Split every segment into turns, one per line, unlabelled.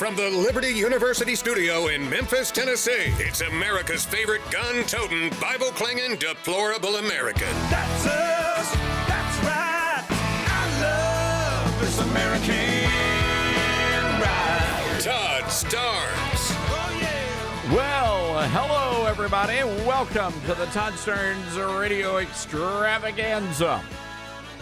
from the Liberty University studio in Memphis, Tennessee, it's America's favorite gun-toting, Bible-clinging, deplorable American.
That's us. That's right. I love this American ride.
Todd Starnes.
Oh, yeah.
Well, hello, everybody. Welcome to the Todd Starnes Radio Extravaganza.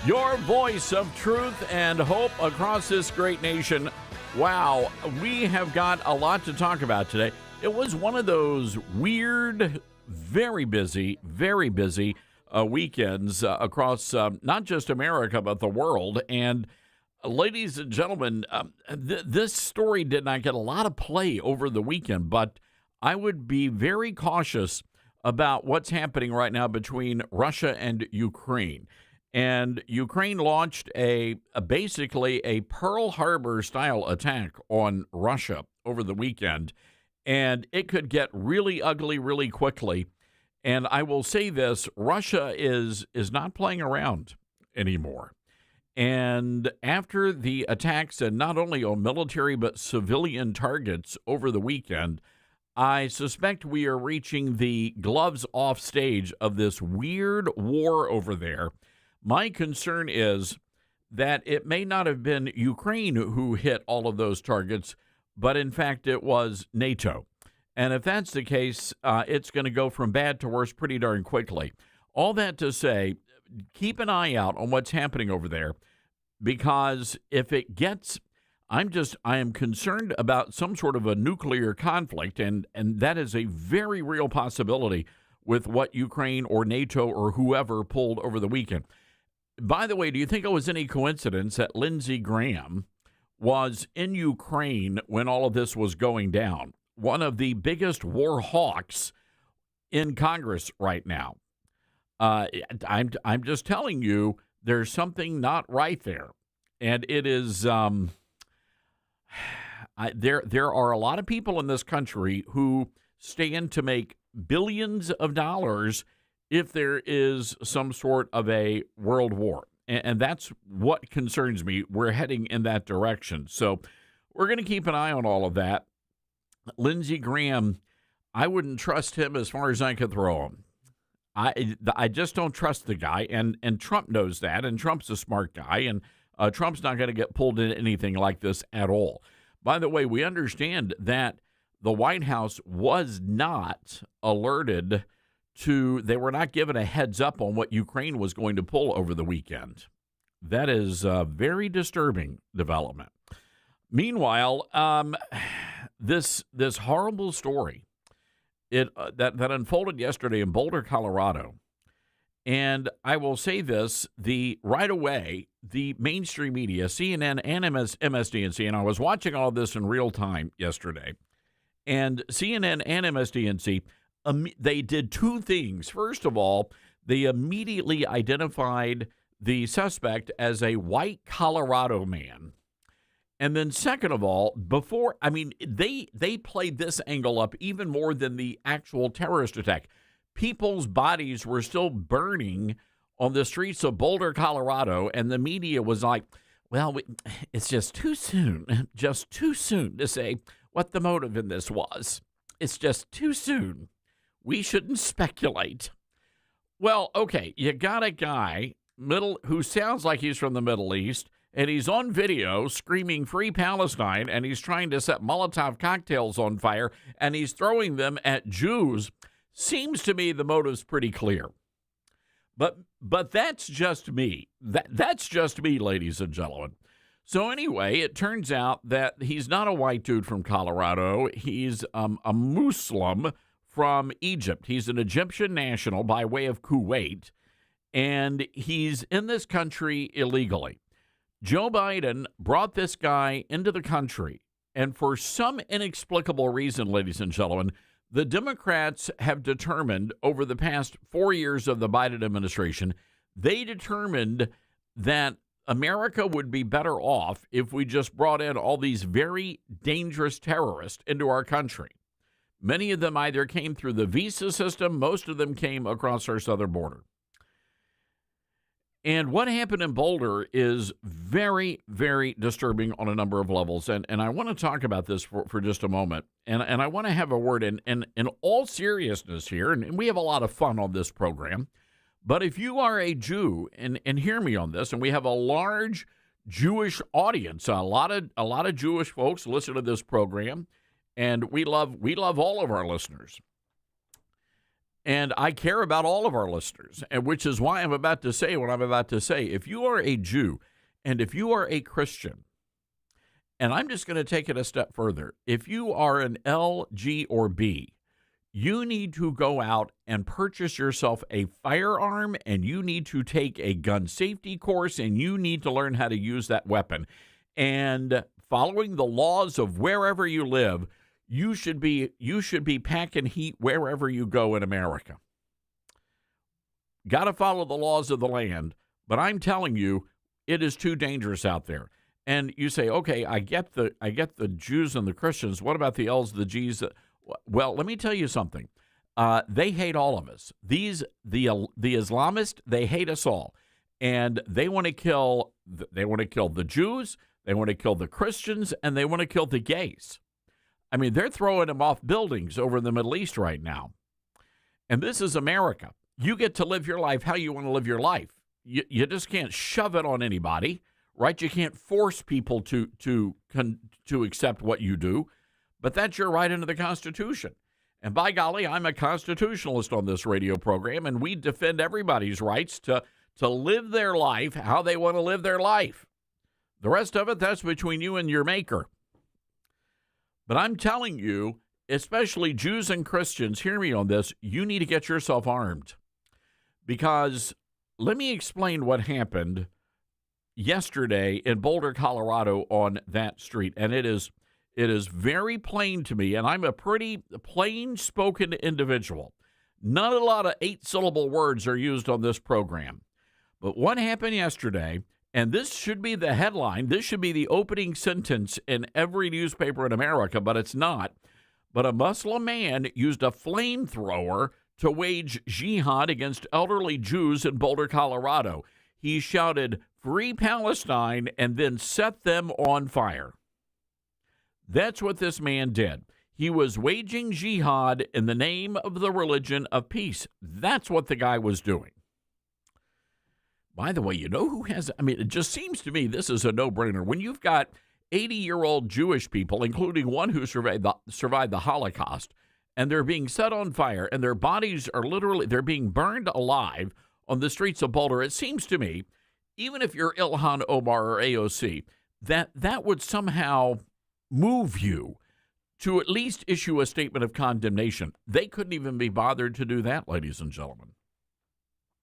Your voice of truth and hope across this great nation. Wow, we have got a lot to talk about today. It was one of those weird, very busy weekends across not just America, but the world. And ladies and gentlemen, this story did not get a lot of play over the weekend, but I would be very cautious about what's happening right now between Russia and Ukraine. And Ukraine launched basically a Pearl Harbor style attack on Russia over the weekend, and it could get really ugly really quickly. And I will say this, Russia is not playing around anymore. And after the attacks, and not only on military but civilian targets over the weekend, I suspect we are reaching the gloves off stage of this weird war over there. My concern is that it may not have been Ukraine who hit all of those targets, but in fact it was NATO. And if that's the case, it's going to go from bad to worse pretty darn quickly. All that to say, keep an eye out on what's happening over there, because if it gets, I am concerned about some sort of a nuclear conflict, and that is a very real possibility with what Ukraine or NATO or whoever pulled over the weekend. By the way, do you think it was any coincidence that Lindsey Graham was in Ukraine when all of this was going down? One of the biggest war hawks in Congress right now. I'm just telling you, there's something not right there, and it is. There are a lot of people in this country who stand to make billions of dollars if there is some sort of a world war. And that's what concerns me. We're heading in that direction. So we're going to keep an eye on all of that. Lindsey Graham, I wouldn't trust him as far as I could throw him. I just don't trust the guy, and Trump knows that, and Trump's a smart guy, and Trump's not going to get pulled into anything like this at all. By the way, we understand that the White House was not alerted they were not given a heads up on what Ukraine was going to pull over the weekend. That is a very disturbing development. Meanwhile, this horrible story that unfolded yesterday in Boulder, Colorado, and I will say this: right away, the mainstream media, CNN and MSDNC, and I was watching all this in real time yesterday, and CNN and MSDNC. They did two things. First of all, they immediately identified the suspect as a white Colorado man. And then second of all, they played this angle up even more than the actual terrorist attack. People's bodies were still burning on the streets of Boulder, Colorado, and the media was like, well, it's just too soon to say what the motive in this was. It's just too soon. We shouldn't speculate. Well, okay, you got a guy who sounds like he's from the Middle East, and he's on video screaming Free Palestine, and he's trying to set Molotov cocktails on fire, and he's throwing them at Jews. Seems to me the motive's pretty clear. But that's just me. That's just me, ladies and gentlemen. So anyway, it turns out that he's not a white dude from Colorado. He's a Muslim from Egypt. He's an Egyptian national by way of Kuwait, and he's in this country illegally. Joe Biden brought this guy into the country, and for some inexplicable reason, ladies and gentlemen, the Democrats have determined over the past 4 years of the Biden administration, they determined that America would be better off if we just brought in all these very dangerous terrorists into our country. Many of them either came through the visa system. Most of them came across our southern border. And what happened in Boulder is very, very disturbing on a number of levels. And I want to talk about this for just a moment. And I want to have a word in all seriousness here, and we have a lot of fun on this program. But if you are a Jew, and hear me on this, and we have a large Jewish audience, a lot of Jewish folks listen to this program, and we love all of our listeners. And I care about all of our listeners, and which is why I'm about to say what I'm about to say. If you are a Jew and if you are a Christian, and I'm just going to take it a step further, if you are an L, G, or B, you need to go out and purchase yourself a firearm, and you need to take a gun safety course, and you need to learn how to use that weapon. And following the laws of wherever you live, you should be packing heat wherever you go in America. Got to follow the laws of the land, but I'm telling you, it is too dangerous out there. And you say, okay, I get the Jews and the Christians. What about the L's, the G's? Well, let me tell you something. They hate all of us. The Islamists, they hate us all, and they want to kill. They want to kill the Jews. They want to kill the Christians, and they want to kill the gays. I mean, they're throwing them off buildings over in the Middle East right now. And this is America. You get to live your life how you want to live your life. You just can't shove it on anybody, right? You can't force people to accept what you do, but that's your right under the Constitution. And by golly, I'm a constitutionalist on this radio program, and we defend everybody's rights to live their life how they want to live their life. The rest of it, that's between you and your maker. But I'm telling you, especially Jews and Christians, hear me on this, you need to get yourself armed. Because let me explain what happened yesterday in Boulder, Colorado on that street. And it is very plain to me, and I'm a pretty plain-spoken individual. Not a lot of 8-syllable words are used on this program. But what happened yesterday, and this should be the headline, this should be the opening sentence in every newspaper in America, but it's not. But a Muslim man used a flamethrower to wage jihad against elderly Jews in Boulder, Colorado. He shouted, "Free Palestine," and then set them on fire. That's what this man did. He was waging jihad in the name of the religion of peace. That's what the guy was doing. By the way, you know who has, it just seems to me this is a no-brainer. When you've got 80-year-old Jewish people, including one who survived the Holocaust, and they're being set on fire, and their bodies are they're being burned alive on the streets of Boulder, it seems to me, even if you're Ilhan Omar or AOC, that would somehow move you to at least issue a statement of condemnation. They couldn't even be bothered to do that, ladies and gentlemen.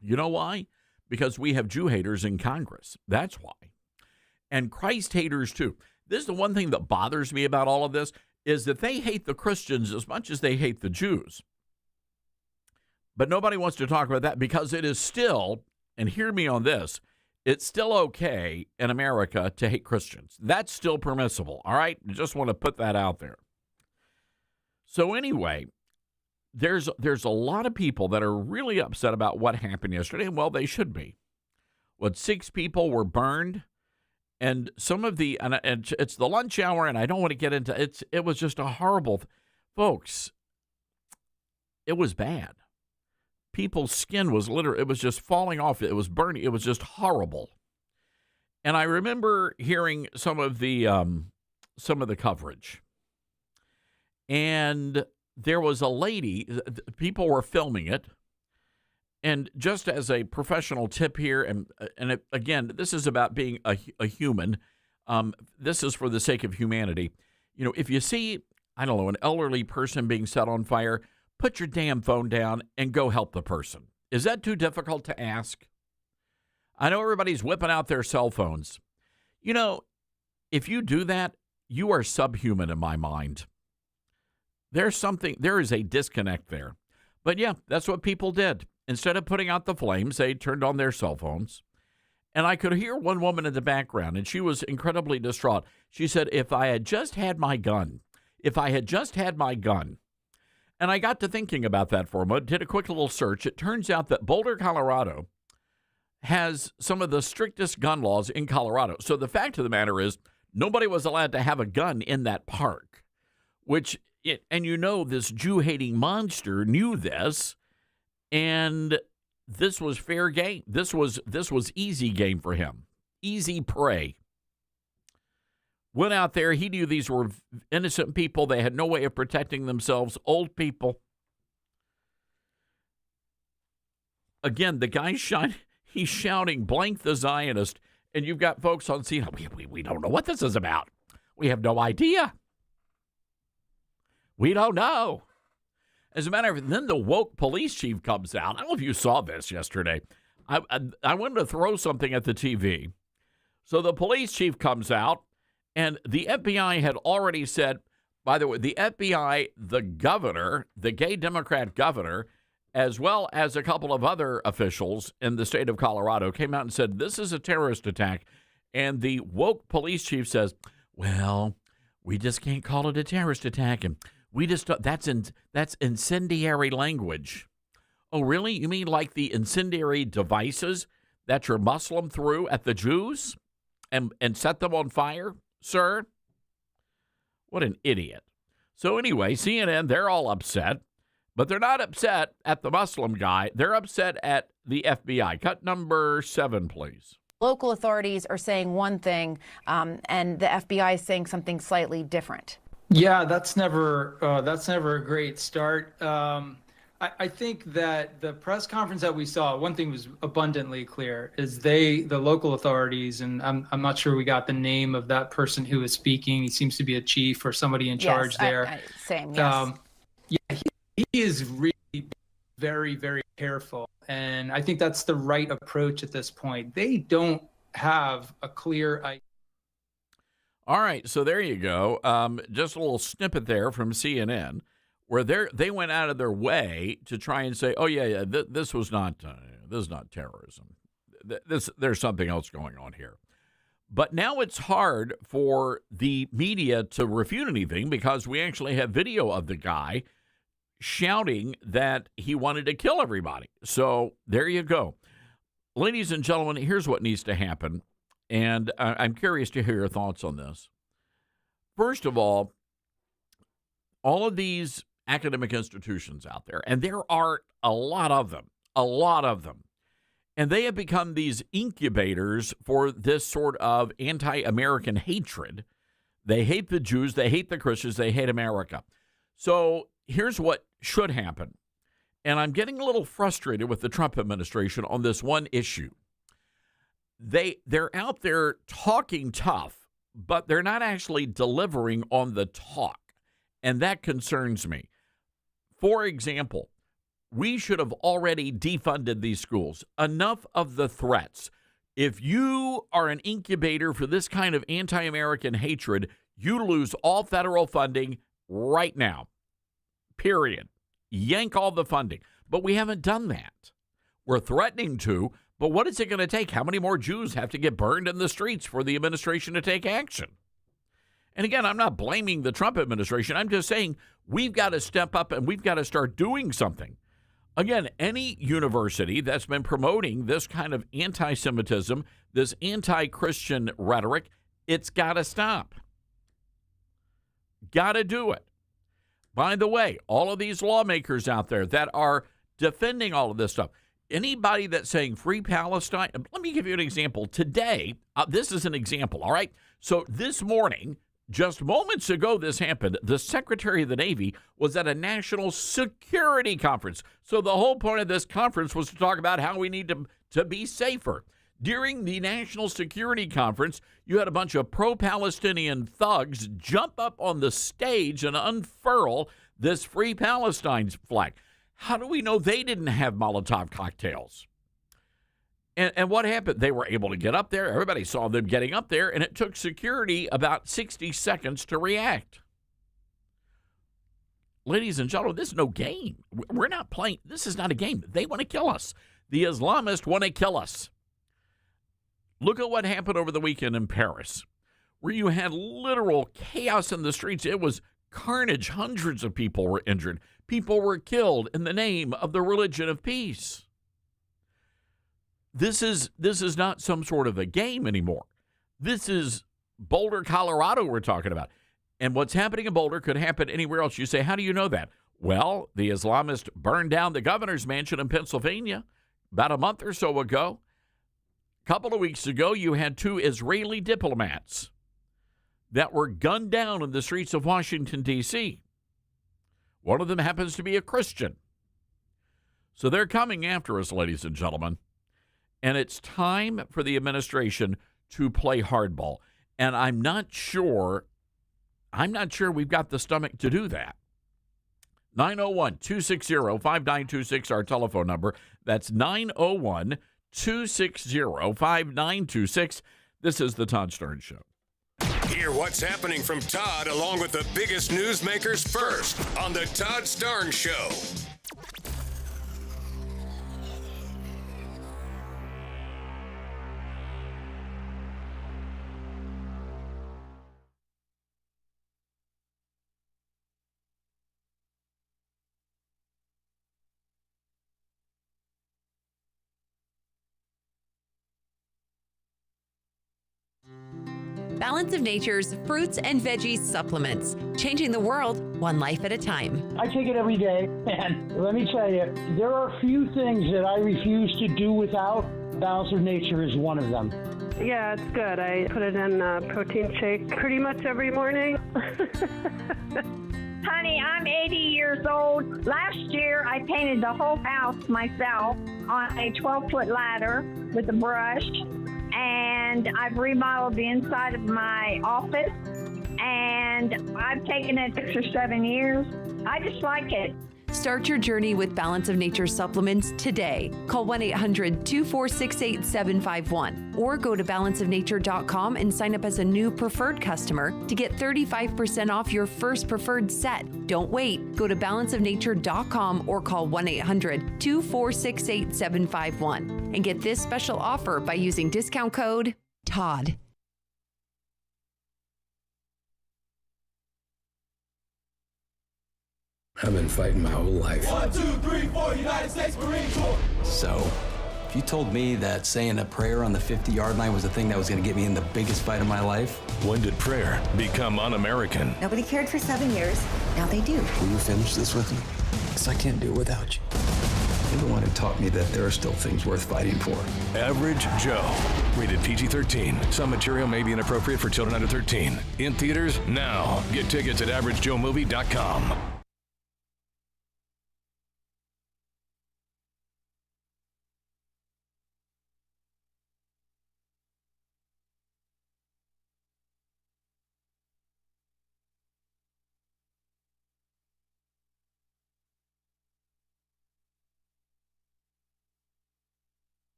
You know why? Because we have Jew haters in Congress. That's why. And Christ haters, too. This is the one thing that bothers me about all of this, is that they hate the Christians as much as they hate the Jews. But nobody wants to talk about that because it is still, and hear me on this, it's still okay in America to hate Christians. That's still permissible, all right? I just want to put that out there. So anyway, there's a lot of people that are really upset about what happened yesterday, and well, they should be. 6 people were burned, and some of the, and it's the lunch hour, and I don't want to get into it. It was just a horrible, folks, it was bad. People's skin was it was just falling off. It was burning. It was just horrible. And I remember hearing some of the coverage. And there was a lady, people were filming it. And just as a professional tip here, and again, this is about being a human. This is for the sake of humanity. You know, if you see, I don't know, an elderly person being set on fire, put your damn phone down and go help the person. Is that too difficult to ask? I know everybody's whipping out their cell phones. You know, if you do that, you are subhuman in my mind. There is a disconnect there. But yeah, that's what people did. Instead of putting out the flames, they turned on their cell phones. And I could hear one woman in the background, and she was incredibly distraught. She said, if I had just had my gun. And I got to thinking about that for a moment, did a quick little search. It turns out that Boulder, Colorado has some of the strictest gun laws in Colorado. So the fact of the matter is, nobody was allowed to have a gun in that park, and this Jew-hating monster knew this, and this was fair game. This was easy game for him, easy prey. Went out there. He knew these were innocent people. They had no way of protecting themselves, old people. Again, the guy's he's shouting, "Blank the Zionist," and you've got folks on scene. We don't know what this is about. We have no idea. We don't know. As a matter of fact, then the woke police chief comes out. I don't know if you saw this yesterday. I wanted to throw something at the TV. So the police chief comes out, and the FBI had already said, by the way, the FBI, the governor, the gay Democrat governor, as well as a couple of other officials in the state of Colorado, came out and said, this is a terrorist attack. And the woke police chief says, well, we just can't call it a terrorist attack. And we just, that's incendiary language. Oh, really? You mean like the incendiary devices that your Muslim threw at the Jews and set them on fire, sir? What an idiot. So anyway, CNN, they're all upset. But they're not upset at the Muslim guy. They're upset at the FBI. Cut number 7, please.
Local authorities are saying one thing, and the FBI is saying something slightly different.
Yeah, that's never a great start. I think that the press conference that we saw, one thing was abundantly clear, is the local authorities, and I'm not sure we got the name of that person who was speaking. He seems to be a chief or somebody in charge there.
Same, yes.
He is really very, very careful. And I think that's the right approach at this point. They don't have a clear idea.
All right, so there you go. Just a little snippet there from CNN, where they went out of their way to try and say, "Oh yeah, this was not terrorism. There's something else going on here." But now it's hard for the media to refute anything because we actually have video of the guy shouting that he wanted to kill everybody. So there you go. Ladies and gentlemen, here's what needs to happen, and I'm curious to hear your thoughts on this. First of all of these academic institutions out there, and there are a lot of them, and they have become these incubators for this sort of anti-American hatred. They hate the Jews, they hate the Christians, they hate America. So here's what should happen. And I'm getting a little frustrated with the Trump administration on this one issue. They're out there talking tough, but they're not actually delivering on the talk. And that concerns me. For example, we should have already defunded these schools. Enough of the threats. If you are an incubator for this kind of anti-American hatred, you lose all federal funding right now. Period. Yank all the funding. But we haven't done that. We're threatening to, but what is it going to take? How many more Jews have to get burned in the streets for the administration to take action? And again, I'm not blaming the Trump administration. I'm just saying we've got to step up and we've got to start doing something. Again, any university that's been promoting this kind of anti-Semitism, this anti-Christian rhetoric, it's got to stop. Got to do it. By the way, all of these lawmakers out there that are defending all of this stuff, anybody that's saying free Palestine, let me give you an example. Today, this is an example, all right? So this morning, just moments ago this happened, the Secretary of the Navy was at a national security conference. So the whole point of this conference was to talk about how we need to be safer. During the National Security Conference, you had a bunch of pro-Palestinian thugs jump up on the stage and unfurl this Free Palestine flag. How do we know they didn't have Molotov cocktails? And what happened? They were able to get up there. Everybody saw them getting up there, and it took security about 60 seconds to react. Ladies and gentlemen, this is no game. We're not playing. This is not a game. They want to kill us. The Islamists want to kill us. Look at what happened over the weekend in Paris, where you had literal chaos in the streets. It was carnage. Hundreds of people were injured. People were killed in the name of the religion of peace. This is not some sort of a game anymore. This is Boulder, Colorado we're talking about. And what's happening in Boulder could happen anywhere else. You say, how do you know that? Well, the Islamists burned down the governor's mansion in Pennsylvania about a month or so ago. A couple of weeks ago, you had 2 Israeli diplomats that were gunned down in the streets of Washington, D.C. One of them happens to be a Christian. So they're coming after us, ladies and gentlemen. And it's time for the administration to play hardball. And I'm not sure we've got the stomach to do that. 901-260-5926, our telephone number. That's 901-260-5926. This is the Todd Stern Show.
Hear what's happening from Todd along with the biggest newsmakers first on the Todd Stern Show.
Balance of Nature's fruits and veggies supplements, changing the world one life at a time.
I take it every day, and let me tell you, there are few things that I refuse to do without. Balance of Nature is one of them.
Yeah, it's good. I put it in a protein shake pretty much every morning.
Honey, I'm 80 years old. Last year, I painted the whole house myself on a 12-foot ladder with a brush. And I've remodeled the inside of my office, and I've taken it 6 or 7 years. I just like it.
Start your journey with Balance of Nature supplements today. Call 1-800-246-8751 or go to balanceofnature.com and sign up as a new preferred customer to get 35% off your first preferred set. Don't wait. Go to balanceofnature.com or call 1-800-246-8751 and get this special offer by using discount code TODD.
I've been fighting my whole life.
1, 2, 3, 4, United States Marine Corps.
So, if you told me that saying a prayer on the 50-yard line was the thing that was going to get me in the biggest fight of my life.
When did prayer become un-American?
Nobody cared for 7 years. Now they do.
Will you finish this with me? Because I can't do it without you. You're the one who taught me that there are still things worth fighting for.
Average Joe. Rated PG-13. Some material may be inappropriate for children under 13. In theaters now. Get tickets at averagejoemovie.com.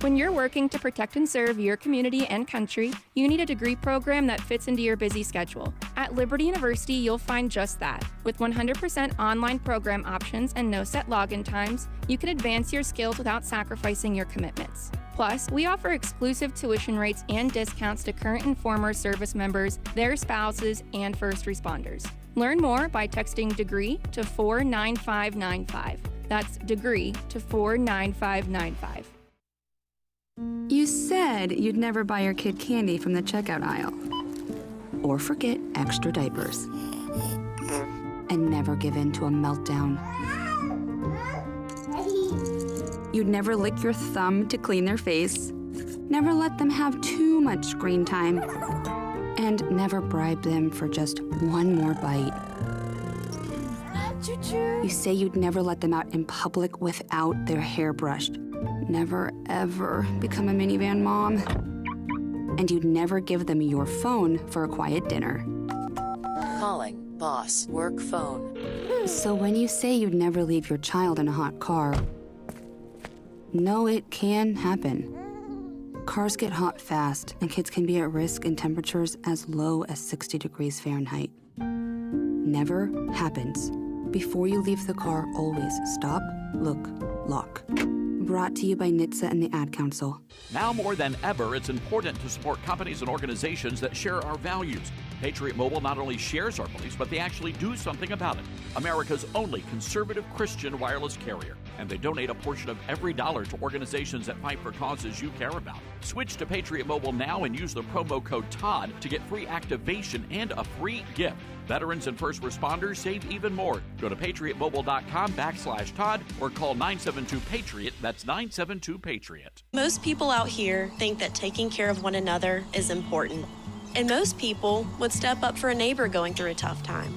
When you're working to protect and serve your community and country, you need a degree program that fits into your busy schedule. At Liberty University, you'll find just that. With 100% online program options and no set login times, you can advance your skills without sacrificing your commitments. Plus, we offer exclusive tuition rates and discounts to current and former service members, their spouses, and first responders. Learn more by texting DEGREE to 49595. That's DEGREE to 49595.
You said you'd never buy your kid candy from the checkout aisle. Or forget extra diapers. And never give in to a meltdown. You'd never lick your thumb to clean their face. Never let them have too much screen time. And never bribe them for just one more bite. You say you'd never let them out in public without their hair brushed. Never, ever become a minivan mom. And you'd never give them your phone for a quiet dinner.
Calling boss work phone.
So when you say you'd never leave your child in a hot car, no, it can happen. Cars get hot fast, and kids can be at risk in temperatures as low as 60 degrees Fahrenheit. Never happens. Before you leave the car, always stop, look, lock. Brought to you by NHTSA and the Ad Council.
Now more than ever, it's important to support companies and organizations that share our values. Patriot Mobile not only shares our beliefs, but they actually do something about it. America's only conservative Christian wireless carrier. And they donate a portion of every dollar to organizations that fight for causes you care about. Switch to Patriot Mobile now and use the promo code TODD to get free activation and a free gift. Veterans and first responders save even more. Go to patriotmobile.com/Todd or call 972-PATRIOT. That's 972-PATRIOT.
Most people out here think that taking care of one another is important. And most people would step up for a neighbor going through a tough time.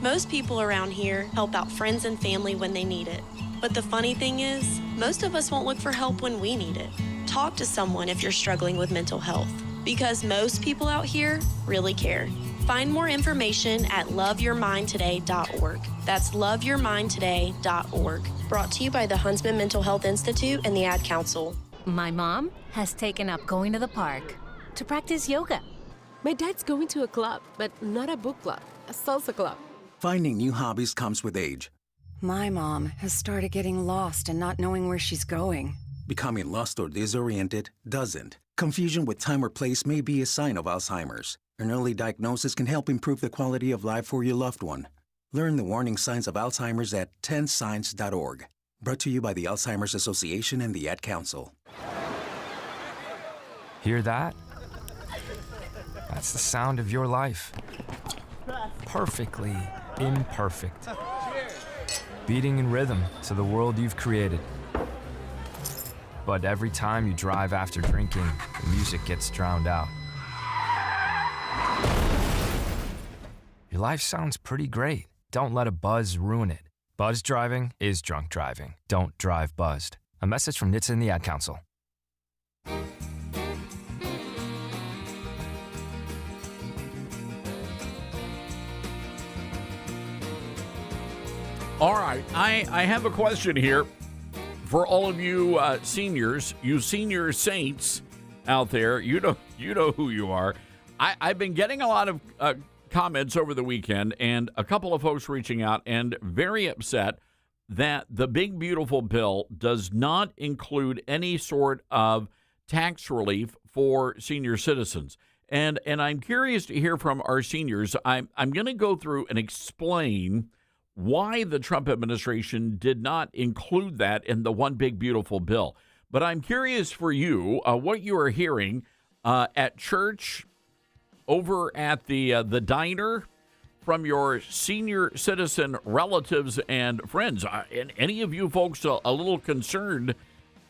Most people around here help out friends and family when they need it. But the funny thing is, most of us won't look for help when we need it. Talk to someone if you're struggling with mental health, because most people out here really care. Find more information at loveyourmindtoday.org. That's loveyourmindtoday.org. Brought to you by the Huntsman Mental Health Institute and the Ad Council.
My mom has taken up going to the park to practice yoga.
My dad's going to a club, but not a book club, a salsa club.
Finding new hobbies comes with age.
My mom has started getting lost and not knowing where she's going.
Becoming lost or disoriented doesn't. Confusion with time or place may be a sign of Alzheimer's. An early diagnosis can help improve the quality of life for your loved one. Learn the warning signs of Alzheimer's at 10signs.org. Brought to you by the Alzheimer's Association and the Ad Council.
Hear that? That's the sound of your life. Perfectly imperfect. Beating in rhythm to the world you've created. But every time you drive after drinking, the music gets drowned out. Your life sounds pretty great. Don't let a buzz ruin it. Buzz driving is drunk driving. Don't drive buzzed. A message from NHTSA and the Ad Council.
All right, I have a question here for all of you seniors, you senior saints out there. You know who you are. I've been getting a lot of comments over the weekend, and a couple of folks reaching out and very upset that the big beautiful bill does not include any sort of tax relief for senior citizens. And I'm curious to hear from our seniors. I'm going to go through and explain why the Trump administration did not include that in the one big beautiful bill. But I'm curious for you what you are hearing at church, over at the diner, from your senior citizen relatives and friends. And any of you folks a little concerned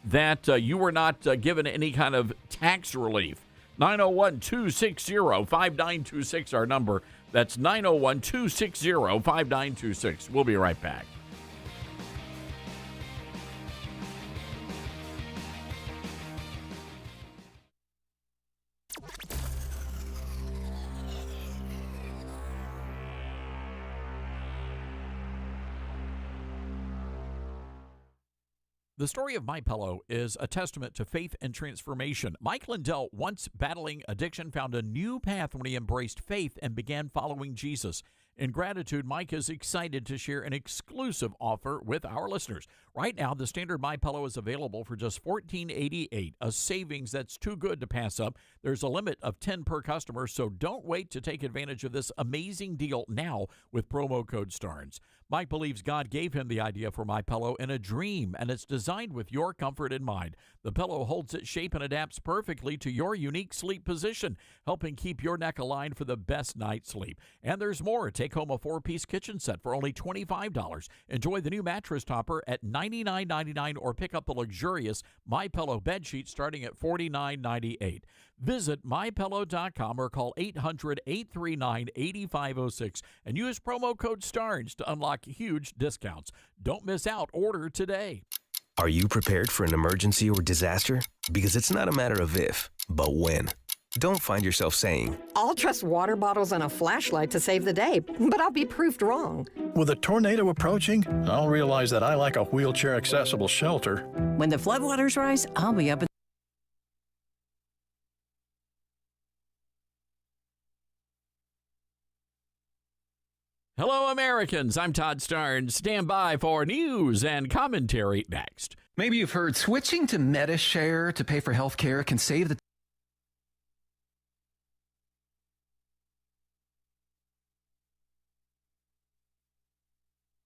that you were not given any kind of tax relief? 901-260-5926, our number. That's 901-260-5926. We'll be right back. The story of MyPillow is a testament to faith and transformation. Mike Lindell, once battling addiction, found a new path when he embraced faith and began following Jesus. In gratitude, Mike is excited to share an exclusive offer with our listeners. Right now, the standard MyPillow is available for just $14.88, a savings that's too good to pass up. There's a limit of 10 per customer, so don't wait to take advantage of this amazing deal now with promo code STARNS. Mike believes God gave him the idea for MyPillow in a dream, and it's designed with your comfort in mind. The pillow holds its shape and adapts perfectly to your unique sleep position, helping keep your neck aligned for the best night's sleep. And there's more. Take home a 4-piece kitchen set for only $25. Enjoy the new mattress topper at $99.99 or pick up the luxurious MyPillow bed sheet starting at $49.98. Visit MyPillow.com or call 800-839-8506 and use promo code STARNS to unlock huge discounts. Don't miss out. Order today.
Are you prepared for an emergency or disaster? Because it's not a matter of if, but when. Don't find yourself saying,
I'll trust water bottles and a flashlight to save the day, but I'll be proved wrong.
With a tornado approaching, I'll realize that I lack a wheelchair-accessible shelter.
When the floodwaters rise, I'll be up at
Hello, Americans. I'm Todd Starnes. Stand by for news and commentary next.
Maybe you've heard switching to MediShare to pay for health care can save the...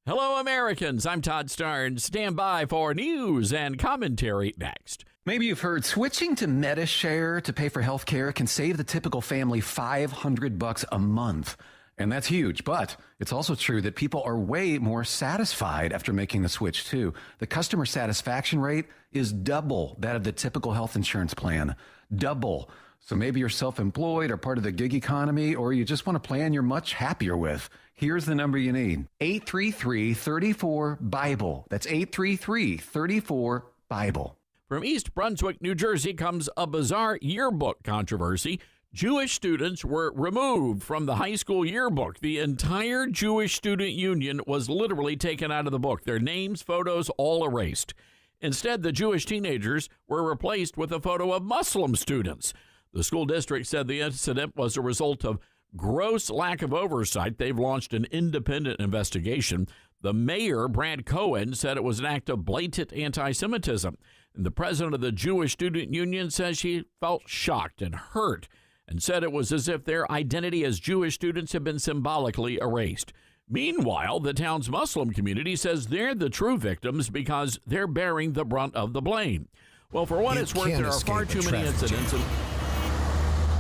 Hello, Americans. I'm Todd Starnes. Stand by for news and commentary next.
Maybe you've heard switching to MediShare to pay for health care can save the typical family $500 a month. And that's huge, but it's also true that people are way more satisfied after making the switch, too. The customer satisfaction rate is double that of the typical health insurance plan. Double. So maybe you're self-employed or part of the gig economy, or you just want a plan you're much happier with. Here's the number you need. 833-34-BIBLE. That's 833-34-BIBLE.
From East Brunswick, New Jersey, comes a bizarre yearbook controversy. Jewish students were removed from the high school yearbook. The entire Jewish Student Union was literally taken out of the book. Their names, photos, all erased. Instead, the Jewish teenagers were replaced with a photo of Muslim students. The school district said the incident was a result of gross lack of oversight. They've launched an independent investigation. The mayor, Brad Cohen, said it was an act of blatant anti-Semitism. And the president of the Jewish Student Union says she felt shocked and hurt, and said it was as if their identity as Jewish students had been symbolically erased. Meanwhile, the town's Muslim community says they're the true victims because they're bearing the brunt of the blame. Well, for what it's worth, there are far too many incidents.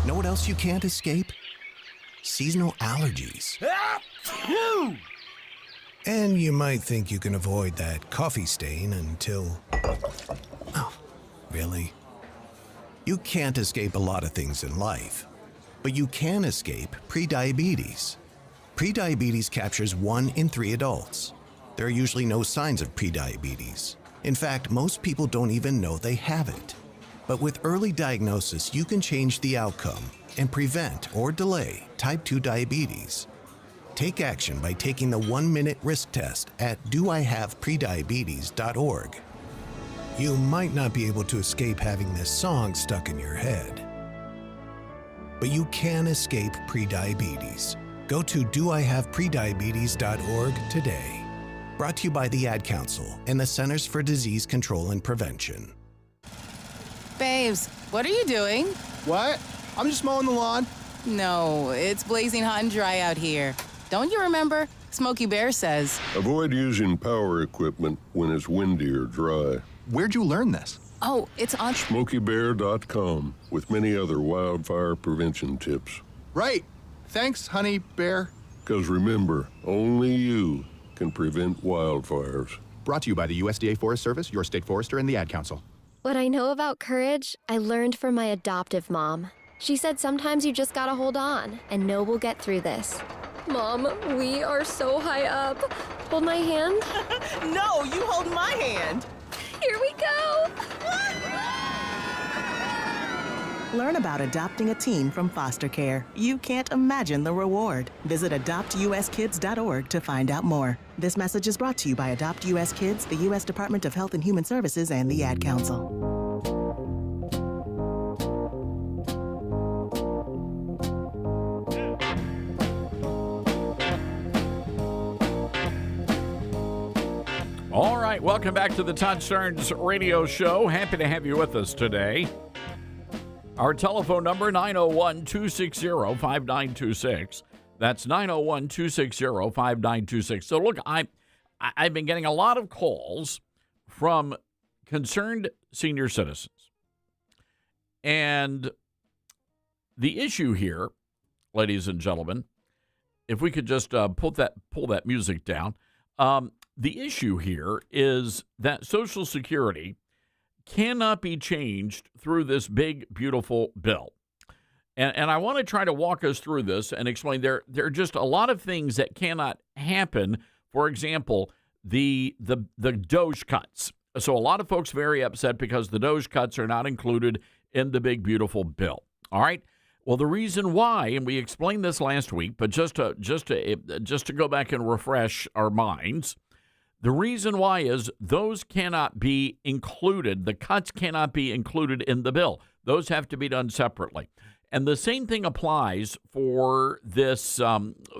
Know what else you can't escape? Seasonal allergies. And you might think you can avoid that coffee stain until... Oh, really? You can't escape a lot of things in life, but you can escape prediabetes. Prediabetes captures 1 in 3 adults. There are usually no signs of prediabetes. In fact, most people don't even know they have it. But with early diagnosis, you can change the outcome and prevent or delay type 2 diabetes. Take action by taking the 1-minute risk test at doihaveprediabetes.org. You might not be able to escape having this song stuck in your head, but you can escape prediabetes. Go to doihaveprediabetes.org today. Brought to you by the Ad Council and the Centers for Disease Control and Prevention.
Babes, what are you doing?
What? I'm just mowing the lawn.
No, it's blazing hot and dry out here. Don't you remember? Smokey Bear says.
Avoid using power equipment when it's windy or dry.
Where'd you learn this?
Oh, it's on
SmokeyBear.com with many other wildfire prevention tips.
Right. Thanks, honey bear.
Because remember, only you can prevent wildfires.
Brought to you by the USDA Forest Service, your state forester, and the Ad Council.
What I know about courage, I learned from my adoptive mom. She said sometimes you just gotta hold on and know we'll get through this. Mom, we are so high up. Hold my hand.
No, you hold my hand.
Here we go.
Learn about adopting a teen from foster care. You can't imagine the reward. Visit adoptuskids.org to find out more. This message is brought to you by Adopt US Kids, the U.S. Department of Health and Human Services, and the Ad Council.
All right, welcome back to the Todd Starnes Radio Show. Happy to have you with us today. Our telephone number, 901-260-5926. That's 901-260-5926. So look, I've been getting a lot of calls from concerned senior citizens. And the issue here, ladies and gentlemen, if we could just pull that music down. The issue here is that Social Security cannot be changed through this big, beautiful bill. And I want to try to walk us through this and explain there are just a lot of things that cannot happen. For example, the DOGE cuts. So a lot of folks very upset because the DOGE cuts are not included in the big, beautiful bill. All right. Well, the reason why, and we explained this last week, but just to go back and refresh our minds, the reason why is those cannot be included. The cuts cannot be included in the bill. Those have to be done separately. And the same thing applies for this,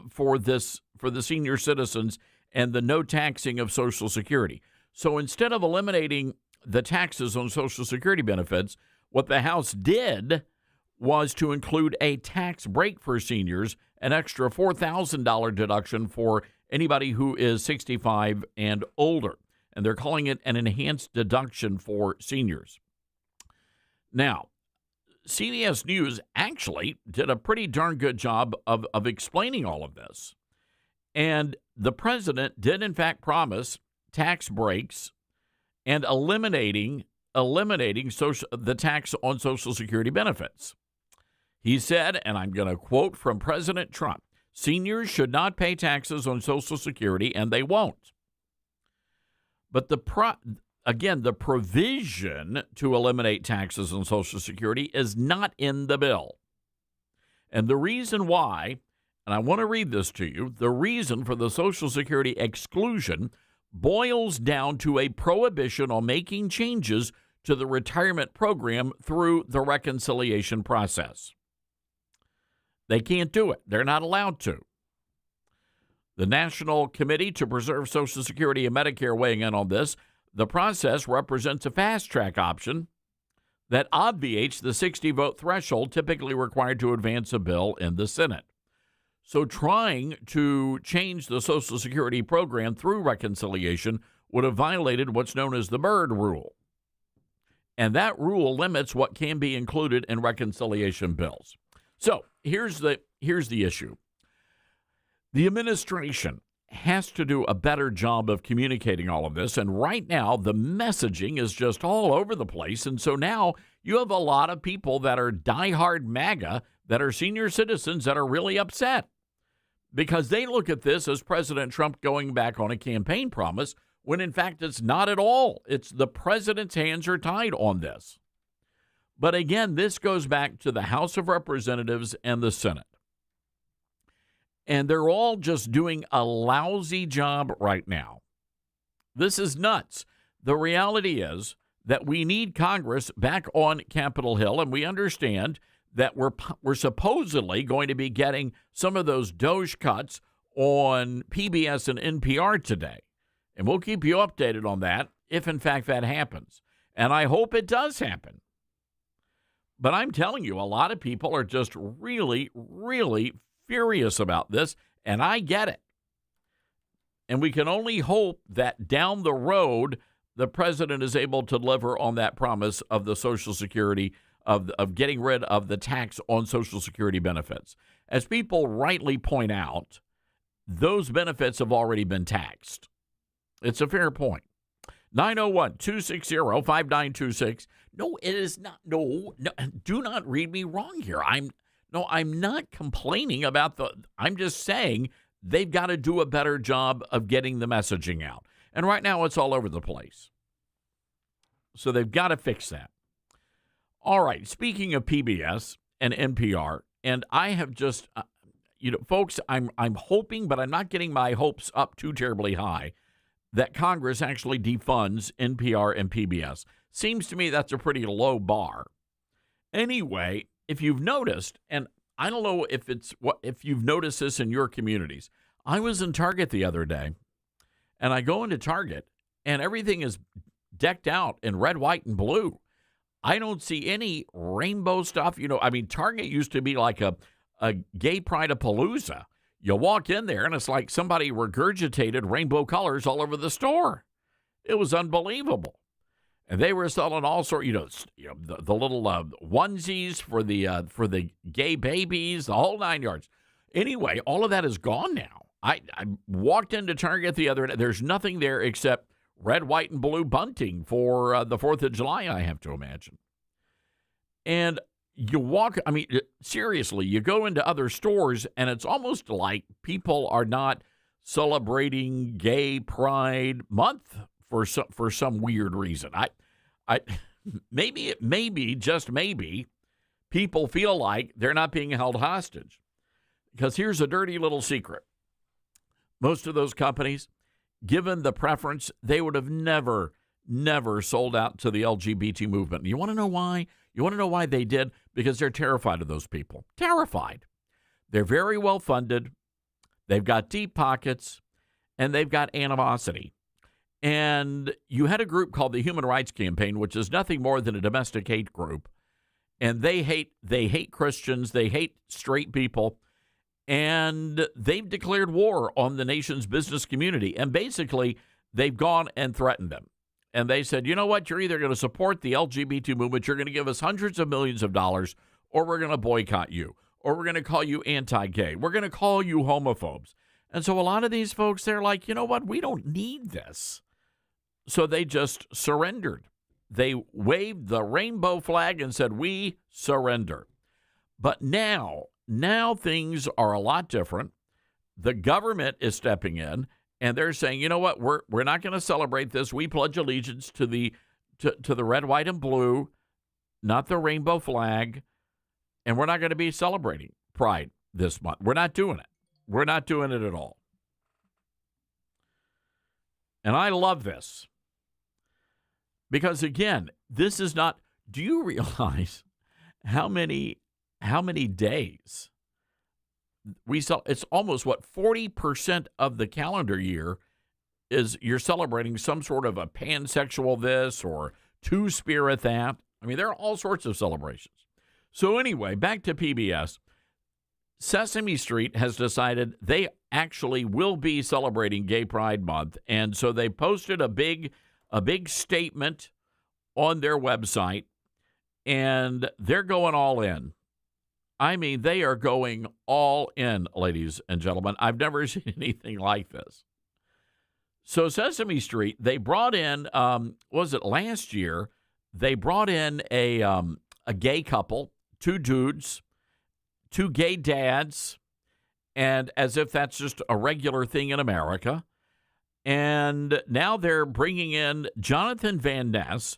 for the senior citizens and the no taxing of Social Security. So instead of eliminating the taxes on Social Security benefits, what the House did was to include a tax break for seniors, an extra $4,000 deduction for anybody who is 65 and older. And they're calling it an enhanced deduction for seniors. Now, CBS News actually did a pretty darn good job of explaining all of this. And the president did, in fact, promise tax breaks and eliminating the tax on Social Security benefits. He said, and I'm going to quote from President Trump, seniors should not pay taxes on Social Security, and they won't. But the provision to eliminate taxes on Social Security is not in the bill. And the reason why, and I want to read this to you, the reason for the Social Security exclusion boils down to a prohibition on making changes to the retirement program through the reconciliation process. They can't do it. They're not allowed to. The National Committee to Preserve Social Security and Medicare weighing in on this, the process represents a fast-track option that obviates the 60-vote threshold typically required to advance a bill in the Senate. So trying to change the Social Security program through reconciliation would have violated what's known as the Byrd Rule. And that rule limits what can be included in reconciliation bills. So here's the issue. The administration has to do a better job of communicating all of this. And right now, the messaging is just all over the place. And so now you have a lot of people that are diehard MAGA that are senior citizens that are really upset because they look at this as President Trump going back on a campaign promise when, in fact, it's not at all. It's the president's hands are tied on this. But again, this goes back to the House of Representatives and the Senate. And they're all just doing a lousy job right now. This is nuts. The reality is that we need Congress back on Capitol Hill, and we understand that we're supposedly going to be getting some of those DOGE cuts on PBS and NPR today. And we'll keep you updated on that if, in fact, that happens. And I hope it does happen. But I'm telling you, a lot of people are just really, really furious about this, and I get it. And we can only hope that down the road, the president is able to deliver on that promise of the Social Security, of getting rid of the tax on Social Security benefits. As people rightly point out, those benefits have already been taxed. It's a fair point. 901-260-5926. No, it is not. No, do not read me wrong here. I'm not complaining about I'm just saying they've got to do a better job of getting the messaging out. And right now it's all over the place. So they've got to fix that. All right. Speaking of PBS and NPR, and I have just, folks, I'm hoping, but I'm not getting my hopes up too terribly high, that Congress actually defunds NPR and PBS. Seems to me that's a pretty low bar. Anyway, if you've noticed, and I don't know if you've noticed this in your communities, I was in Target the other day, and I go into Target, and everything is decked out in red, white, and blue. I don't see any rainbow stuff. Target used to be like a gay pride-a-palooza. You walk in there, and it's like somebody regurgitated rainbow colors all over the store. It was unbelievable. And they were selling all sorts, the little onesies for the gay babies, the whole 9 yards. Anyway, all of that is gone now. I walked into Target the other day. There's nothing there except red, white, and blue bunting for the 4th of July, I have to imagine. And you walk, I mean, seriously, you go into other stores, and it's almost like people are not celebrating Gay Pride Month for some weird reason. Maybe, just maybe, people feel like they're not being held hostage. Because here's a dirty little secret. Most of those companies, given the preference, they would have never sold out to the LGBT movement. You want to know why? You want to know why they did? Because they're terrified of those people. Terrified. They're very well funded. They've got deep pockets, and they've got animosity. And you had a group called the Human Rights Campaign, which is nothing more than a domestic hate group. And they hate Christians. They hate straight people. And they've declared war on the nation's business community. And basically, they've gone and threatened them. And they said, you know what? You're either going to support the LGBT movement, you're going to give us hundreds of millions of dollars, or we're going to boycott you, or we're going to call you anti-gay. We're going to call you homophobes. And so a lot of these folks, they're like, you know what? We don't need this. So they just surrendered. They waved the rainbow flag and said, we surrender. But now things are a lot different. The government is stepping in, and they're saying, you know what, we're not going to celebrate this. We pledge allegiance to the red, white, and blue, not the rainbow flag, and we're not going to be celebrating Pride this month. We're not doing it. We're not doing it at all. And I love this because, again, this is not, do you realize how many days we saw? It's almost 40% of the calendar year is you're celebrating some sort of a pansexual this or two-spirit that. I mean, there are all sorts of celebrations. So anyway, back to PBS. Sesame Street has decided they actually will be celebrating Gay Pride Month, and so they posted a big statement on their website, and they're going all in. I mean, they are going all in, ladies and gentlemen. I've never seen anything like this. So Sesame Street, they brought in, was it last year? They brought in a gay couple, two dudes, two gay dads, and as if that's just a regular thing in America. And now they're bringing in Jonathan Van Ness.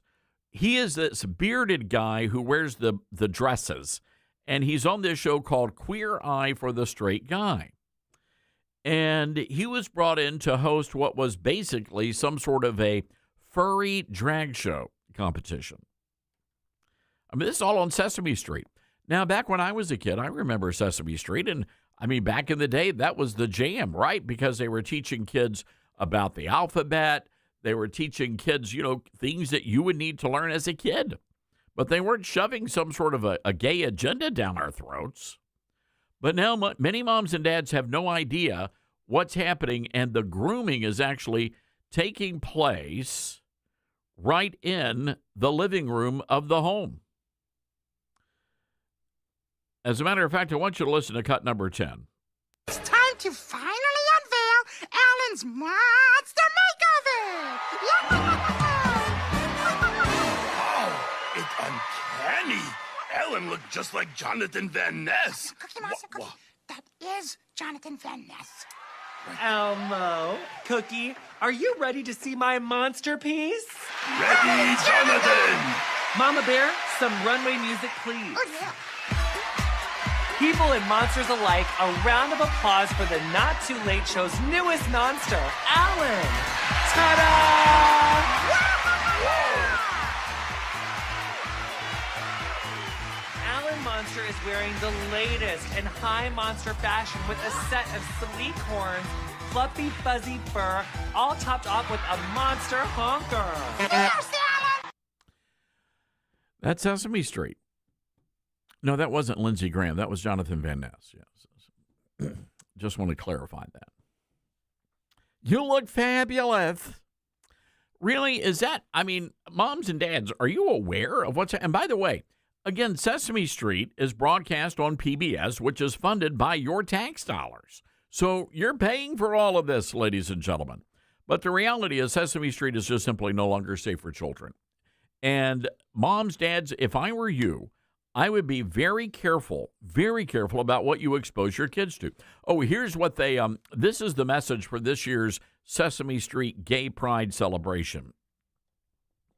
He is this bearded guy who wears the dresses. And he's on this show called Queer Eye for the Straight Guy. And he was brought in to host what was basically some sort of a furry drag show competition. I mean, this is all on Sesame Street. Now, back when I was a kid, I remember Sesame Street. And, I mean, back in the day, that was the jam, right? Because they were teaching kids about the alphabet. They were teaching kids, you know, things that you would need to learn as a kid. But they weren't shoving some sort of a gay agenda down our throats. But now many moms and dads have no idea what's happening, and the grooming is actually taking place right in the living room of the home. As a matter of fact, I want you to listen to cut number 10.
It's time to finally unveil Alan's monster makeover!
Uncanny! Ellen looked just like Jonathan Van Ness.
Cookie Monster Cookie. That is Jonathan Van Ness.
Elmo, Cookie, are you ready to see my monster piece?
Ready, Jonathan!
Mama Bear, some runway music, please.
Oh, yeah.
People and monsters alike, a round of applause for the Not Too Late Show's newest monster, Alan. Ta-da! Alan Monster is wearing the latest in high monster fashion with a set of sleek horns, fluffy, fuzzy fur, all topped off with a monster honker.
That's Sesame Street. No, that wasn't Lindsey Graham. That was Jonathan Van Ness. Yes. Just want to clarify that. You look fabulous. Really? Is that, I mean, moms and dads, are you aware of what's, and by the way, Again, Sesame Street is broadcast on PBS, which is funded by your tax dollars. So you're paying for all of this, ladies and gentlemen. But the reality is Sesame Street is just simply no longer safe for children. And moms, dads, if I were you, I would be very careful about what you expose your kids to. Oh, here's what this is the message for this year's Sesame Street Gay Pride celebration.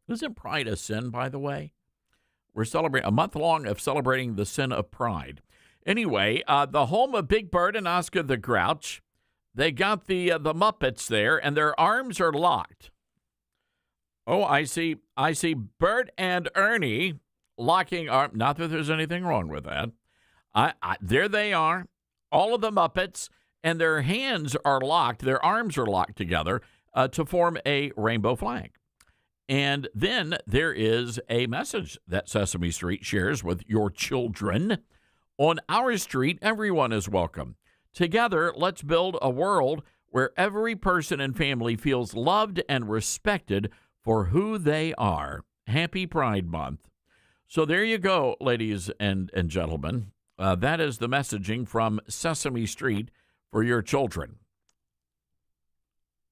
Isn't pride a sin, by the way? We're celebrating a month long of celebrating the sin of pride. Anyway, the home of Big Bird and Oscar the Grouch, they got the Muppets there, and their arms are locked. Oh, I see Bert and Ernie locking arms. Not that there's anything wrong with that. There they are, all of the Muppets, and their hands are locked, their arms are locked together to form a rainbow flag. And then there is a message that Sesame Street shares with your children. On our street, everyone is welcome. Together, let's build a world where every person and family feels loved and respected for who they are. Happy Pride Month. So there you go, ladies and gentlemen. That is the messaging from Sesame Street for your children.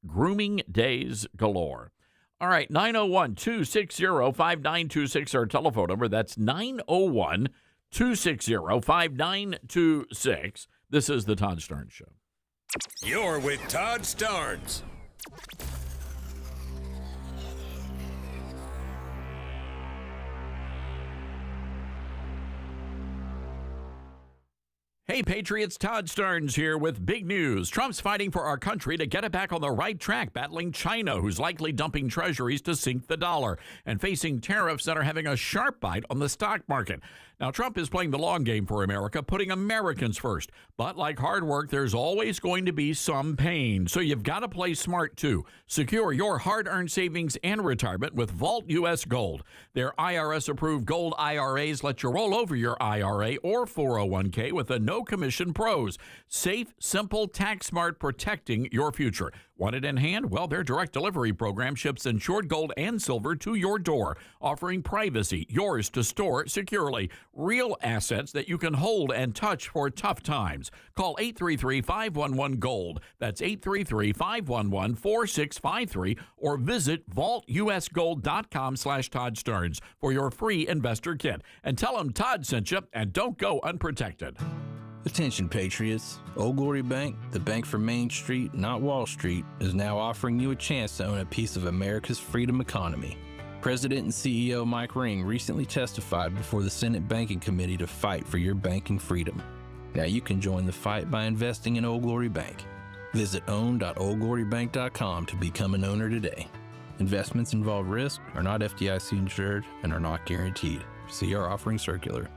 Grooming days galore. All right, 901-260-5926, our telephone number. That's 901-260-5926. This is the Todd Starnes Show.
You're with Todd Starnes.
Hey, Patriots, Todd Starnes here with big news. Trump's fighting for our country to get it back on the right track, battling China, who's likely dumping treasuries to sink the dollar, and facing tariffs that are having a sharp bite on the stock market. Now, Trump is playing the long game for America, putting Americans first. But like hard work, there's always going to be some pain. So you've got to play smart, too. Secure your hard-earned savings and retirement with Vault U.S. Gold. Their IRS-approved gold IRAs let you roll over your IRA or 401k with a no-commission pros. Safe, simple, tax-smart, protecting your future. Want it in hand? Well, their direct delivery program ships insured gold and silver to your door, offering privacy, yours to store securely. Real assets that you can hold and touch for tough times. Call 833-511-GOLD. That's 833-511-4653 or visit vaultusgold.com/Todd Starnes for your free investor kit. And tell them Todd sent you, and don't go unprotected.
Attention, Patriots. Old Glory Bank, the bank for Main Street, not Wall Street, is now offering you a chance to own a piece of America's freedom economy. President and CEO Mike Ring recently testified before the Senate Banking Committee to fight for your banking freedom. Now you can join the fight by investing in Old Glory Bank. Visit own.oldglorybank.com to become an owner today. Investments involve risk, are not FDIC insured, and are not guaranteed. See our offering circular.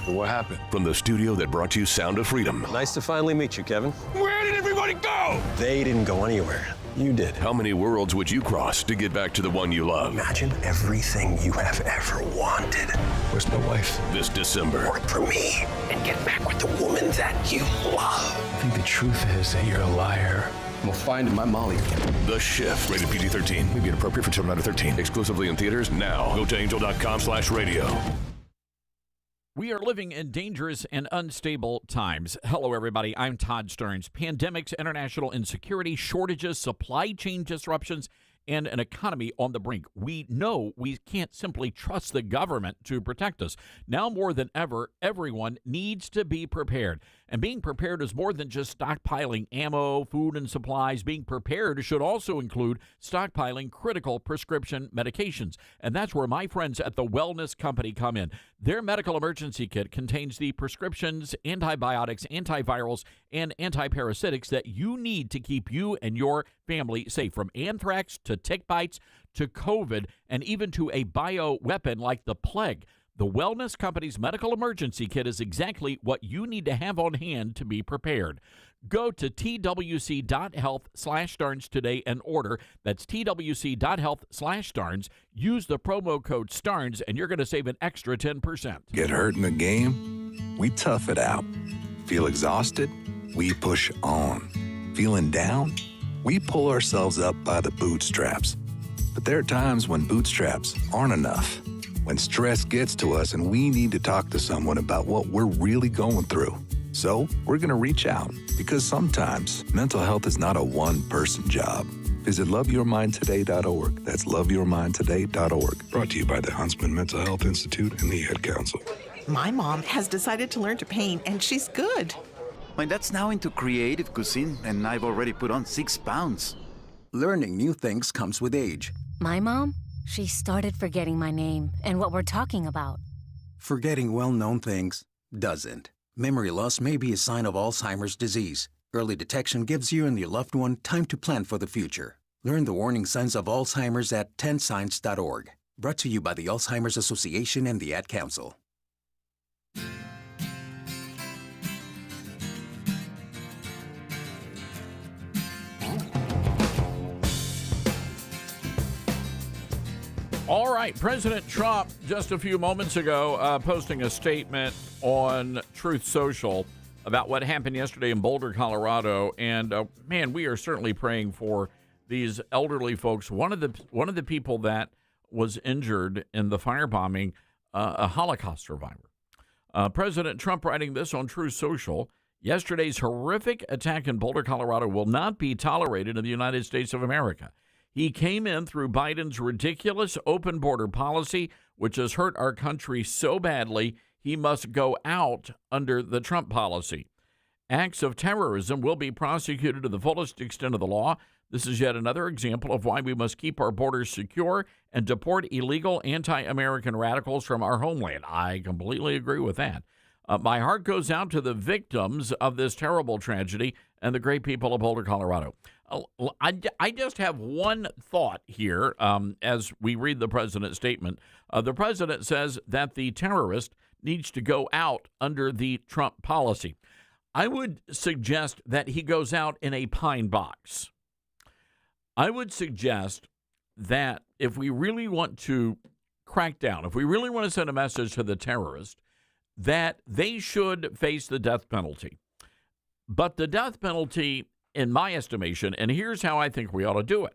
What happened? From the studio that brought you Sound of Freedom.
Nice to finally meet you, Kevin.
Where did everybody go?
They didn't go anywhere. You did.
How many worlds would you cross to get back to the one you love?
Imagine everything you have ever wanted. Where's my wife?
This December.
Work for me and get back with the woman that you love. I think the truth is that you're a liar. We'll find my Molly.
The Shift. Rated PG-13. May be inappropriate for children under 13. Exclusively in theaters now. Go to angel.com/radio.
We are living in dangerous and unstable times. Hello, everybody. I'm Todd Starnes. Pandemics, international insecurity, shortages, supply chain disruptions, and an economy on the brink. We know we can't simply trust the government to protect us. Now more than ever, everyone needs to be prepared. And being prepared is more than just stockpiling ammo, food, and supplies. Being prepared should also include stockpiling critical prescription medications. And that's where my friends at the Wellness Company come in. Their medical emergency kit contains the prescriptions, antibiotics, antivirals, and antiparasitics that you need to keep you and your family safe, from anthrax to tick bites to COVID and even to a bioweapon like the plague. The Wellness Company's medical emergency kit is exactly what you need to have on hand to be prepared. Go to twc.health/Starnes today and order. That's twc.health/Starnes. Use the promo code Starnes and you're going to save an extra 10%.
Get hurt in the game? We tough it out. Feel exhausted? We push on. Feeling down? We pull ourselves up by the bootstraps. But there are times when bootstraps aren't enough. When stress gets to us and we need to talk to someone about what we're really going through. So we're going to reach out, because sometimes mental health is not a one-person job. Visit loveyourmindtoday.org. That's loveyourmindtoday.org. Brought to you by the Huntsman Mental Health Institute and the Ad Council.
My mom has decided to learn to paint, and she's good.
My dad's now into creative cuisine, and I've already put on 6 pounds.
Learning new things comes with age.
My mom? She started forgetting my name and what we're talking about.
Forgetting well-known things doesn't. Memory loss may be a sign of Alzheimer's disease. Early detection gives you and your loved one time to plan for the future. Learn the warning signs of Alzheimer's at 10signs.org. Brought to you by the Alzheimer's Association and the Ad Council.
All right, President Trump, just a few moments ago, posting a statement on Truth Social about what happened yesterday in Boulder, Colorado. And, man, we are certainly praying for these elderly folks. One of the people that was injured in the firebombing, a Holocaust survivor. President Trump writing this on Truth Social: yesterday's horrific attack in Boulder, Colorado will not be tolerated in the United States of America. He came in through Biden's ridiculous open border policy, which has hurt our country so badly, he must go out under the Trump policy. Acts of terrorism will be prosecuted to the fullest extent of the law. This is yet another example of why we must keep our borders secure and deport illegal anti-American radicals from our homeland. I completely agree with that. My heart goes out to the victims of this terrible tragedy and the great people of Boulder, Colorado. I just have one thought here as we read the president's statement. The president says that the terrorist needs to go out under the Trump policy. I would suggest that he goes out in a pine box. I would suggest that if we really want to crack down, if we really want to send a message to the terrorist, that they should face the death penalty. But the death penalty, in my estimation, and here's how I think we ought to do it.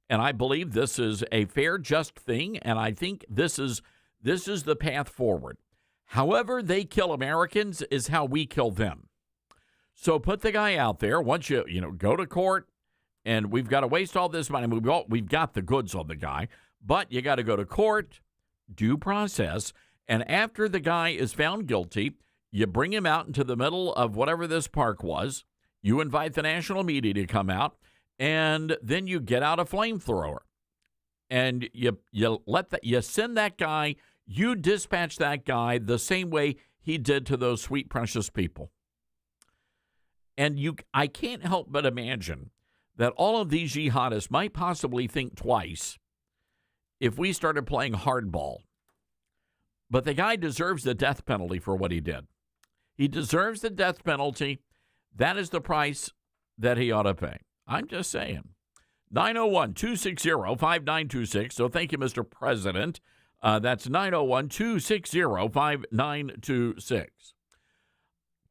And I believe this is a fair, just thing, and I think this is the path forward. However they kill Americans is how we kill them. So put the guy out there. Once you go to court, and we've got to waste all this money. We've got the goods on the guy, but you got to go to court, due process, and after the guy is found guilty, you bring him out into the middle of whatever this park was. You invite the national media to come out, and then you get out a flamethrower, and you send that guy. You dispatch that guy the same way he did to those sweet, precious people. And I can't help but imagine that all of these jihadists might possibly think twice if we started playing hardball. But the guy deserves the death penalty for what he did. He deserves the death penalty. That is the price that he ought to pay. I'm just saying. 901-260-5926. So thank you, Mr. President. That's 901-260-5926.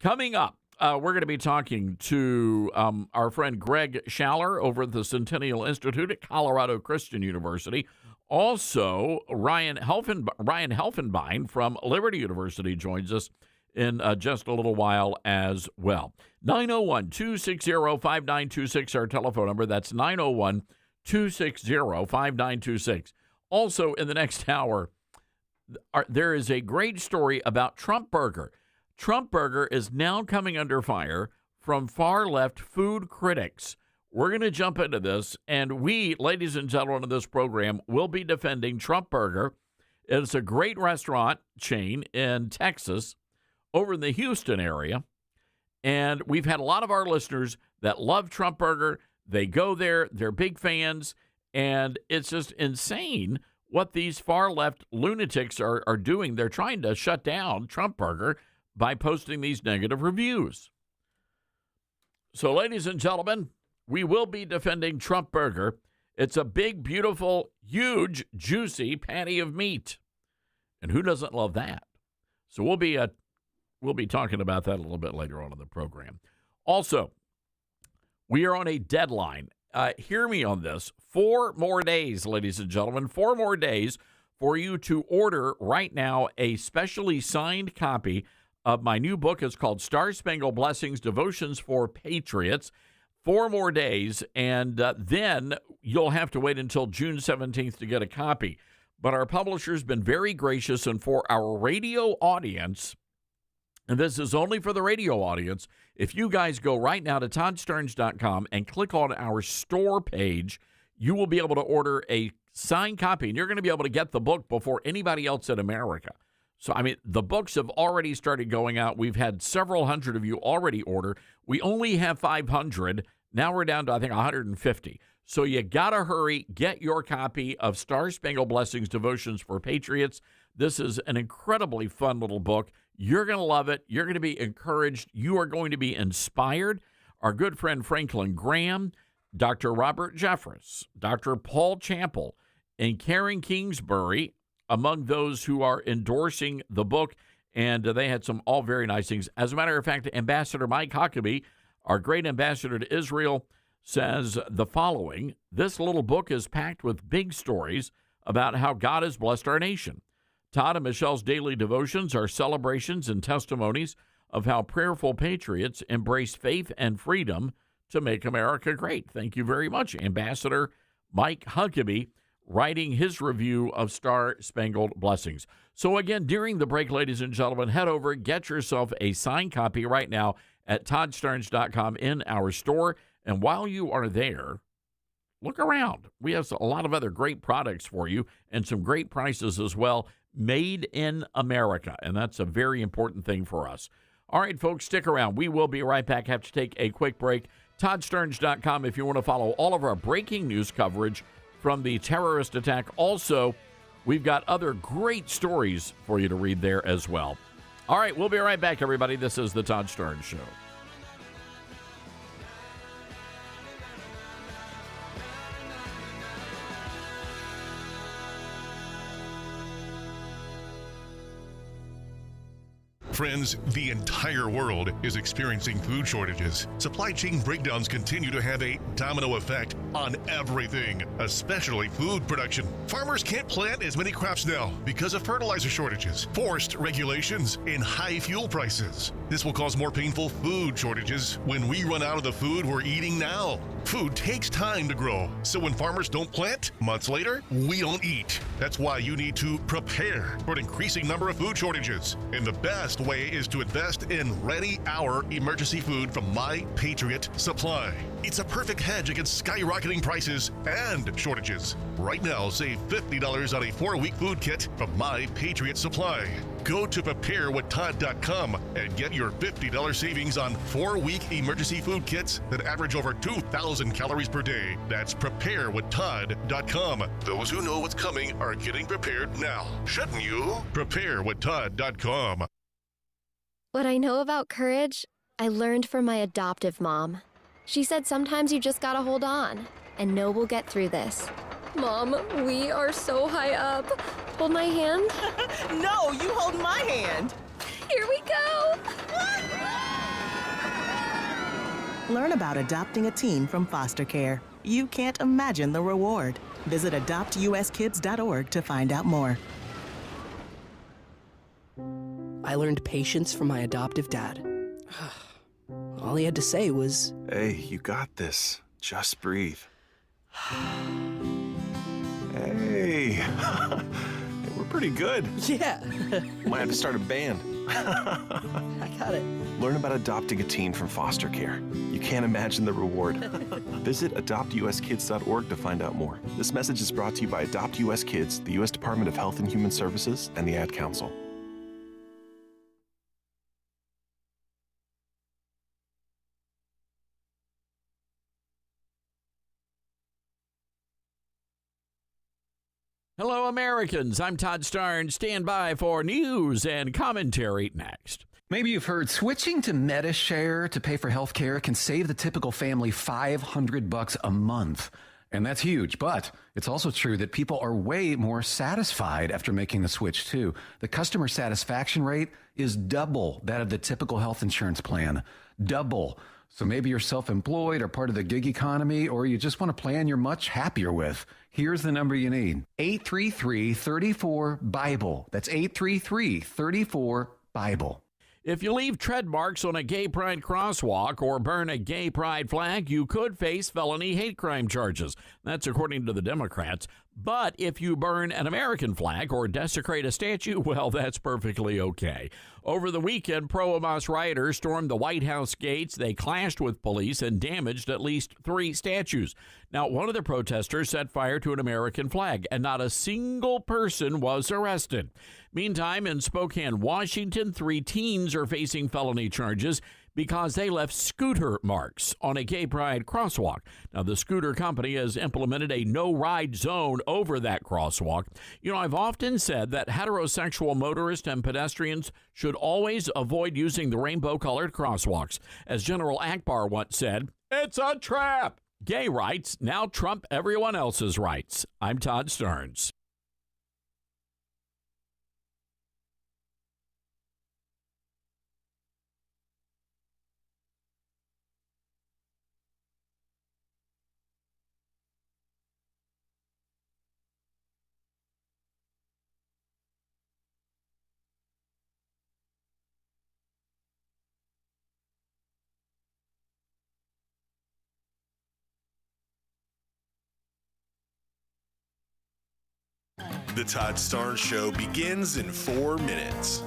Coming up, we're going to be talking to our friend Greg Schaller over at the Centennial Institute at Colorado Christian University. Also, Ryan Helfenbein from Liberty University joins us in just a little while as well. 901-260-5926, our telephone number. That's 901-260-5926. Also, in the next hour, there is a great story about Trump Burger. Trump Burger is now coming under fire from far-left food critics. We're going to jump into this, and we, ladies and gentlemen, of this program will be defending Trump Burger. It's a great restaurant chain in Texas, over in the Houston area, and we've had a lot of our listeners that love Trump Burger. They go there, they're big fans, and it's just insane what these far-left lunatics are doing. They're trying to shut down Trump Burger by posting these negative reviews. So, ladies and gentlemen, we will be defending Trump Burger. It's a big, beautiful, huge, juicy patty of meat. And who doesn't love that? So we'll be talking about that a little bit later on in the program. Also, we are on a deadline, hear me on this. 4 more days, ladies and gentlemen, 4 more days for you to order right now a specially signed copy of my new book. It's called Star Spangled Blessings, Devotions for Patriots. 4 more days, and then you'll have to wait until June 17th to get a copy. But our publisher's been very gracious, and for our radio audience, and this is only for the radio audience, if you guys go right now to toddsterns.com and click on our store page, you will be able to order a signed copy, and you're going to be able to get the book before anybody else in America. So, I mean, the books have already started going out. We've had several hundred of you already order. We only have 500. Now we're down to, I think, 150. So you got to hurry. Get your copy of Star Spangled Blessings, Devotions for Patriots. This is an incredibly fun little book. You're going to love it. You're going to be encouraged. You are going to be inspired. Our good friend Franklin Graham, Dr. Robert Jeffress, Dr. Paul Champel, and Karen Kingsbury, among those who are endorsing the book, and they had some all very nice things. As a matter of fact, Ambassador Mike Huckabee, our great ambassador to Israel, says the following: this little book is packed with big stories about how God has blessed our nation. Todd and Michelle's daily devotions are celebrations and testimonies of how prayerful patriots embrace faith and freedom to make America great. Thank you very much, Ambassador Mike Huckabee, writing his review of Star Spangled Blessings. So again, during the break, ladies and gentlemen, head over, get yourself a signed copy right now at toddsterns.com in our store. And while you are there, look around. We have a lot of other great products for you and some great prices as well, made in America. And that's a very important thing for us. All right, folks, stick around. We will be right back. Have to take a quick break. toddsterns.com if you want to follow all of our breaking news coverage from the terrorist attack. Also, we've got other great stories for you to read there as well. All right, we'll be right back, everybody. This is the Todd Stearns Show.
Friends, the entire world is experiencing food shortages. Supply chain breakdowns continue to have a domino effect on everything, especially food production. Farmers can't plant as many crops now because of fertilizer shortages, forced regulations, and high fuel prices. This will cause more painful food shortages when we run out of the food we're eating now. Food takes time to grow, so when farmers don't plant, months later, we don't eat. That's why you need to prepare for an increasing number of food shortages. And the best way is to invest in Ready Hour emergency food from My Patriot Supply. It's a perfect hedge against skyrocketing prices and shortages. Right now, save $50 on a 4-week food kit from My Patriot Supply. Go to preparewithtodd.com and get your $50 savings on 4-week emergency food kits that average over 2,000 calories per day. That's preparewithtodd.com. Those who know what's coming are getting prepared now. Shouldn't you? Preparewithtodd.com.
What I know about courage, I learned from my adoptive mom. She said sometimes you just gotta hold on and know we'll get through this. Mom, we are so high up. Hold my hand.
No, you hold my hand.
Here we go.
Learn about adopting a teen from foster care. You can't imagine the reward. Visit adoptuskids.org to find out more.
I learned patience from my adoptive dad. All he had to say was,
"Hey, you got this. Just breathe." Hey, we're pretty good.
Yeah.
Might have to start a band.
I got it.
Learn about adopting a teen from foster care. You can't imagine the reward. Visit adoptuskids.org to find out more. This message is brought to you by Adopt US Kids, the U.S. Department of Health and Human Services, and the Ad Council.
Hello, Americans. I'm Todd Starnes. Stand by for news and commentary next.
Maybe you've heard switching to MediShare to pay for health care can save the typical family $500 a month. And that's huge, but it's also true that people are way more satisfied after making the switch, too. The customer satisfaction rate is double that of the typical health insurance plan. Double. So maybe you're self-employed or part of the gig economy, or you just want a plan you're much happier with. Here's the number you need. 833-34-BIBLE. That's 833-34-BIBLE.
If you leave tread marks on a gay pride crosswalk or burn a gay pride flag, you could face felony hate crime charges. That's according to the Democrats. But if you burn an American flag or desecrate a statue, well, that's perfectly okay. Over the weekend, pro-Hamas rioters stormed the White House gates. They clashed with police and damaged at least 3 statues. Now, one of the protesters set fire to an American flag, and not a single person was arrested. Meantime, in Spokane, Washington, 3 teens are facing felony charges because they left scooter marks on a gay pride crosswalk. Now, the scooter company has implemented a no-ride zone over that crosswalk. You know, I've often said that heterosexual motorists and pedestrians should always avoid using the rainbow-colored crosswalks. As General Akbar once said, "It's a trap." Gay rights now trump everyone else's rights. I'm Todd Stearns.
The Todd Starnes Show begins in 4 minutes.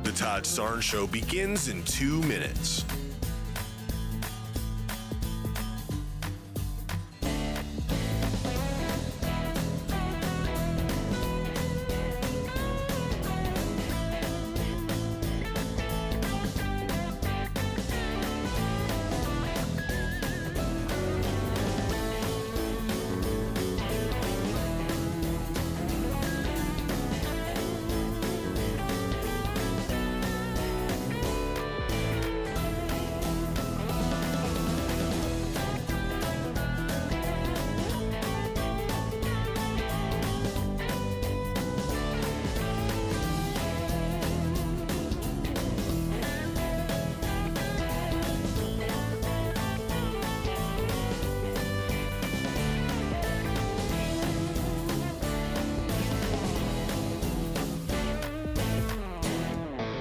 The Todd Starnes Show begins in 2 minutes.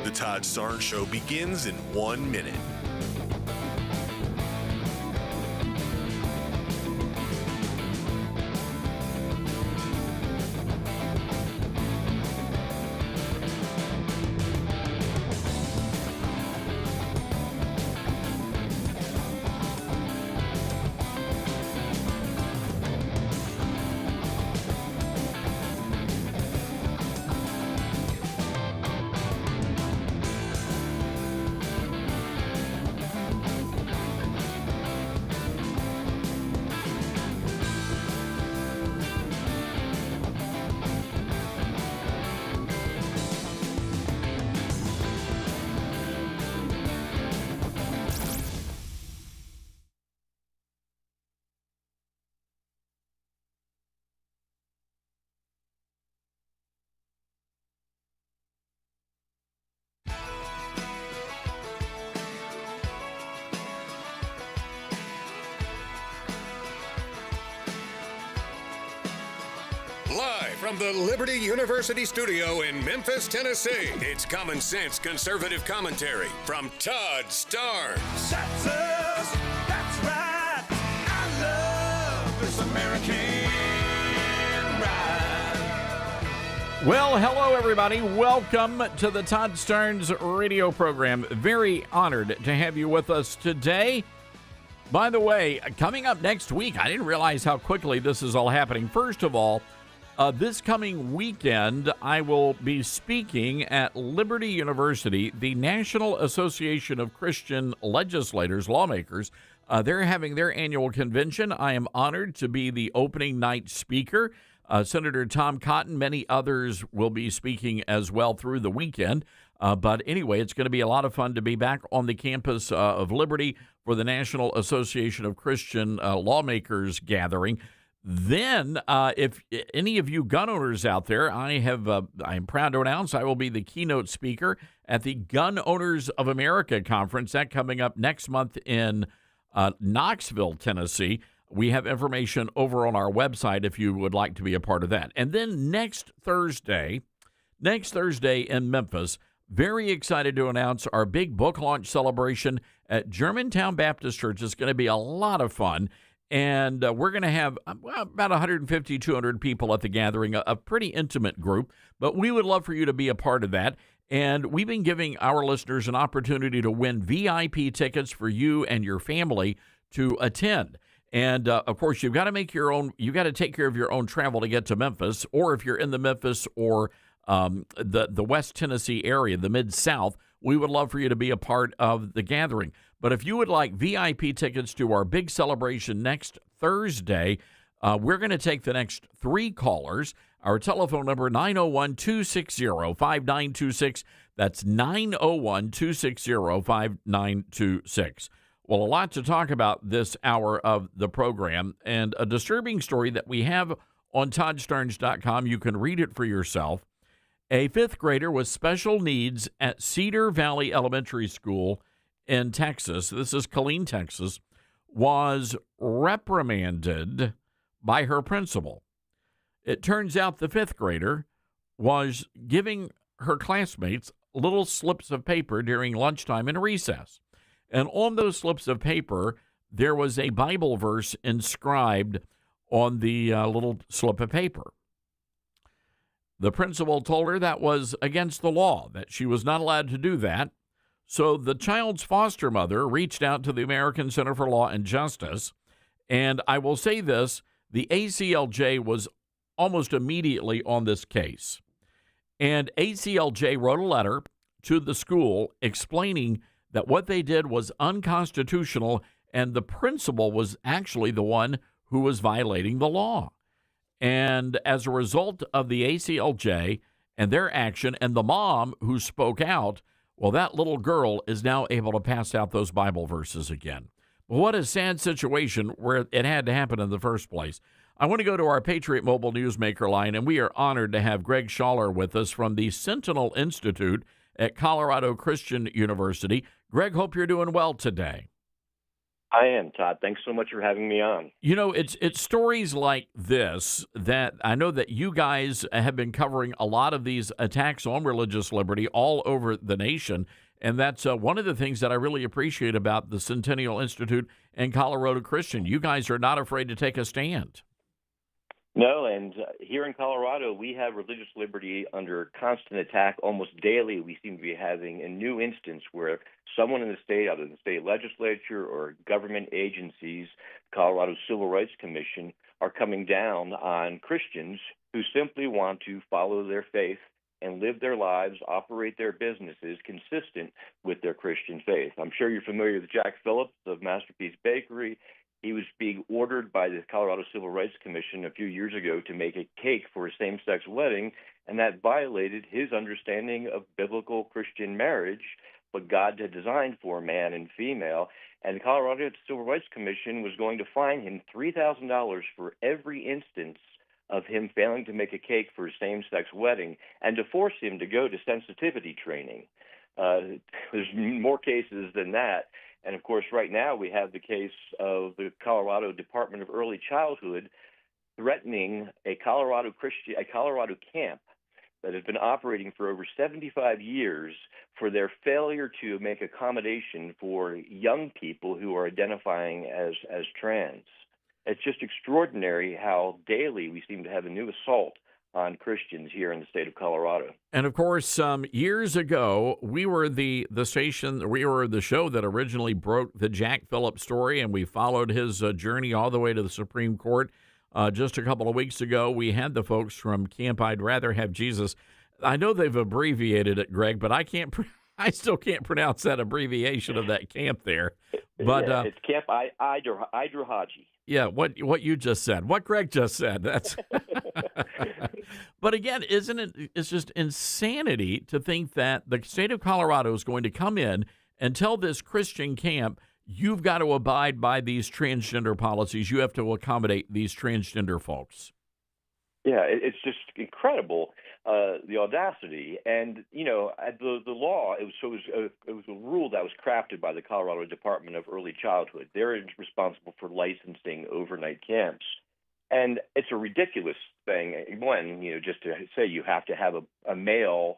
The Todd Starnes Show begins in 1 minute.
From the Liberty University studio in Memphis, Tennessee, it's Common Sense Conservative Commentary from Todd Starnes.
That's us. That's right. I love this American ride.
Well, hello, everybody. Welcome to the Todd Starnes radio program. Very honored to have you with us today. By the way, coming up next week, I didn't realize how quickly this is all happening. First of all, this coming weekend, I will be speaking at Liberty University, the National Association of Christian Legislators, Lawmakers. They're having their annual convention. I am honored to be the opening night speaker. Senator Tom Cotton, many others will be speaking as well through the weekend. But anyway, it's going to be a lot of fun to be back on the campus of Liberty for the National Association of Christian Lawmakers gathering. Then, if any of you gun owners out there, I am proud to announce I will be the keynote speaker at the Gun Owners of America conference. That coming up next month in Knoxville, Tennessee. We have information over on our website if you would like to be a part of that. And then next Thursday in Memphis, very excited to announce our big book launch celebration at Germantown Baptist Church. It's going to be a lot of fun. And we're going to have about 150, 200 people at the gathering, a pretty intimate group. But we would love for you to be a part of that. And we've been giving our listeners an opportunity to win VIP tickets for you and your family to attend. And, of course, you've got to take care of your own travel to get to Memphis. Or if you're in the Memphis or the West Tennessee area, the Mid-South, we would love for you to be a part of the gathering. But if you would like VIP tickets to our big celebration next Thursday, we're going to take the next 3 callers. Our telephone number, 901-260-5926. That's 901-260-5926. Well, a lot to talk about this hour of the program, and a disturbing story that we have on ToddStarnes.com. You can read it for yourself. A 5th grader with special needs at Cedar Valley Elementary School in Texas, this is Killeen, Texas, was reprimanded by her principal. It turns out the 5th grader was giving her classmates little slips of paper during lunchtime and recess. And on those slips of paper, there was a Bible verse inscribed on the little slip of paper. The principal told her that was against the law, that she was not allowed to do that. So the child's foster mother reached out to the American Center for Law and Justice. And I will say this, the ACLJ was almost immediately on this case. And ACLJ wrote a letter to the school explaining that what they did was unconstitutional, and the principal was actually the one who was violating the law. And as a result of the ACLJ and their action and the mom who spoke out, well, that little girl is now able to pass out those Bible verses again. What a sad situation where it had to happen in the first place. I want to go to our Patriot Mobile Newsmaker line, and we are honored to have Greg Schaller with us from the Sentinel Institute at Colorado Christian University. Greg, hope you're doing well today.
I am, Todd. Thanks so much for having me on.
You know, it's stories like this that I know that you guys have been covering a lot of these attacks on religious liberty all over the nation, and that's one of the things that I really appreciate about the Centennial Institute and Colorado Christian. You guys are not afraid to take a stand.
No, and here in Colorado, we have religious liberty under constant attack. Almost daily, we seem to be having a new instance where someone in the state, either the state legislature or government agencies, Colorado Civil Rights Commission, are coming down on Christians who simply want to follow their faith and live their lives, operate their businesses consistent with their Christian faith. I'm sure you're familiar with Jack Phillips of Masterpiece Bakery. He was being ordered by the Colorado Civil Rights Commission a few years ago to make a cake for a same-sex wedding, and that violated his understanding of biblical Christian marriage, what God had designed for man and female. And the Colorado Civil Rights Commission was going to fine him $3,000 for every instance of him failing to make a cake for a same-sex wedding, and to force him to go to sensitivity training. There's more cases than that. And, of course, right now we have the case of the Colorado Department of Early Childhood threatening a Colorado camp that has been operating for over 75 years for their failure to make accommodation for young people who are identifying as trans. It's just extraordinary how daily we seem to have a new assault on Christians here in the state of Colorado.
And of course, years ago, we were the show that originally broke the Jack Phillips story, and we followed his journey all the way to the Supreme Court. Just a couple of weeks ago, we had the folks from Camp I'd Rather Have Jesus. I know they've abbreviated it, Greg, but I still can't pronounce that abbreviation of that camp there. But
yeah, it's Camp Haji.
Yeah, what you just said, what Greg just said. That's. But again, it's just insanity to think that the state of Colorado is going to come in and tell this Christian camp, you've got to abide by these transgender policies. You have to accommodate these transgender folks.
Yeah, it's just incredible, the audacity. And, the law, it was a rule that was crafted by the Colorado Department of Early Childhood. They're responsible for licensing overnight camps. And it's a ridiculous thing, just to say you have to have a male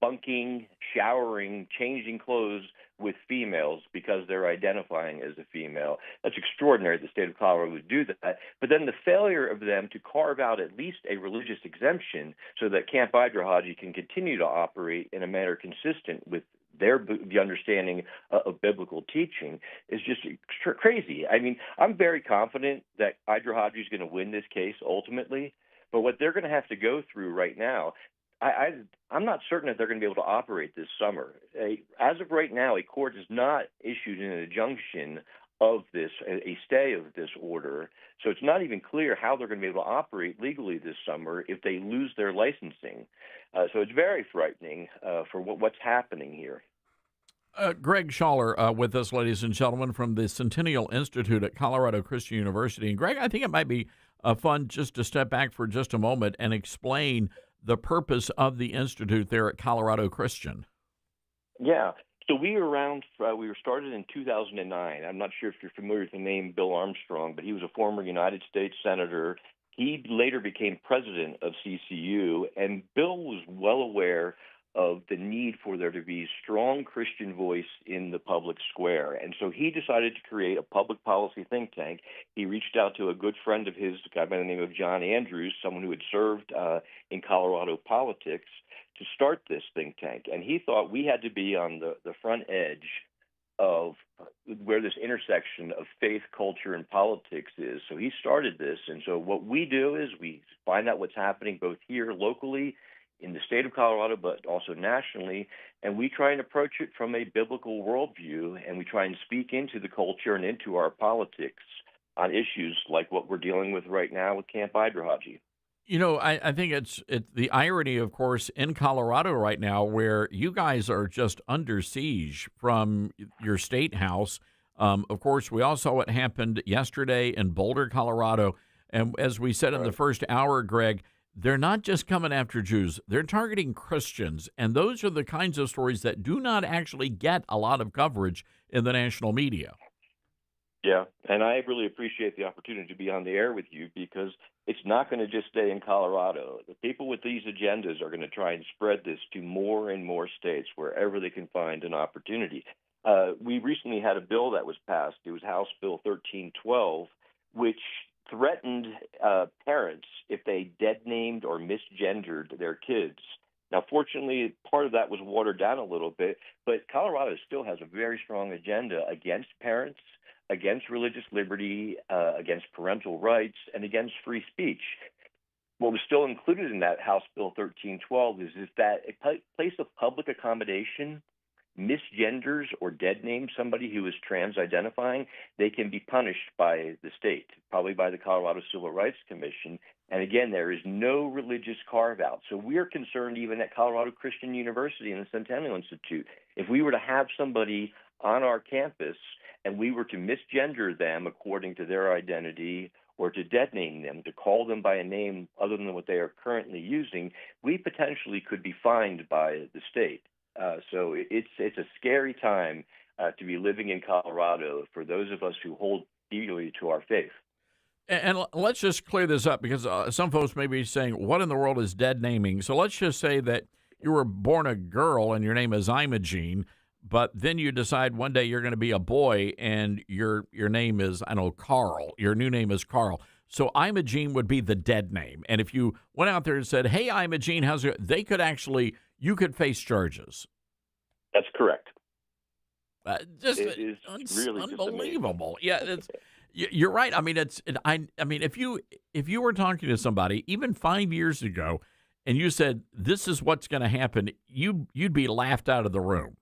bunking, showering, changing clothes with females because they're identifying as a female. That's extraordinary the state of Colorado would do that. But then the failure of them to carve out at least a religious exemption so that Camp Haji can continue to operate in a manner consistent with the understanding of biblical teaching is just crazy. I mean, I'm very confident that Haji is going to win this case ultimately, but what they're going to have to go through right now, I'm not certain that they're going to be able to operate this summer. As of right now, a court has not issued an injunction of this, a stay of this order, so it's not even clear how they're going to be able to operate legally this summer if they lose their licensing. So it's very frightening for what's happening here.
Greg Schaller with us, ladies and gentlemen, from the Centennial Institute at Colorado Christian University. And Greg, I think it might be fun just to step back for just a moment and explain the purpose of the Institute there at Colorado Christian.
Yeah. So we were started in 2009. I'm not sure if you're familiar with the name Bill Armstrong, but he was a former United States Senator. He later became president of CCU, and Bill was well aware of the need for there to be strong Christian voice in the public square. And so he decided to create a public policy think tank. He reached out to a good friend of his, a guy by the name of John Andrews, someone who had served in Colorado politics, to start this think tank. And he thought we had to be on the front edge of where this intersection of faith, culture, and politics is. So he started this. And so what we do is we find out what's happening both here locally in the state of Colorado, but also nationally, and we try and approach it from a biblical worldview, and we try and speak into the culture and into our politics on issues like what we're dealing with right now with Camp Haji.
You know, I think it's the irony, of course, in Colorado right now, where you guys are just under siege from your state house. Of course, we all saw what happened yesterday in Boulder, Colorado, and as we said in the first hour, Greg, they're not just coming after Jews. They're targeting Christians, and those are the kinds of stories that do not actually get a lot of coverage in the national media.
Yeah, and I really appreciate the opportunity to be on the air with you because it's not going to just stay in Colorado. The people with these agendas are going to try and spread this to more and more states wherever they can find an opportunity. We recently had a bill that was passed. It was House Bill 1312, which threatened parents if they dead-named or misgendered their kids. Now, fortunately, part of that was watered down a little bit, but Colorado still has a very strong agenda against parents, against religious liberty, against parental rights, and against free speech. What was still included in that House Bill 1312 is that a place of public accommodation misgenders or dead names somebody who is trans-identifying, they can be punished by the state, probably by the Colorado Civil Rights Commission. And again, there is no religious carve-out. So we're concerned even at Colorado Christian University and the Centennial Institute. If we were to have somebody on our campus and we were to misgender them according to their identity or to dead name them, to call them by a name other than what they are currently using, we potentially could be fined by the state. So it's a scary time to be living in Colorado for those of us who hold dearly to our faith.
And let's just clear this up because some folks may be saying, what in the world is dead naming? So let's just say that you were born a girl and your name is Imogene, but then you decide one day you're going to be a boy and your name is, I don't know, Carl. Your new name is Carl. So Imogene would be the dead name. And if you went out there and said, hey, Imogene, how's it? They could actually, you could face charges.
That's correct.
Just
it is really
unbelievable. Yeah, you're right. I mean, if you were talking to somebody even 5 years ago, and you said this is what's going to happen, you'd be laughed out of the room.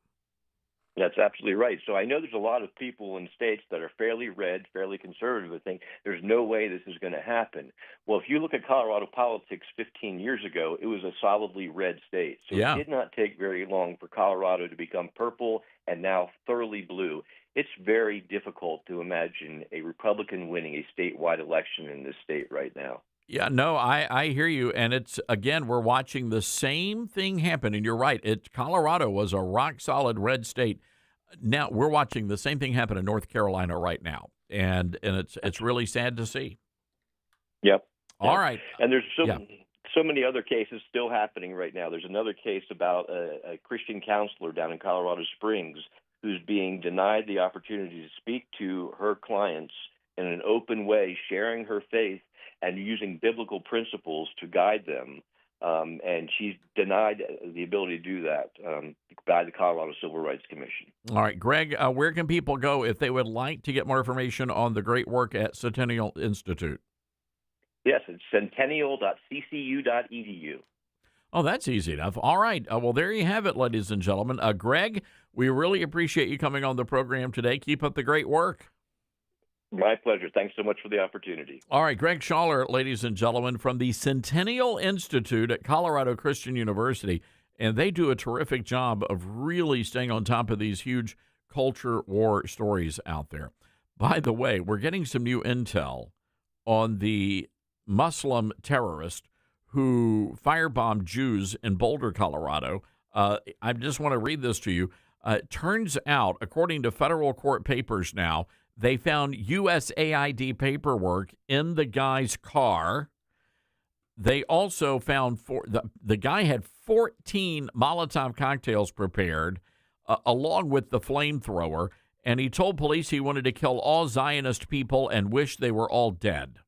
That's absolutely right. So I know there's a lot of people in states that are fairly red, fairly conservative, that think there's no way this is going to happen. Well, if you look at Colorado politics 15 years ago, it was a solidly red state. So It did not take very long for Colorado to become purple and now thoroughly blue. It's very difficult to imagine a Republican winning a statewide election in this state right now.
Yeah, no, I hear you. And it's, again, we're watching the same thing happen. And you're right. Colorado was a rock-solid red state. Now we're watching the same thing happen in North Carolina right now. And it's really sad to see.
Yep.
All right.
And there's so many other cases still happening right now. There's another case about a Christian counselor down in Colorado Springs who's being denied the opportunity to speak to her clients in an open way, sharing her faith and using biblical principles to guide them. And she's denied the ability to do that by the Colorado Civil Rights Commission.
All right, Greg, where can people go if they would like to get more information on the great work at Centennial Institute?
Yes, it's centennial.ccu.edu.
Oh, that's easy enough. All right. Well, there you have it, ladies and gentlemen. Greg, we really appreciate you coming on the program today. Keep up the great work.
My pleasure. Thanks so much for the opportunity.
All right, Greg Schaller, ladies and gentlemen, from the Centennial Institute at Colorado Christian University, and they do a terrific job of really staying on top of these huge culture war stories out there. By the way, we're getting some new intel on the Muslim terrorist who firebombed Jews in Boulder, Colorado. I just want to read this to you. Turns out, according to federal court papers now, they found USAID paperwork in the guy's car. They also found the guy had 14 Molotov cocktails prepared, along with the flamethrower, and he told police he wanted to kill all Zionist people and wished they were all dead.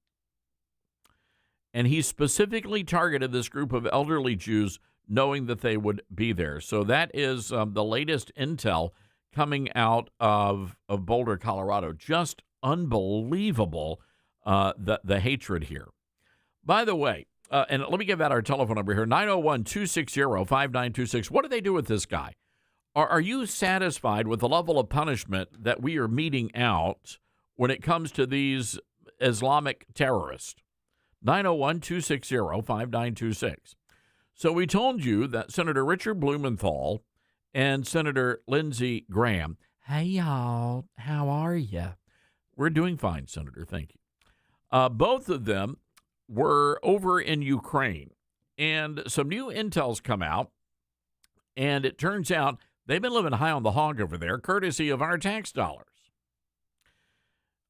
And he specifically targeted this group of elderly Jews, knowing that they would be there. So that is the latest intel coming out of Boulder, Colorado. Just unbelievable, the hatred here. By the way, and let me give out our telephone number here, 901-260-5926. What do they do with this guy? Are you satisfied with the level of punishment that we are meting out when it comes to these Islamic terrorists? 901-260-5926. So we told you that Senator Richard Blumenthal and Senator Lindsey Graham, hey, y'all, how are you? We're doing fine, Senator, thank you. Both of them were over in Ukraine, and some new intel's come out, and it turns out they've been living high on the hog over there, courtesy of our tax dollars.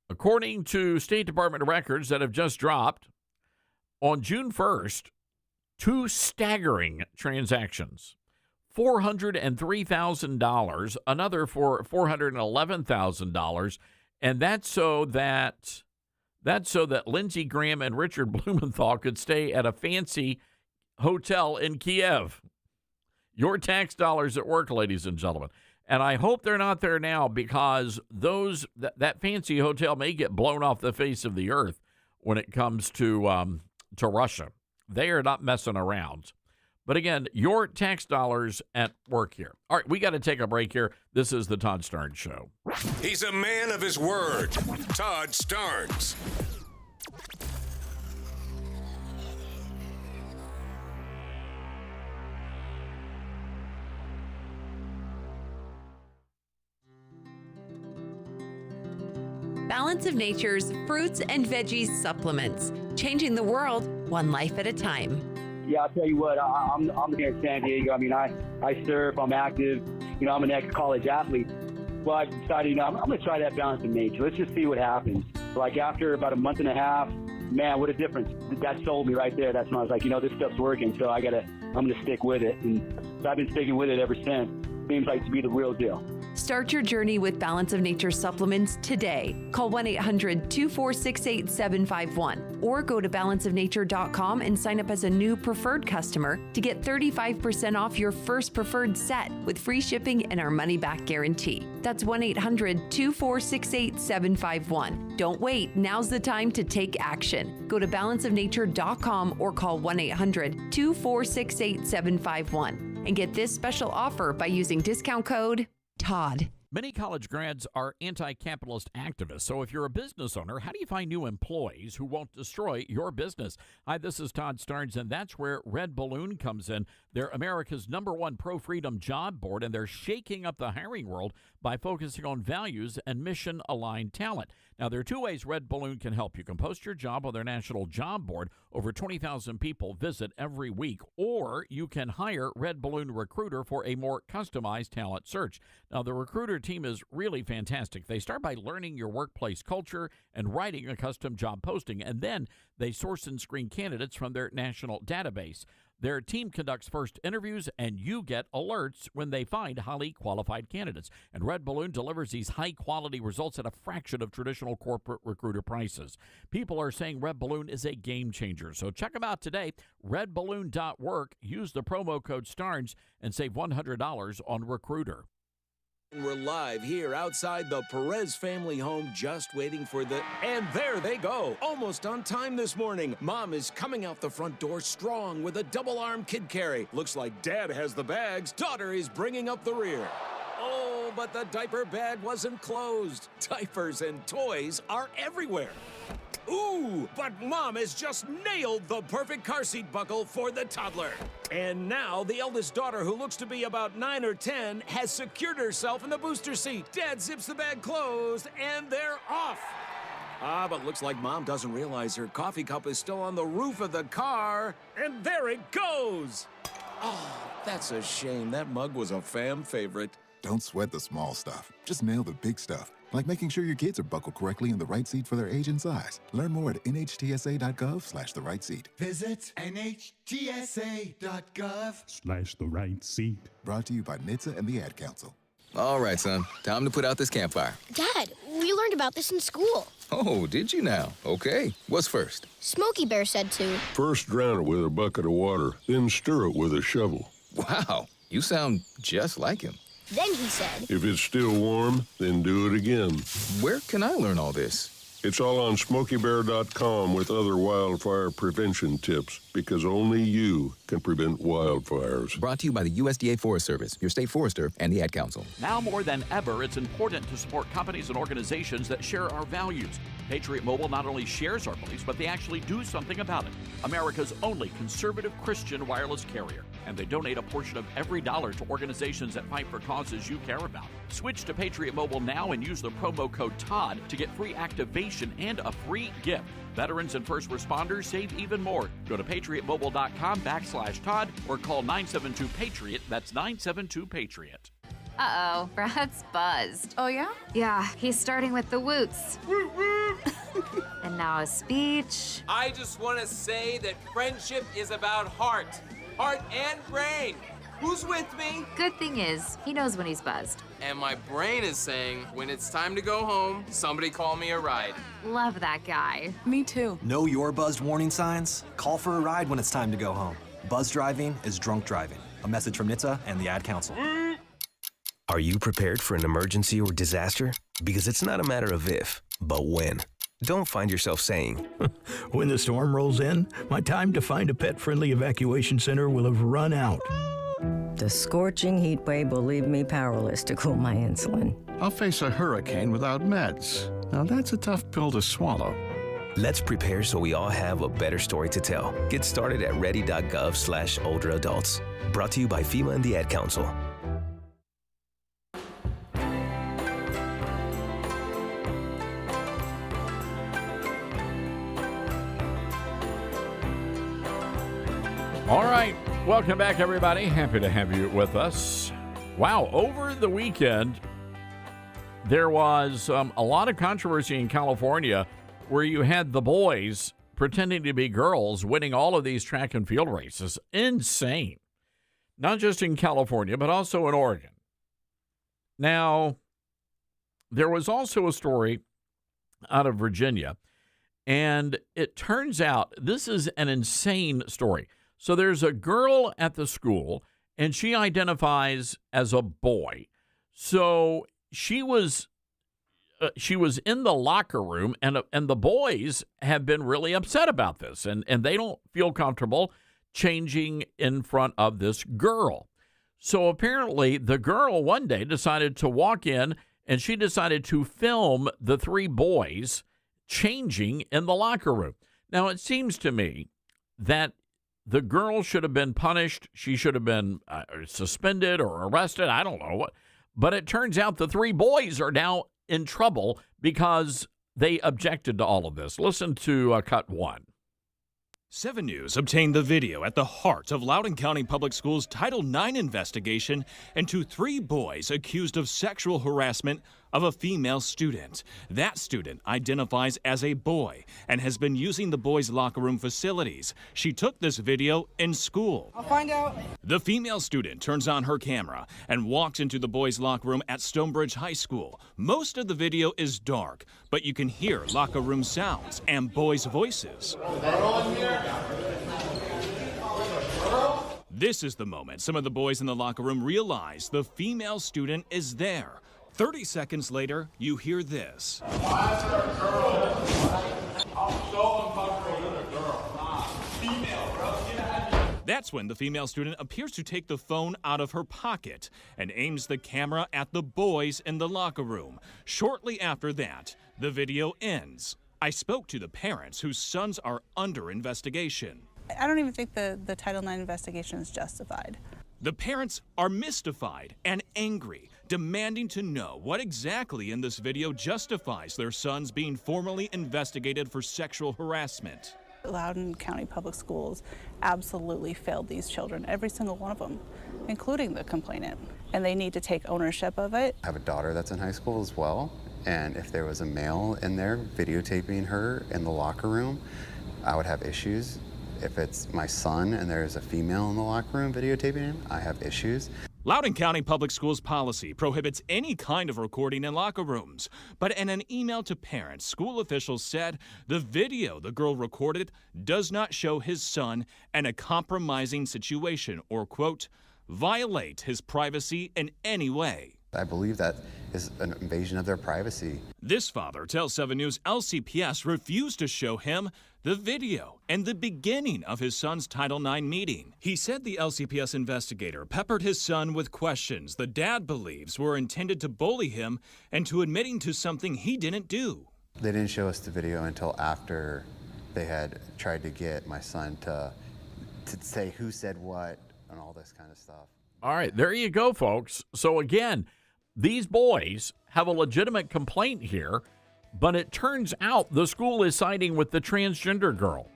According to State Department records that have just dropped, on June 1st, two staggering transactions. $403,000, another for $411,000, and that's so that Lindsey Graham and Richard Blumenthal could stay at a fancy hotel in Kiev. Your tax dollars at work, ladies and gentlemen. And I hope they're not there now, because that fancy hotel may get blown off the face of the earth when it comes to Russia. They are not messing around. But again, your tax dollars at work here. All right, we got to take a break here. This is the Todd Starnes Show.
He's a man of his word. Todd Starnes.
Balance of Nature's fruits and veggies supplements, changing the world one life at a time.
Yeah, I'll tell you what, I'm here in San Diego. I mean, I surf, I'm active, I'm an ex-college athlete. Well, I decided, I'm going to try that balance of nature. Let's just see what happens. Like after about a month and a half, man, what a difference. That sold me right there. That's when I was like, this stuff's working, so I'm going to stick with it. And so I've been sticking with it ever since. Seems like to be the real deal.
Start your journey with Balance of Nature supplements today. Call 1-800-246-8751 or go to balanceofnature.com and sign up as a new preferred customer to get 35% off your first preferred set with free shipping and our money-back guarantee. That's 1-800-246-8751. Don't wait. Now's the time to take action. Go to balanceofnature.com or call 1-800-246-8751 and get this special offer by using discount code Todd.
Many college grads are anti-capitalist activists. So if you're a business owner, how do you find new employees who won't destroy your business? Hi, this is Todd Starnes, and that's where Red Balloon comes in. They're America's #1 pro-freedom job board, and they're shaking up the hiring world by focusing on values and mission-aligned talent. Now, there are two ways Red Balloon can help. You can post your job on their national job board. Over 20,000 people visit every week. Or you can hire Red Balloon Recruiter for a more customized talent search. Now, the Recruiter team is really fantastic. They start by learning your workplace culture and writing a custom job posting, and then they source and screen candidates from their national database. Their team conducts first interviews, and you get alerts when they find highly qualified candidates. And Red Balloon delivers these high-quality results at a fraction of traditional corporate recruiter prices. People are saying Red Balloon is a game changer. So check them out today, redballoon.work. Use the promo code STARNS and save $100 on Recruiter.
We're live here outside the Perez family home, just waiting for the... And there they go, almost on time this morning. Mom is coming out the front door strong with a double-arm kid carry. Looks like Dad has the bags. Daughter is bringing up the rear. Oh, but the diaper bag wasn't closed. Diapers and toys are everywhere. Ooh, but Mom has just nailed the perfect car seat buckle for the toddler. And now the eldest daughter, who looks to be about 9 or 10, has secured herself in the booster seat. Dad zips the bag closed, and they're off. But looks like Mom doesn't realize her coffee cup is still on the roof of the car. And there it goes. Oh, that's a shame. That mug was a fam favorite.
Don't sweat the small stuff. Just nail the big stuff. Like making sure your kids are buckled correctly in the right seat for their age and size. Learn more at nhtsa.gov/the right seat.
Visit nhtsa.gov/the right seat.
Brought to you by NHTSA and the Ad Council.
All right, son. Time to put out this campfire.
Dad, we learned about this in school.
Oh, did you now? Okay. What's first?
Smokey Bear said to.
First drown it with a bucket of water, then stir it with a shovel.
Wow. You sound just like him.
Then he said,
if it's still warm, then do it again.
Where can I learn all this?
It's all on SmokeyBear.com with other wildfire prevention tips, because only you can prevent wildfires.
Brought to you by the USDA Forest Service, your state forester, and the Ad Council.
Now more than ever, it's important to support companies and organizations that share our values. Patriot Mobile not only shares our beliefs, but they actually do something about it. America's only conservative Christian wireless carrier. And they donate a portion of every dollar to organizations that fight for causes you care about. Switch to Patriot Mobile now and use the promo code TODD to get free activation and a free gift. Veterans and first responders save even more. Go to patriotmobile.com/Todd or call 972-PATRIOT. That's 972-PATRIOT.
Uh-oh, Brad's buzzed.
Oh, yeah?
Yeah, he's starting with the woots. And now a speech.
I just want to say that friendship is about heart and brain. Who's with me?
Good thing is, he knows when he's buzzed.
And my brain is saying, when it's time to go home, somebody call me a ride.
Love that guy.
Me too.
Know your buzzed warning signs? Call for a ride when it's time to go home. Buzz driving is drunk driving. A message from NHTSA and the Ad Council.
Are you prepared for an emergency or disaster? Because it's not a matter of if, but when. Don't find yourself saying,
when the storm rolls in, my time to find a pet-friendly evacuation center will have run out.
The scorching heat wave will leave me powerless to cool my insulin.
I'll face a hurricane without meds. Now that's a tough pill to swallow.
Let's prepare so we all have a better story to tell. Get started at ready.gov/older adults. Brought to you by FEMA and the Ad Council.
All right. Welcome back, everybody. Happy to have you with us. Wow. Over the weekend, there was a lot of controversy in California where you had the boys pretending to be girls winning all of these track and field races. Insane. Not just in California, but also in Oregon. Now, there was also a story out of Virginia, and it turns out this is an insane story. So there's a girl at the school, and she identifies as a boy. So she was in the locker room, and the boys have been really upset about this, and they don't feel comfortable changing in front of this girl. So apparently the girl one day decided to walk in, and she decided to film the three boys changing in the locker room. Now, it seems to me that the girl should have been punished. She should have been suspended or arrested. I don't know what. But it turns out the three boys are now in trouble because they objected to all of this. Listen to cut one.
7 News obtained the video at the heart of Loudoun County Public Schools' Title IX investigation into 3 boys accused of sexual harassment of a female student. That student identifies as a boy and has been using the boys' locker room facilities. She took this video in school.
I'll find out.
The female student turns on her camera and walks into the boys' locker room at Stonebridge High School. Most of the video is dark, but you can hear locker room sounds and boys' voices. This is the moment some of the boys in the locker room realize the female student is there. 30 seconds later, you hear this. That's when the female student appears to take the phone out of her pocket and aims the camera at the boys in the locker room. Shortly after that, the video ends. I spoke to the parents whose sons are under investigation.
I don't even think the Title IX investigation is justified.
The parents are mystified and angry, demanding to know what exactly in this video justifies their sons being formally investigated for sexual harassment.
Loudoun County Public Schools absolutely failed these children, every single one of them, including the complainant, and they need to take ownership of it.
I have a daughter that's in high school as well, and if there was a male in there videotaping her in the locker room, I would have issues. If it's my son and there's a female in the locker room videotaping him, I have issues.
Loudoun County Public Schools policy prohibits any kind of recording in locker rooms. But in an email to parents, school officials said the video the girl recorded does not show his son in a compromising situation or, quote, violate his privacy in any way.
I believe that is an invasion of their privacy.
This father tells 7 News LCPS refused to show him the video and the beginning of his son's Title IX meeting. He said the LCPS investigator peppered his son with questions the dad believes were intended to bully him into admitting to something he didn't do.
They didn't show us the video until after they had tried to get my son to say who said what and all this kind of stuff.
All right, there you go, folks. So again, these boys have a legitimate complaint here, but it turns out the school is siding with the transgender girl.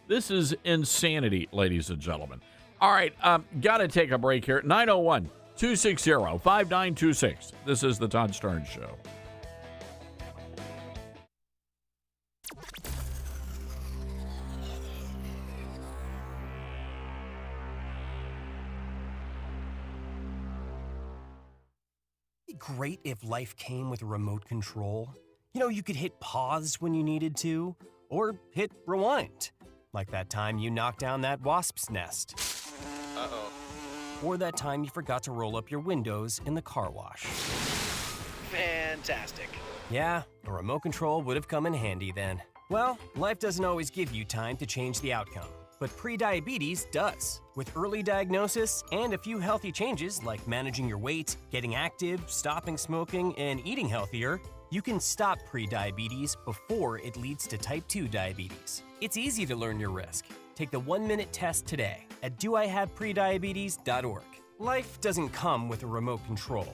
This is insanity, ladies and gentlemen. All right, got to take a break here. 901-260-5926. This is the Todd Starnes Show.
Great if life came with a remote control. You know, you could hit pause when you needed to, or hit rewind, like that time you knocked down that wasp's nest. Uh-oh. Or that time you forgot to roll up your windows in the car wash.
Fantastic.
Yeah, a remote control would have come in handy then. Well, life doesn't always give you time to change the outcome, but prediabetes does. With early diagnosis and a few healthy changes like managing your weight, getting active, stopping smoking, and eating healthier, you can stop prediabetes before it leads to type 2 diabetes. It's easy to learn your risk. Take the 1-minute test today at doihaveprediabetes.org. Life doesn't come with a remote control.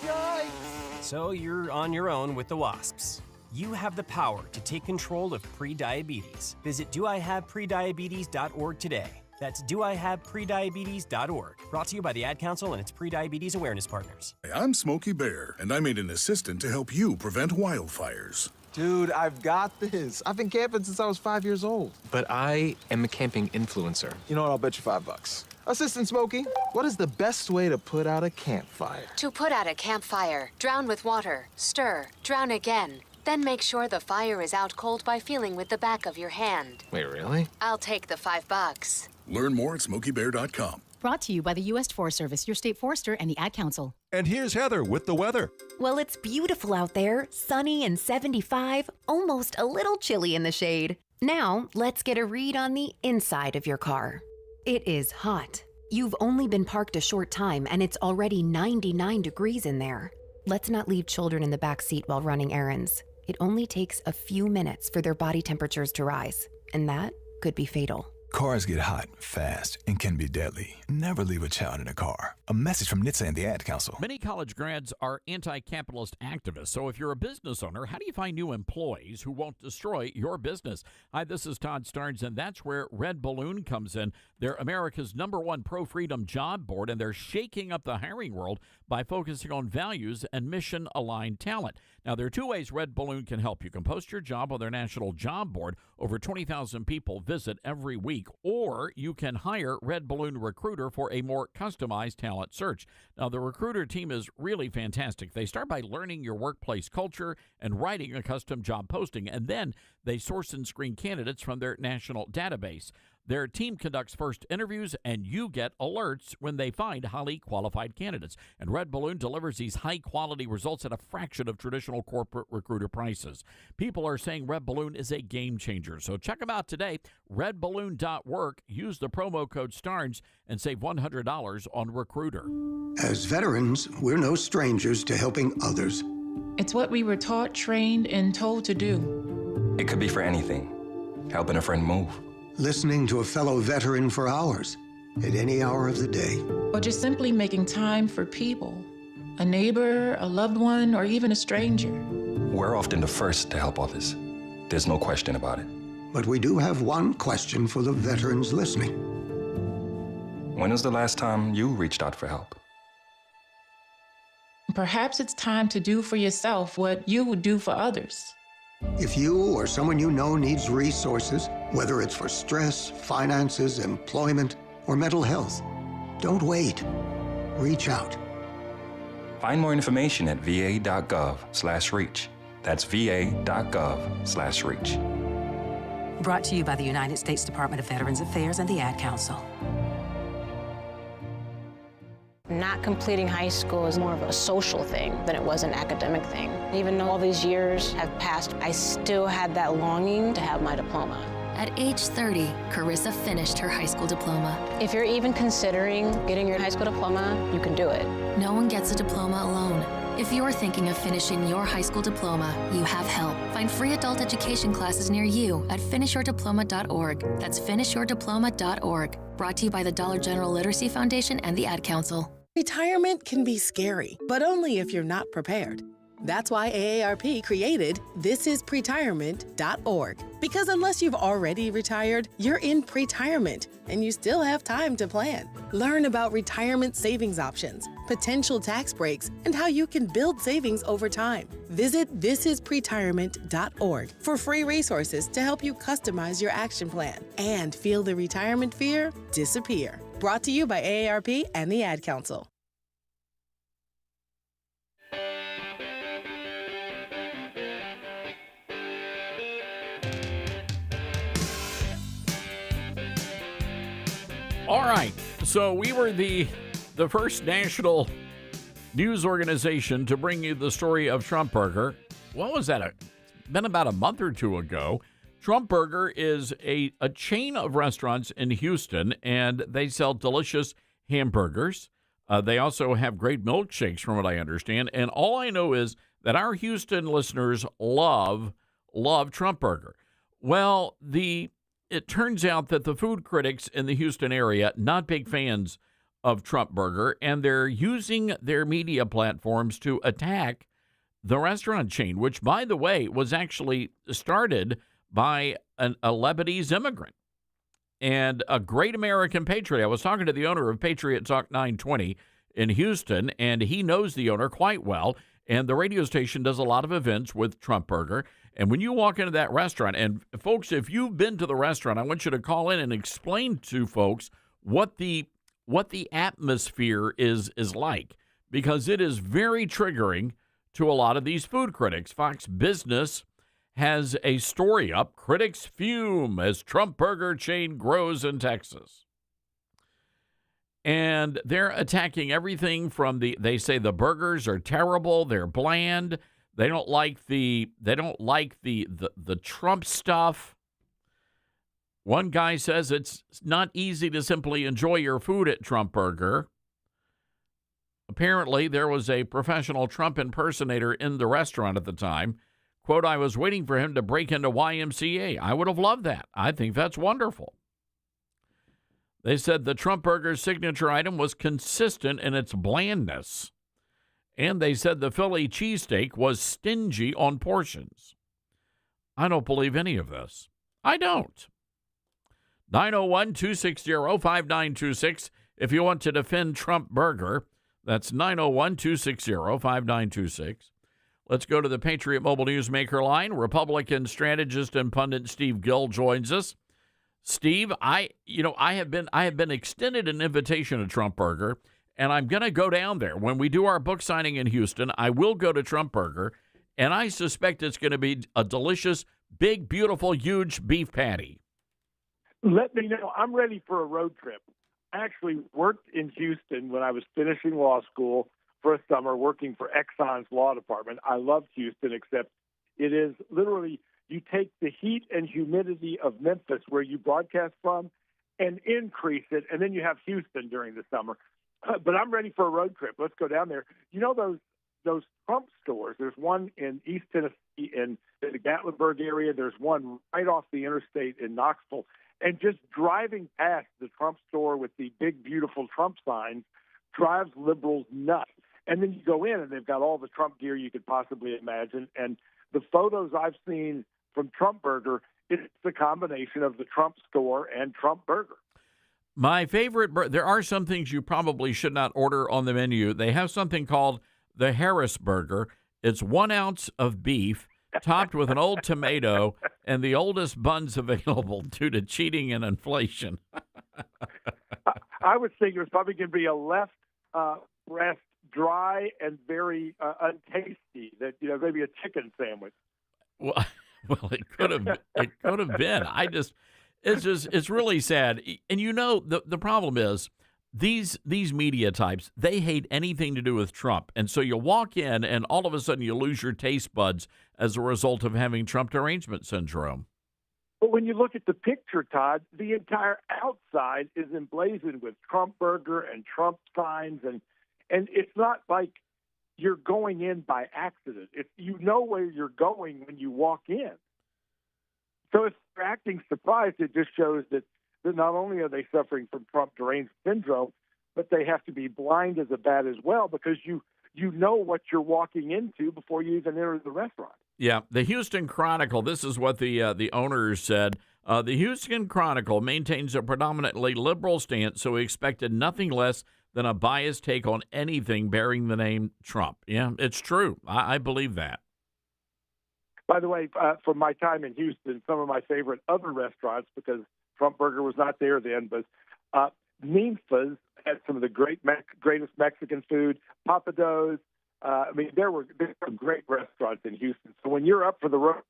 Yikes! So you're on your own with the wasps. You have the power to take control of prediabetes. Visit doihaveprediabetes.org today. That's doihaveprediabetes.org. Brought to you by the Ad Council and its Prediabetes Awareness Partners.
I'm Smokey Bear, and I made an assistant to help you prevent wildfires.
Dude, I've got this. I've been camping since I was 5 years old.
But I am a camping influencer.
You know what? I'll bet you $5. Assistant Smokey, what is the best way to put out a campfire?
To put out a campfire, drown with water, stir, drown again. Then make sure the fire is out cold by feeling with the back of your hand.
Wait, really?
I'll take the $5.
Learn more at SmokeyBear.com.
Brought to you by the U.S. Forest Service, your state forester, and the Ad Council.
And here's Heather with the weather.
Well, it's beautiful out there, sunny and 75, almost a little chilly in the shade. Now, let's get a read on the inside of your car. It is hot. You've only been parked a short time, and it's already 99 degrees in there. Let's not leave children in the back seat while running errands. It only takes a few minutes for their body temperatures to rise, and that could be fatal.
Cars get hot, fast, and can be deadly. Never leave a child in a car. A message from NHTSA and the Ad Council.
Many college grads are anti-capitalist activists, so if you're a business owner, how do you find new employees who won't destroy your business? Hi, this is Todd Starnes, and that's where Red Balloon comes in. They're America's #1 pro-freedom job board, and they're shaking up the hiring world by focusing on values and mission-aligned talent. Now, there are two ways Red Balloon can help. You can post your job on their national job board. Over 20,000 people visit every week. Or you can hire Red Balloon Recruiter for a more customized talent search. Now, the recruiter team is really fantastic. They start by learning your workplace culture and writing a custom job posting, and then they source and screen candidates from their national database. Their team conducts first interviews, and you get alerts when they find highly qualified candidates. And Red Balloon delivers these high-quality results at a fraction of traditional corporate recruiter prices. People are saying Red Balloon is a game changer. So check them out today, redballoon.work. Use the promo code STARNS and save $100 on Recruiter.
As veterans, we're no strangers to helping others.
It's what we were taught, trained, and told to do.
It could be for anything. Helping a friend move.
Listening to a fellow veteran for hours, at any hour of the day.
Or just simply making time for people. A neighbor, a loved one, or even a stranger.
We're often the first to help others. There's no question about it.
But we do have one question for the veterans listening.
When was the last time you reached out for help?
Perhaps it's time to do for yourself what you would do for others.
If you or someone you know needs resources, whether it's for stress, finances, employment, or mental health, don't wait. Reach out.
Find more information at va.gov/reach. That's va.gov/reach.
Brought to you by the United States Department of Veterans Affairs and the Ad Council.
Not completing high school is more of a social thing than it was an academic thing. Even though all these years have passed, I still had that longing to have my diploma.
At age 30, Carissa finished her high school diploma.
If you're even considering getting your high school diploma, you can do it.
No one gets a diploma alone. If you're thinking of finishing your high school diploma, you have help. Find free adult education classes near you at finishyourdiploma.org. That's finishyourdiploma.org. Brought to you by the Dollar General Literacy Foundation and the Ad Council.
Retirement can be scary, but only if you're not prepared. That's why AARP created thisispretirement.org. Because unless you've already retired, you're in pretirement, and you still have time to plan. Learn about retirement savings options, potential tax breaks, and how you can build savings over time. Visit thisispretirement.org for free resources to help you customize your action plan and feel the retirement fear disappear. Brought to you by AARP and the Ad Council.
All right, so we were the first national news organization to bring you the story of Trump Burger. What was that? It's been about a month or two ago. Trump Burger is a chain of restaurants in Houston, and they sell delicious hamburgers. They also have great milkshakes, from what I understand. And all I know is that our Houston listeners love Trump Burger. Well, it turns out that the food critics in the Houston area, not big fans of Trump Burger, and they're using their media platforms to attack the restaurant chain, which, by the way, was actually started by a Lebanese immigrant and a great American patriot. I was talking to the owner of Patriot Talk 920 in Houston, and he knows the owner quite well. And the radio station does a lot of events with Trump Burger. And when you walk into that restaurant, and folks, if you've been to the restaurant, I want you to call in and explain to folks what the atmosphere is like, because it is very triggering to a lot of these food critics. Fox Business has a story up. Critics fume as Trump burger chain grows in Texas. And they're attacking everything from they say the burgers are terrible, they're bland, they don't like the Trump stuff. One guy says it's not easy to simply enjoy your food at Trump Burger. Apparently, there was a professional Trump impersonator in the restaurant at the time. Quote, I was waiting for him to break into YMCA. I would have loved that. I think that's wonderful. They said the Trump Burger's signature item was consistent in its blandness. And they said the Philly cheesesteak was stingy on portions. I don't believe any of this. I don't. 901-260-5926 if you want to defend Trump Burger. That's 901-260-5926. Let's go to the Patriot Mobile Newsmaker line. Republican strategist and pundit Steve Gill joins us. Steve, I have been extended an invitation to Trump Burger, and I'm going to go down there. When we do our book signing in Houston, I will go to Trump Burger, and I suspect it's going to be a delicious, big, beautiful, huge beef patty.
Let me know. I'm ready for a road trip. I actually worked in Houston when I was finishing law school for a summer working for Exxon's law department. I loved Houston, except it is literally you take the heat and humidity of Memphis, where you broadcast from, and increase it, and then you have Houston during the summer. But I'm ready for a road trip. Let's go down there. You know those Trump stores? There's one in East Tennessee in the Gatlinburg area. There's one right off the interstate in Knoxville. And just driving past the Trump store with the big, beautiful Trump signs drives liberals nuts. And then you go in, and they've got all the Trump gear you could possibly imagine. And the photos I've seen from Trump Burger, it's the combination of the Trump store and Trump Burger.
My favorite, there are some things you probably should not order on the menu. They have something called the Harris Burger. It's 1 ounce of beef topped with an old tomato and the oldest buns available due to cheating and inflation.
I would think it was probably going to be a left breast, dry and very untasty. That maybe a chicken sandwich.
Well, it could have been. It's really sad. And the problem is these media types, they hate anything to do with Trump. And so you walk in and all of a sudden you lose your taste buds as a result of having Trump derangement syndrome.
But when you look at the picture, Todd, the entire outside is emblazoned with Trump Burger and Trump signs. And it's not like you're going in by accident. You know where you're going when you walk in. So if they're acting surprised, it just shows that not only are they suffering from Trump derangement syndrome, but they have to be blind as a bat as well, because you know what you're walking into before you even enter the restaurant.
Yeah, the Houston Chronicle, this is what the owners said. The Houston Chronicle maintains a predominantly liberal stance, so we expected nothing less than a biased take on anything bearing the name Trump. Yeah, it's true. I believe that.
By the way, from my time in Houston, some of my favorite other restaurants, because Trump Burger was not there then, but Ninfa's had some of the greatest Mexican food, Papados. There were great restaurants in Houston. So when you're up for the road,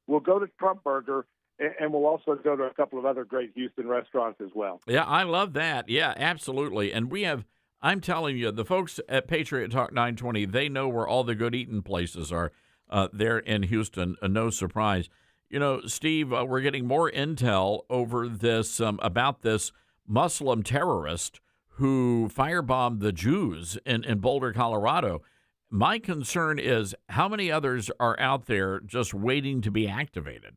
we'll go to Trump Burger, and we'll also go to a couple of other great Houston restaurants as well.
Yeah, I love that. Yeah, absolutely. And I'm telling you, the folks at Patriot Talk 920, they know where all the good eating places are there in Houston. No surprise. Steve, we're getting more intel over this, about this Muslim terrorist who firebombed the Jews in Boulder, Colorado. My concern is how many others are out there just waiting to be activated?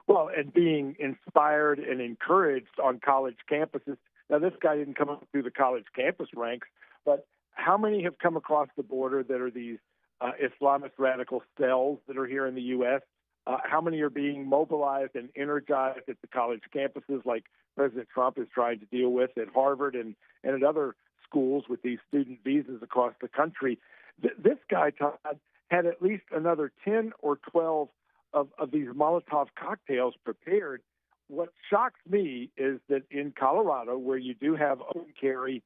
Well, and being inspired and encouraged on college campuses. Now, this guy didn't come up through the college campus ranks, but how many have come across the border that are these Islamist radical cells that are here in the U.S.? How many are being mobilized and energized at the college campuses like President Trump is trying to deal with at Harvard and at other schools with these student visas across the country? This guy, Todd, had at least another 10 or 12 of these Molotov cocktails prepared. What shocks me is that in Colorado, where you do have open carry,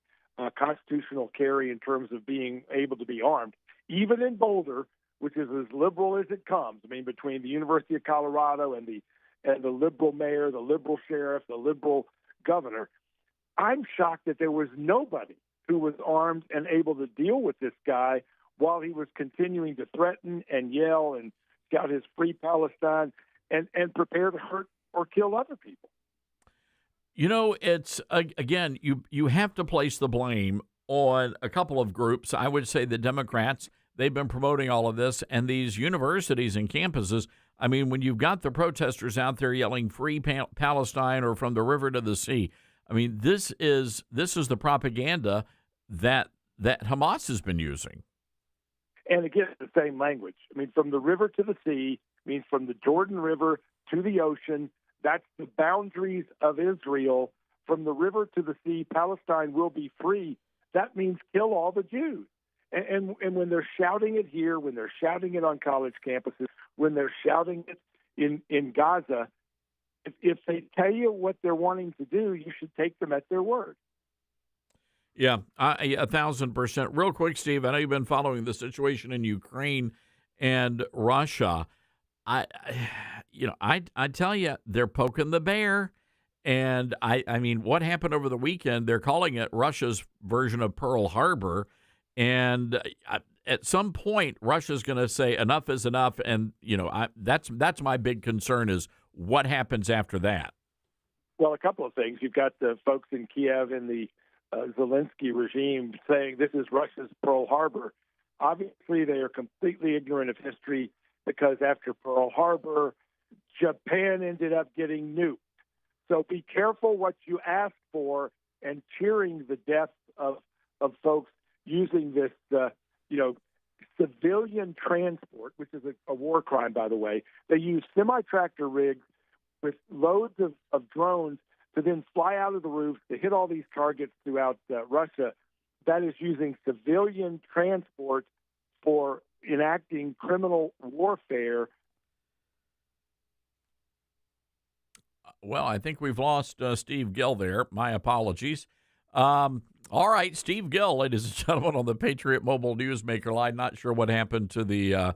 constitutional carry in terms of being able to be armed, even in Boulder, which is as liberal as it comes. I mean, between the University of Colorado and the liberal mayor, the liberal sheriff, the liberal governor, I'm shocked that there was nobody who was armed and able to deal with this guy while he was continuing to threaten and yell and shout his Free Palestine and prepare to hurt or kill other people.
You know, it's, again, you have to place the blame on a couple of groups. I would say the Democrats, they've been promoting all of this, and these universities and campuses. I mean, when you've got the protesters out there yelling Free Palestine or from the river to the sea, I mean, this is the propaganda that Hamas has been using.
And again, it's the same language. I mean, from the river to the sea means from the Jordan River to the ocean. That's the boundaries of Israel. From the river to the sea, Palestine will be free. That means kill all the Jews. And when they're shouting it here, when they're shouting it on college campuses, when they're shouting it in Gaza, if they tell you what they're wanting to do, you should take them at their word.
Yeah, 1,000%. Real quick, Steve, I know you've been following the situation in Ukraine and Russia. I tell you, they're poking the bear. And I mean, what happened over the weekend? They're calling it Russia's version of Pearl Harbor. And at some point, Russia's going to say enough is enough. And, that's my big concern is what happens after that.
Well, a couple of things. You've got the folks in Kiev and the Zelensky regime saying this is Russia's Pearl Harbor. Obviously, they are completely ignorant of history because after Pearl Harbor, Japan ended up getting nuked. So be careful what you ask for and cheering the deaths of folks using this, civilian transport, which is a war crime, by the way. They use semi-tractor rigs with loads of drones to then fly out of the roofs to hit all these targets throughout Russia. That is using civilian transport for enacting criminal warfare.
Well, I think we've lost Steve Gill there. My apologies. All right, Steve Gill, ladies and gentlemen, on the Patriot Mobile Newsmaker line. Not sure what happened to the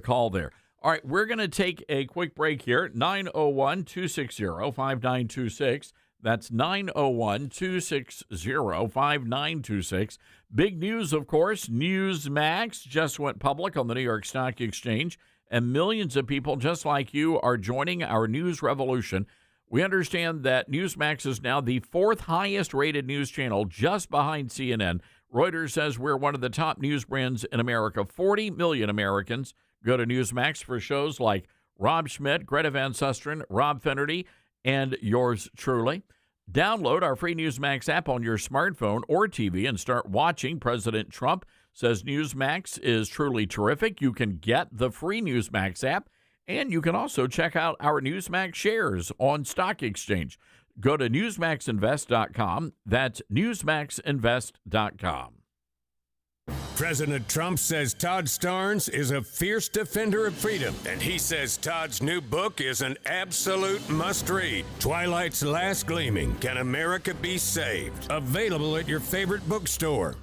call there. All right, we're going to take a quick break here. 901-260-5926. That's 901-260-5926. Big news, of course. Newsmax just went public on the New York Stock Exchange, and millions of people just like you are joining our news revolution. We understand that Newsmax is now the fourth highest rated news channel, just behind CNN. Reuters says we're one of the top news brands in America. 40 million Americans go to Newsmax for shows like Rob Schmidt, Greta Van Susteren, Rob Finnerty, and yours truly. Download our free Newsmax app on your smartphone or TV and start watching. President Trump says Newsmax is truly terrific. You can get the free Newsmax app, and you can also check out our Newsmax shares on Stock Exchange. Go to NewsmaxInvest.com. That's NewsmaxInvest.com.
President Trump says Todd Starnes is a fierce defender of freedom, and he says Todd's new book is an absolute must-read. Twilight's Last Gleaming, Can America Be Saved? Available at your favorite bookstore.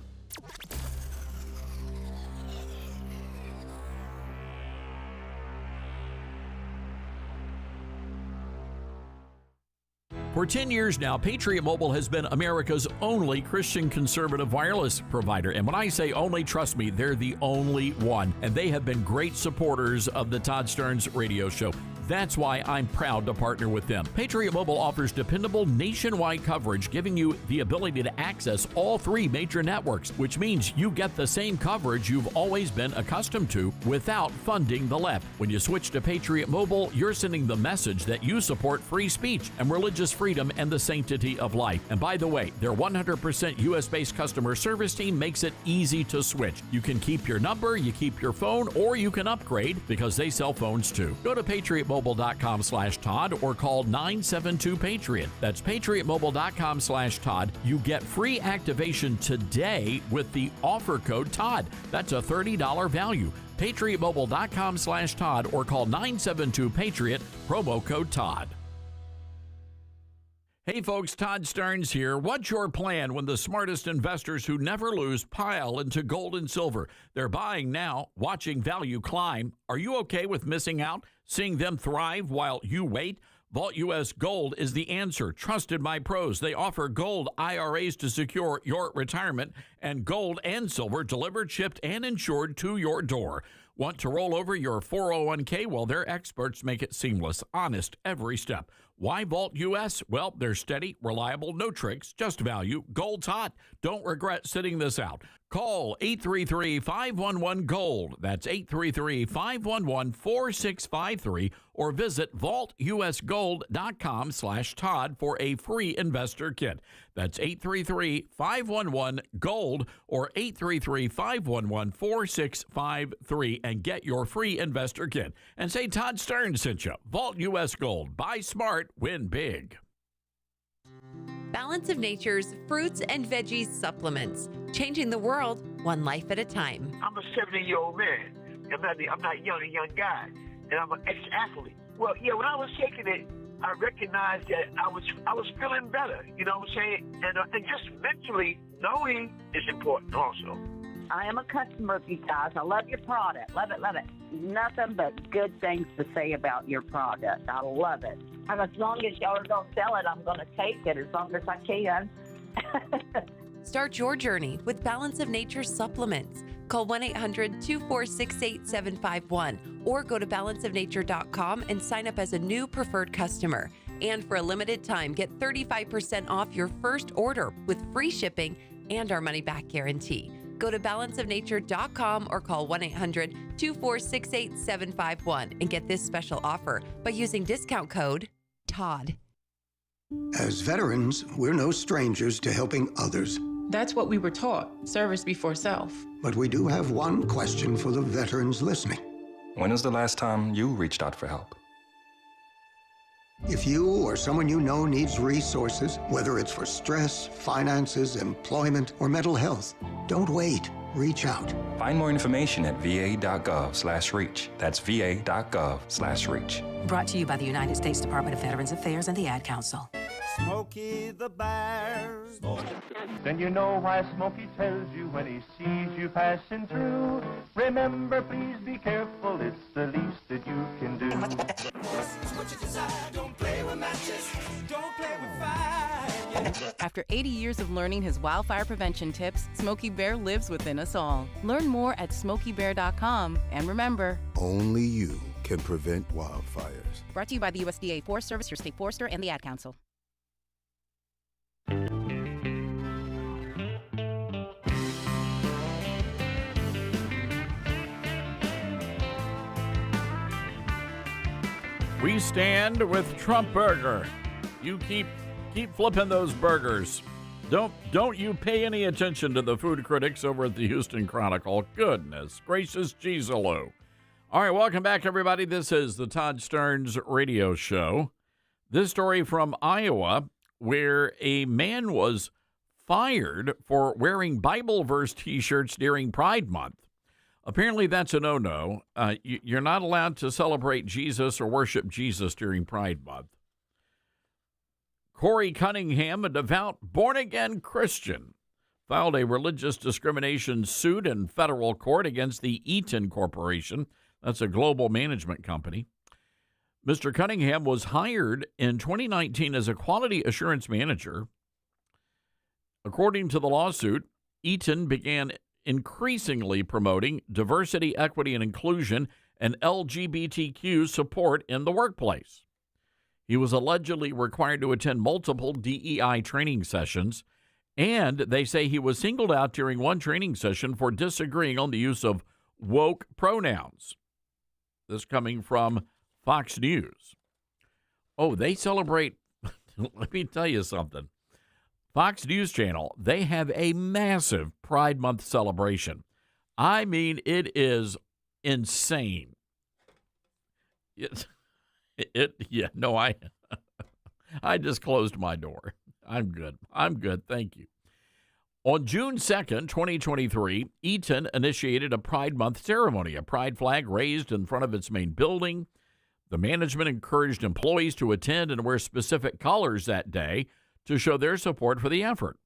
For 10 years now, Patriot Mobile has been America's only Christian conservative wireless provider. And when I say only, trust me, they're the only one. And they have been great supporters of the Todd Starnes radio show. That's why I'm proud to partner with them. Patriot Mobile offers dependable nationwide coverage, giving you the ability to access all three major networks, which means you get the same coverage you've always been accustomed to without funding the left. When you switch to Patriot Mobile, you're sending the message that you support free speech and religious freedom and the sanctity of life. And by the way, their 100% U.S.-based customer service team makes it easy to switch. You can keep your number, you keep your phone, or you can upgrade because they sell phones too. Go to Patriot Mobile PatriotMobile.com/Todd or call 972-PATRIOT. That's PatriotMobile.com/Todd. You get free activation today with the offer code Todd. That's a $30 value. PatriotMobile.com/Todd or call 972-PATRIOT, promo code Todd. Hey folks, Todd Stearns here. What's your plan when the smartest investors who never lose pile into gold and silver? They're buying now, watching value climb. Are you okay with missing out, seeing them thrive while you wait? Vault U.S. Gold is the answer, trusted by pros. They offer gold IRAs to secure your retirement and gold and silver delivered, shipped, and insured to your door. Want to roll over your 401k? Well, their experts make it seamless, honest every step. Why Vault U.S.? Well, they're steady, reliable, no tricks, just value. Gold's hot. Don't regret sitting this out. Call 833-511-GOLD. That's 833-511-4653 or visit vaultusgold.com/Todd for a free investor kit. That's 833-511-GOLD or 833-511-4653 and get your free investor kit. And say Todd Stearns sent you. Vault U.S. Gold. Buy smart, win big.
Balance of Nature's fruits and veggies supplements, changing the world one life at a time.
I'm a 70-year-old man. I'm not a young guy, and I'm an ex-athlete. Well, yeah, when I was taking it, I recognized that I was feeling better. You know what I'm saying? And just mentally knowing is important also.
I am a customer of you guys. I love your product. Love it, love it. Nothing but good things to say about your product. I love it. And as long as y'all are going to sell it, I'm going to take it as long as I can.
Start your journey with Balance of Nature supplements. Call 1-800-246-8751 or go to balanceofnature.com and sign up as a new preferred customer. And for a limited time, get 35% off your first order with free shipping and our money-back guarantee. Go to balanceofnature.com or call 1-800-246-8751 and get this special offer by using discount code TODD.
As veterans, we're no strangers to helping others.
That's what we were taught, service before self.
But we do have one question for the veterans listening.
When was the last time you reached out for help?
If you or someone you know needs resources, whether it's for stress, finances, employment, or mental health, don't wait. Reach out.
Find more information at va.gov/reach. That's va.gov/reach.
Brought to you by the United States Department of Veterans Affairs and the Ad Council.
Smokey the Bear. Then you know why Smokey tells you when he sees you passing through. Remember, please be careful, it's the least that you can do. Don't play with matches, don't play with fire.
After 80 years of learning his wildfire prevention tips, Smokey Bear lives within us all. Learn more at smokeybear.com, and remember,
only you can prevent wildfires.
Brought to you by the USDA Forest Service, your state forester, and the Ad Council.
We stand with Trump Burger. You keep flipping those burgers. Don't you pay any attention to the food critics over at the Houston Chronicle. Goodness gracious, Jeez-a-lo. All right, welcome back, everybody. This is the Todd Stearns Radio Show. This story from Iowa, where a man was fired for wearing Bible verse T-shirts during Pride Month. Apparently, that's a no-no. You're not allowed to celebrate Jesus or worship Jesus during Pride Month. Corey Cunningham, a devout, born-again Christian, filed a religious discrimination suit in federal court against the Eaton Corporation. That's a global management company. Mr. Cunningham was hired in 2019 as a quality assurance manager. According to the lawsuit, Eaton began increasingly promoting diversity, equity, and inclusion and LGBTQ support in the workplace. He was allegedly required to attend multiple DEI training sessions, and they say he was singled out during one training session for disagreeing on the use of woke pronouns. This coming from Fox News. Oh, they celebrate, let me tell you something. Fox News Channel, they have a massive Pride Month celebration. I mean, it is insane. I just closed my door. I'm good. Thank you. On June 2nd, 2023, Eaton initiated a Pride Month ceremony, a pride flag raised in front of its main building. The management encouraged employees to attend and wear specific colors that day to show their support for the effort.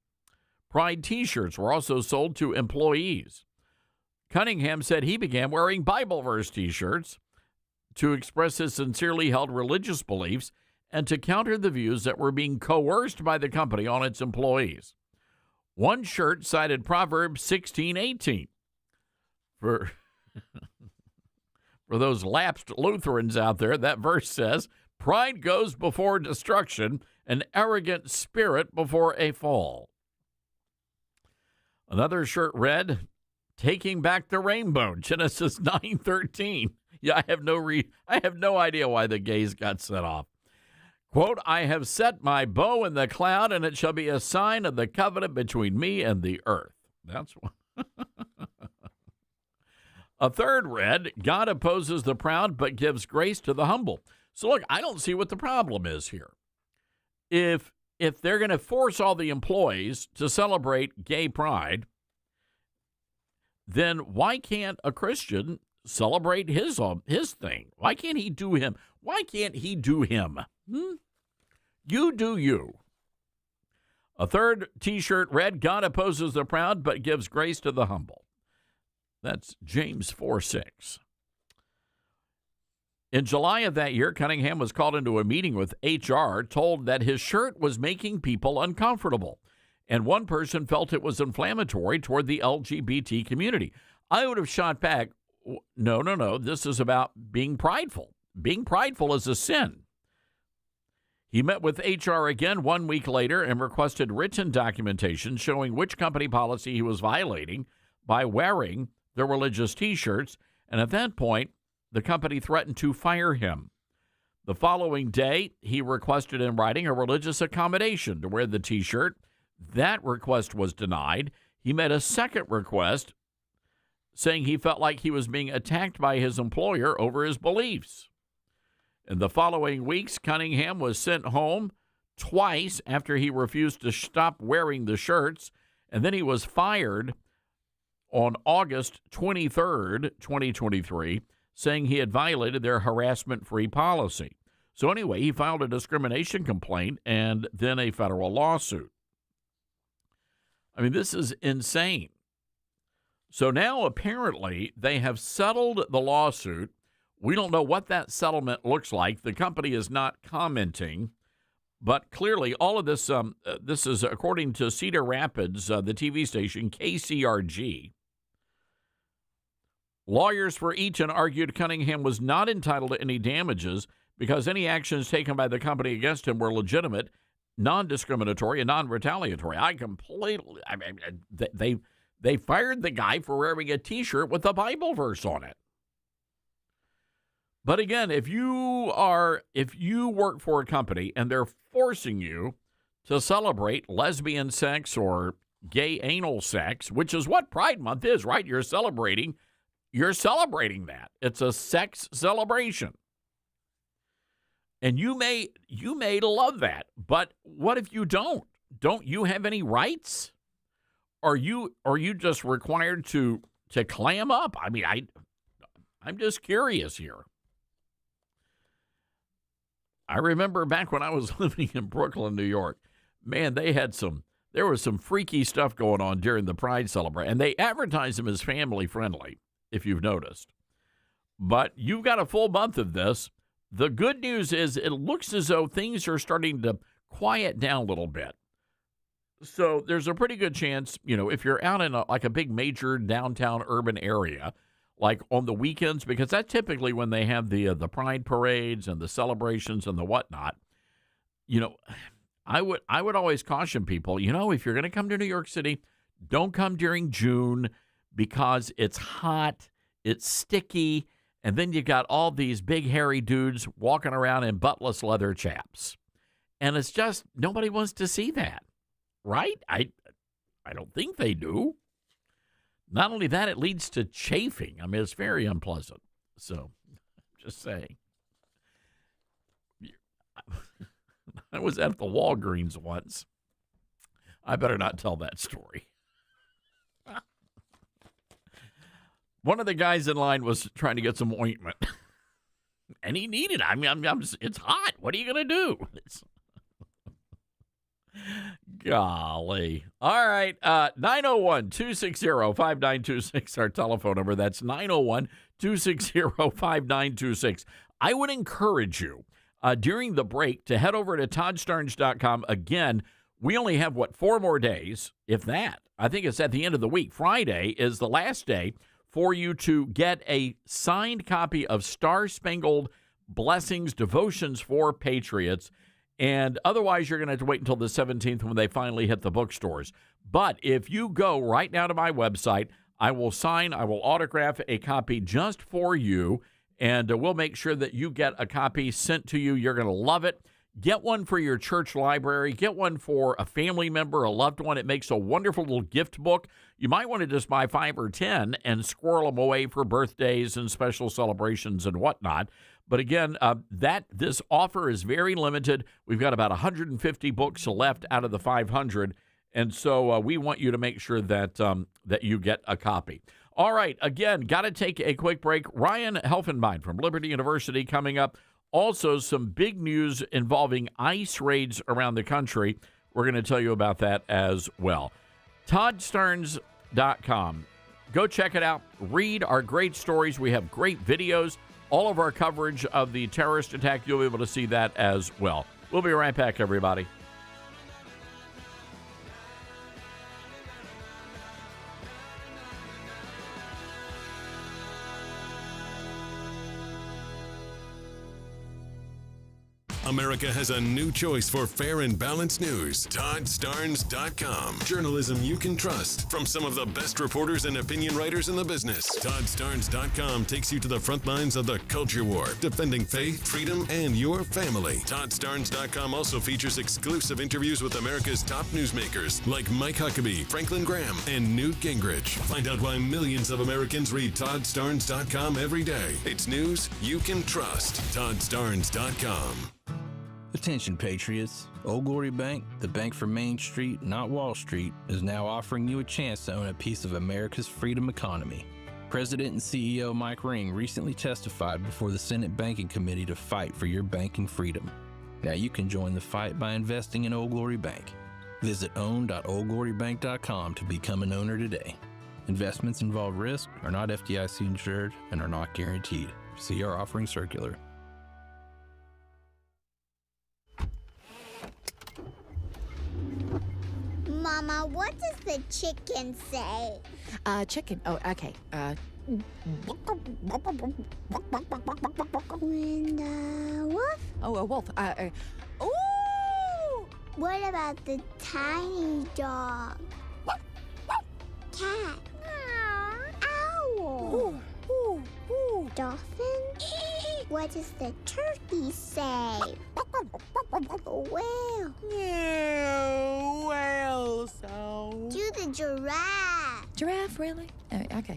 Pride T-shirts were also sold to employees. Cunningham said he began wearing Bible verse T-shirts to express his sincerely held religious beliefs and to counter the views that were being coerced by the company on its employees. One shirt cited Proverbs 16:18. For those lapsed Lutherans out there, that verse says, "Pride goes before destruction, an arrogant spirit before a fall." Another shirt read, "Taking back the rainbow," Genesis 9:13. Yeah, I have no idea why the gays got set off. Quote, "I have set my bow in the cloud, and it shall be a sign of the covenant between me and the earth." That's one. A third read, "God opposes the proud but gives grace to the humble." So look, I don't see what the problem is here. If they're going to force all the employees to celebrate gay pride, then why can't a Christian celebrate his thing? Why can't he do him? Why can't he do him? You do you. A third T-shirt read, "God opposes the proud but gives grace to the humble." That's James 4:6. In July of that year, Cunningham was called into a meeting with HR, told that his shirt was making people uncomfortable, and one person felt it was inflammatory toward the LGBT community. I would have shot back, no, this is about being prideful. Being prideful is a sin. He met with HR again 1 week later and requested written documentation showing which company policy he was violating by wearing the religious T-shirts, and at that point, the company threatened to fire him. The following day, he requested in writing a religious accommodation to wear the T-shirt. That request was denied. He made a second request saying he felt like he was being attacked by his employer over his beliefs. In the following weeks, Cunningham was sent home twice after he refused to stop wearing the shirts, and then he was fired on August 23rd, 2023, saying he had violated their harassment-free policy. So anyway, he filed a discrimination complaint and then a federal lawsuit. I mean, this is insane. So now apparently they have settled the lawsuit. We don't know what that settlement looks like. The company is not commenting. But clearly all of this, this is according to Cedar Rapids, the TV station KCRG. Lawyers for Eaton argued Cunningham was not entitled to any damages because any actions taken by the company against him were legitimate, non-discriminatory, and non-retaliatory. They fired the guy for wearing a T-shirt with a Bible verse on it. But again, if you work for a company and they're forcing you to celebrate lesbian sex or gay anal sex, which is what Pride Month is, right? You're celebrating that. It's a sex celebration. And you may love that, but what if you don't? Don't you have any rights? Are you just required to clam up? I mean, I'm just curious here. I remember back when I was living in Brooklyn, New York, man, there was some freaky stuff going on during the Pride celebration, and they advertised them as family friendly, if you've noticed. But you've got a full month of this. The good news is it looks as though things are starting to quiet down a little bit. So there's a pretty good chance, if you're out in a big major downtown urban area, like on the weekends, because that's typically when they have the pride parades and the celebrations and the whatnot. I would always caution people, if you're going to come to New York City, don't come during June because it's hot, it's sticky, and then you got all these big hairy dudes walking around in buttless leather chaps. And it's just, nobody wants to see that, right? I don't think they do. Not only that, it leads to chafing. I mean, it's very unpleasant. So, just saying. I was at the Walgreens once. I better not tell that story. One of the guys in line was trying to get some ointment, and he needed it. I mean, it's hot. What are you going to do? Golly. All right. 901-260-5926, our telephone number. That's 901-260-5926. I would encourage you during the break to head over to ToddStarnes.com. Again, we only have, 4 more days, if that. I think it's at the end of the week. Friday is the last day for you to get a signed copy of Star-Spangled Blessings, Devotions for Patriots. And otherwise, you're going to have to wait until the 17th when they finally hit the bookstores. But if you go right now to my website, I will autograph a copy just for you, and we'll make sure that you get a copy sent to you. You're going to love it. Get one for your church library. Get one for a family member, a loved one. It makes a wonderful little gift book. You might want to just buy 5 or 10 and squirrel them away for birthdays and special celebrations and whatnot. But again, this offer is very limited. We've got about 150 books left out of the 500, and so we want you to make sure that you get a copy. All right, again, got to take a quick break. Ryan Helfenbein from Liberty University coming up. Also, some big news involving ICE raids around the country. We're going to tell you about that as well. ToddStarnes.com. Go check it out. Read our great stories. We have great videos. All of our coverage of the terrorist attack, you'll be able to see that as well. We'll be right back, everybody.
America has a new choice for fair and balanced news. ToddStarnes.com. Journalism you can trust from some of the best reporters and opinion writers in the business. ToddStarnes.com takes you to the front lines of the culture war, defending faith, freedom, and your family. ToddStarnes.com also features exclusive interviews with America's top newsmakers like Mike Huckabee, Franklin Graham, and Newt Gingrich. Find out why millions of Americans read ToddStarnes.com every day. It's news you can trust. ToddStarnes.com.
Attention, Patriots. Old Glory Bank, the bank for Main Street, not Wall Street, is now offering you a chance to own a piece of America's freedom economy. President and CEO Mike Ring recently testified before the Senate Banking Committee to fight for your banking freedom. Now you can join the fight by investing in Old Glory Bank. Visit own.oldglorybank.com to become an owner today. Investments involve risk, are not FDIC insured, and are not guaranteed. See our offering circular.
Mama, what does the chicken say?
Chicken. Oh, okay.
And wolf?
Oh, a wolf. Ooh!
What about the tiny dog? Cat? Owl? Dolphin? What does the turkey say? Whale?
Whale sound.
Do the giraffe.
Giraffe, really? Okay.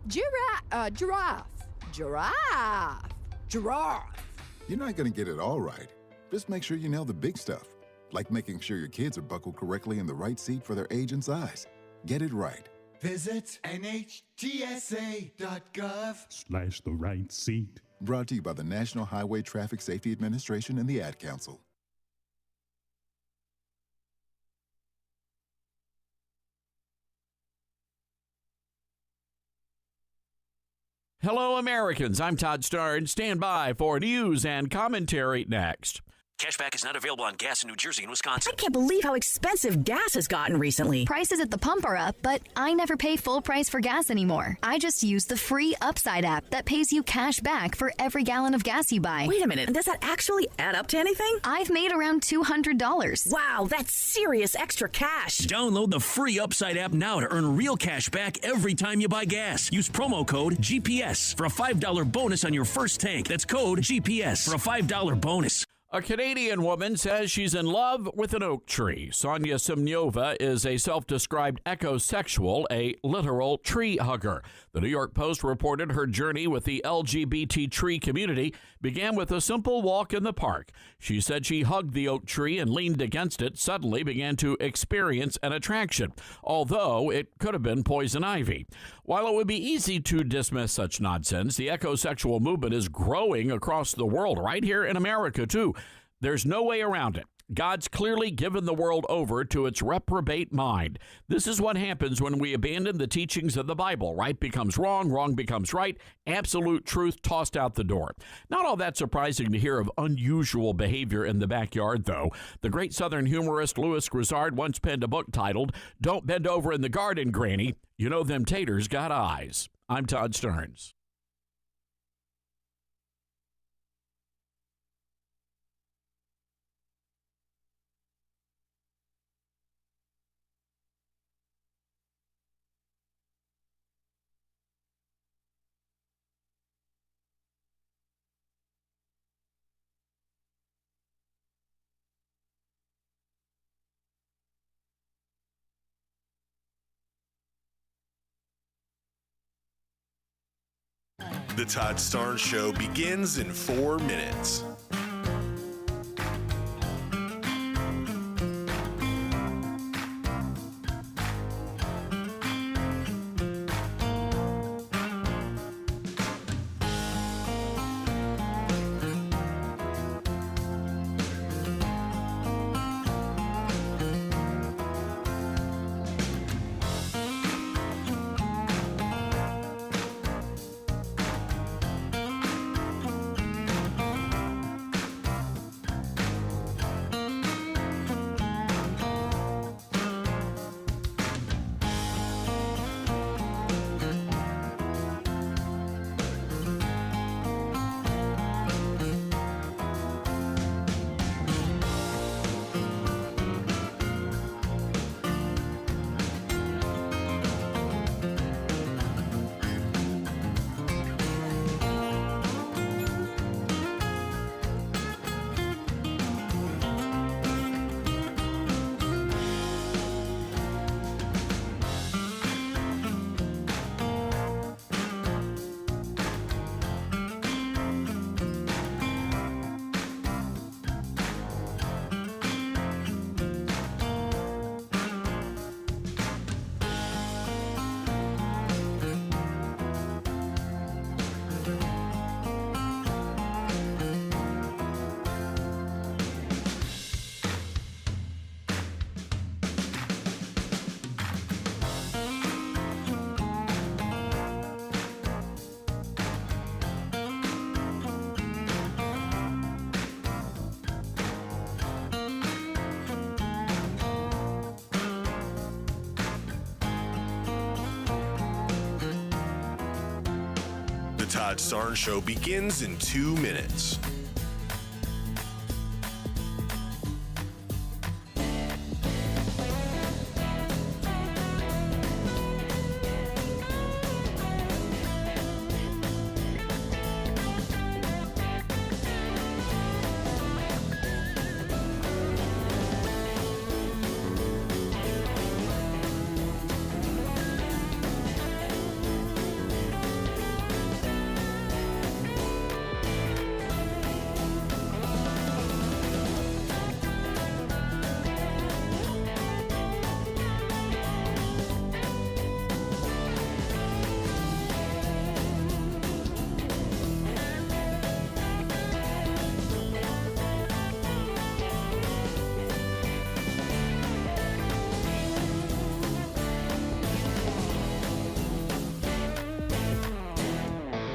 Giraffe. Giraffe.
You're not going to get it all right. Just make sure you nail the big stuff, like making sure your kids are buckled correctly in the right seat for their age and size. Get it right.
Visit NHTSA.gov/the right seat.
Brought to you by the National Highway Traffic Safety Administration and the Ad Council.
Hello, Americans. I'm Todd Starnes. Stand by for news and commentary next.
Cashback is not available on gas in New Jersey and Wisconsin.
I can't believe how expensive gas has gotten recently.
Prices at the pump are up, but I never pay full price for gas anymore. I just use the free Upside app that pays you cash back for every gallon of gas you buy.
Wait a minute, does that actually add up to anything?
I've made around $200.
Wow, that's serious extra cash.
Download the free Upside app now to earn real cash back every time you buy gas. Use promo code GPS for a $5 bonus on your first tank. That's code GPS for a $5 bonus.
A Canadian woman says she's in love with an oak tree. Sonia Semyova is a self-described ecosexual, a literal tree hugger. The New York Post reported her journey with the LGBT tree community began with a simple walk in the park. She said she hugged the oak tree and leaned against it, suddenly began to experience an attraction, although it could have been poison ivy. While it would be easy to dismiss such nonsense, the ecosexual movement is growing across the world, right here in America, too. There's no way around it. God's clearly given the world over to its reprobate mind. This is what happens when we abandon the teachings of the Bible. Right becomes wrong, wrong becomes right, absolute truth tossed out the door. Not all that surprising to hear of unusual behavior in the backyard, though. The great Southern humorist Louis Grizzard once penned a book titled, "Don't Bend Over in the Garden, Granny. You know them taters got eyes." I'm Todd Stearns.
The Todd Starnes Show begins in 4 minutes. The Todd Starnes Show begins in 2 minutes.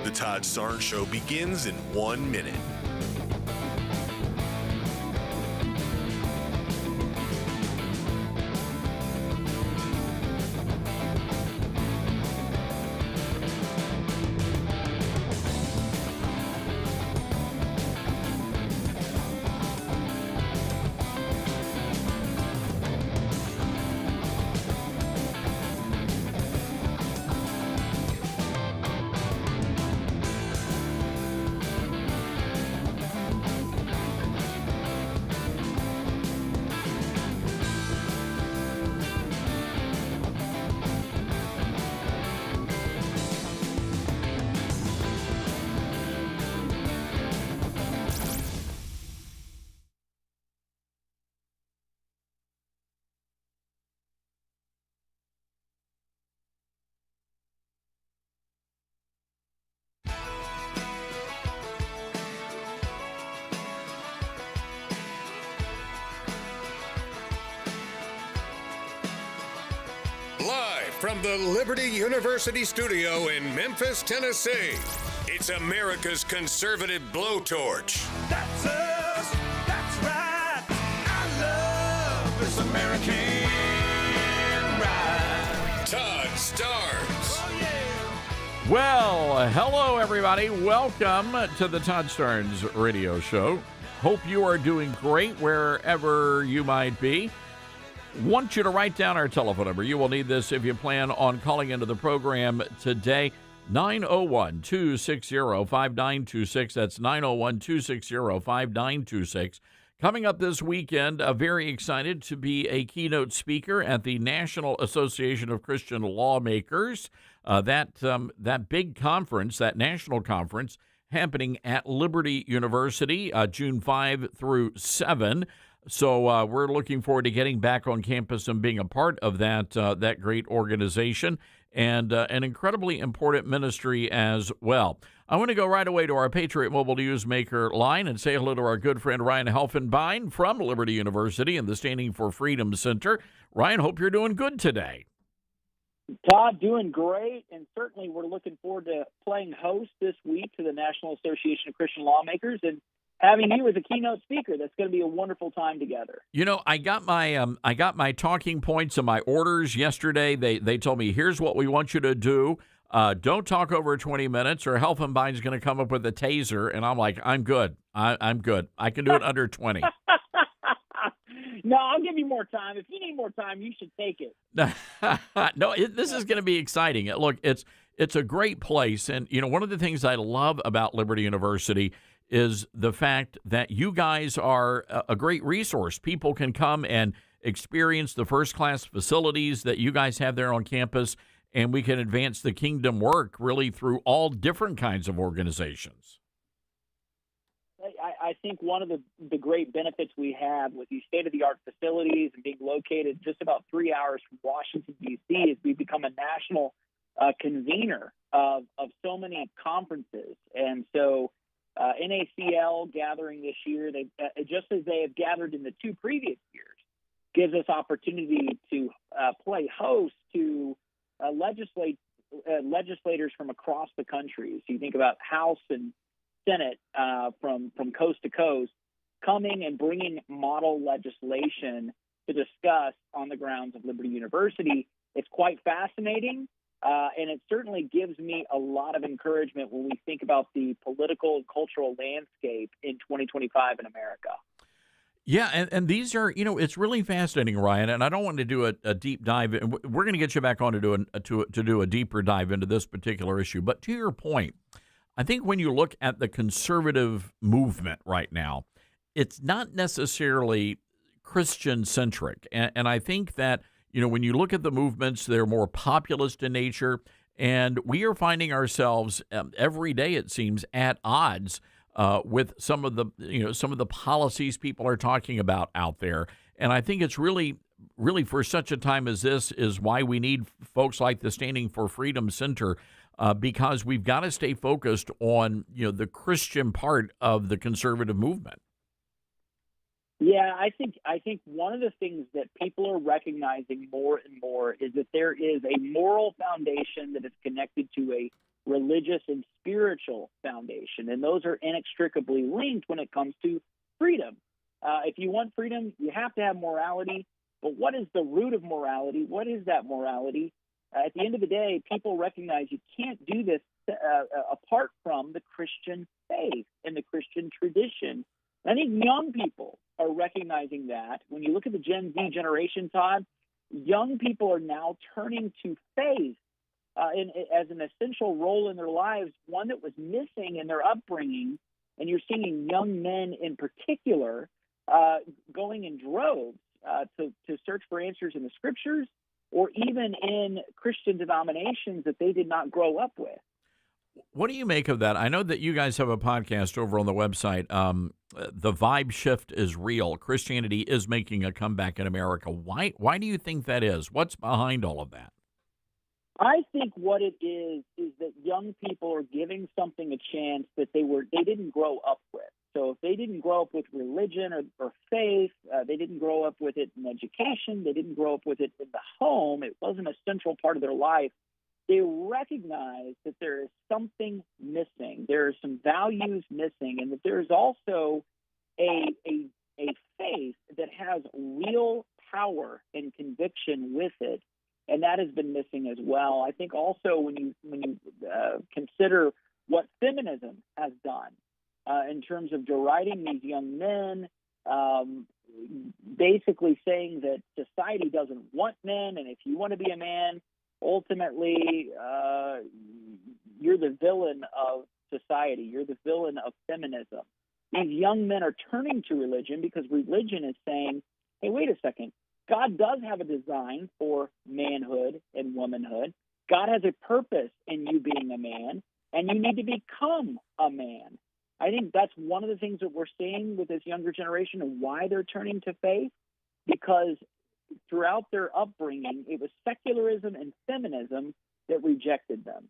The Todd Starnes Show begins in 1 minute.
the Liberty University studio in Memphis, Tennessee, it's America's conservative blowtorch.
That's us. That's right. I love this American ride.
Todd Starnes.
Oh, yeah.
Well, hello, everybody. Welcome to the Todd Starnes radio show. Hope you are doing great wherever you might be. Want you to write down our telephone number. You will need this if you plan on calling into the program today. 901-260-5926. That's 901-260-5926. Coming up this weekend, very excited to be a keynote speaker at the National Association of Christian Lawmakers. That big conference, that national conference, happening at Liberty University, June 5 through 7. So we're looking forward to getting back on campus and being a part of that great organization and an incredibly important ministry as well. I want to go right away to our Patriot Mobile Newsmaker line and say hello to our good friend Ryan Helfenbein from Liberty University and the Standing for Freedom Center. Ryan, hope you're doing good today.
Todd, doing great, and certainly we're looking forward to playing host this week to the National Association of Christian Lawmakers and having you as a keynote speaker. That's going to be a wonderful time together.
You know, I got my talking points and my orders yesterday. They told me, here's what we want you to do. Don't talk over 20 minutes or Helfenbein's going to come up with a taser. And I'm like, I'm good. I'm good. I can do it under 20.
No, I'll give you more time. If you need more time, you should take it.
No, this is going to be exciting. Look, it's a great place. And, you know, one of the things I love about Liberty University is the fact that you guys are a great resource. People can come and experience the first-class facilities that you guys have there on campus, and we can advance the kingdom work really through all different kinds of organizations.
I think one of the great benefits we have with these state-of-the-art facilities and being located just about 3 hours from Washington, D.C., is we've become a national convener of so many conferences. And so NACL gathering this year, they just as they have gathered in the 2 previous years, gives us opportunity to play host to legislators from across the country. So you think about House and Senate from coast to coast coming and bringing model legislation to discuss on the grounds of Liberty University. It's quite fascinating, and it certainly gives me a lot of encouragement when we think about the political and cultural landscape in 2025 in America.
Yeah, and these are, you know, it's really fascinating, Ryan, and I don't want to do a deep dive. And we're going to get you back on to do a deeper dive into this particular issue. But to your point, I think when you look at the conservative movement right now, it's not necessarily Christian-centric. And I think that, you know, when you look at the movements, they're more populist in nature. And we are finding ourselves every day, it seems, at odds with some of the policies people are talking about out there. And I think it's really for such a time as this is why we need folks like the Standing for Freedom Center, because we've got to stay focused on, you know, the Christian part of the conservative movement.
Yeah, I think one of the things that people are recognizing more and more is that there is a moral foundation that is connected to a religious and spiritual foundation, and those are inextricably linked when it comes to freedom. If you want freedom, you have to have morality. But what is the root of morality? What is that morality? At the end of the day, people recognize you can't do this apart from the Christian faith and the Christian tradition. And I think young people are recognizing that. When you look at the Gen Z generation, Todd, young people are now turning to faith as an essential role in their lives, one that was missing in their upbringing. And you're seeing young men in particular going in droves to search for answers in the scriptures or even in Christian denominations that they did not grow up with.
What do you make of that? I know that you guys have a podcast over on the website. The vibe shift is real. Christianity is making a comeback in America. Why do you think that is? What's behind all of that?
I think what it is that young people are giving something a chance that they didn't grow up with. So if they didn't grow up with religion or faith, they didn't grow up with it in education, they didn't grow up with it in the home, it wasn't a central part of their life, they recognize that there is something missing. There are some values missing, and that there is also a faith that has real power and conviction with it, and that has been missing as well. I think also when you consider what feminism has done in terms of deriding these young men, basically saying that society doesn't want men, and if you want to be a man, ultimately you're the villain of society. You're the villain of feminism. These young men are turning to religion because religion is saying, hey, wait a second. God does have a design for manhood and womanhood. God has a purpose in you being a man, and you need to become a man. I think that's one of the things that we're seeing with this younger generation and why they're turning to faith, because throughout their upbringing, it was secularism and feminism that rejected them.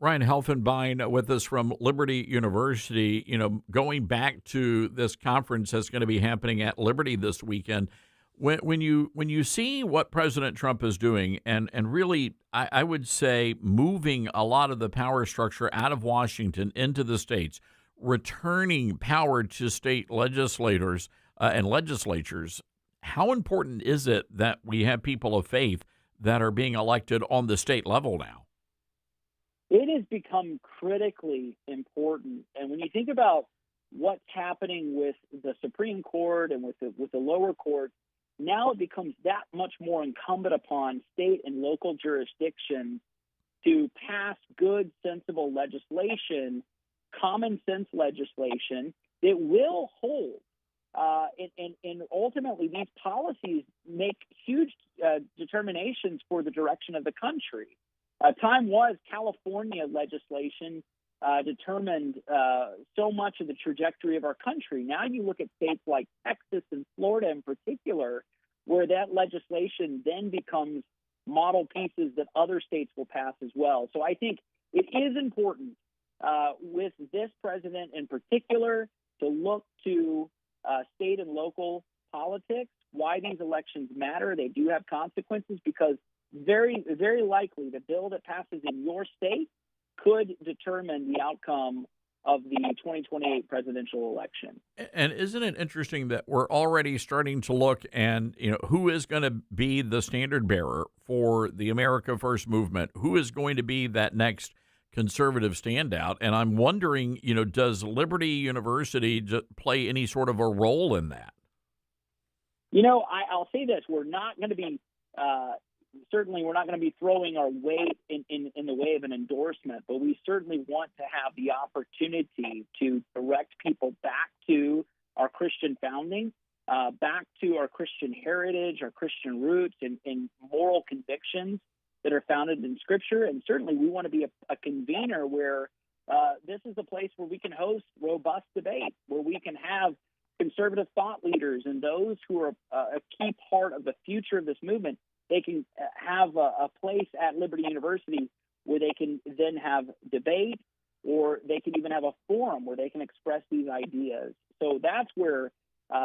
Ryan Helfenbein with us from Liberty University. You know, going back to this conference that's going to be happening at Liberty this weekend, when you see what President Trump is doing, and really, I would say, moving a lot of the power structure out of Washington into the states, returning power to state legislators and legislatures, how important is it that we have people of faith that are being elected on the state level now?
It has become critically important. And when you think about what's happening with the Supreme Court and with the lower court, now it becomes that much more incumbent upon state and local jurisdictions to pass good, sensible legislation, common sense legislation that will hold. And ultimately, these policies make huge determinations for the direction of the country. Time was California legislation determined so much of the trajectory of our country. Now you look at states like Texas and Florida in particular, where that legislation then becomes model pieces that other states will pass as well. So I think it is important with this president in particular to look to state and local politics, why these elections matter. They do have consequences because very, very likely the bill that passes in your state could determine the outcome of the 2028 presidential election.
And isn't it interesting that we're already starting to look and, who is going to be the standard bearer for the America First movement? Who is going to be that next conservative standout? And I'm wondering, does Liberty University play any sort of a role in that?
I'll say this. We're not going to be certainly we're not going to be throwing our weight in the way of an endorsement, but we certainly want to have the opportunity to direct people back to our Christian founding, back to our Christian heritage, our Christian roots, and moral convictions that are founded in Scripture. And certainly we want to be a convener where this is a place where we can host robust debate, where we can have conservative thought leaders and those who are a key part of the future of this movement. They can have a place at Liberty University where they can then have debate, or they can even have a forum where they can express these ideas. So that's where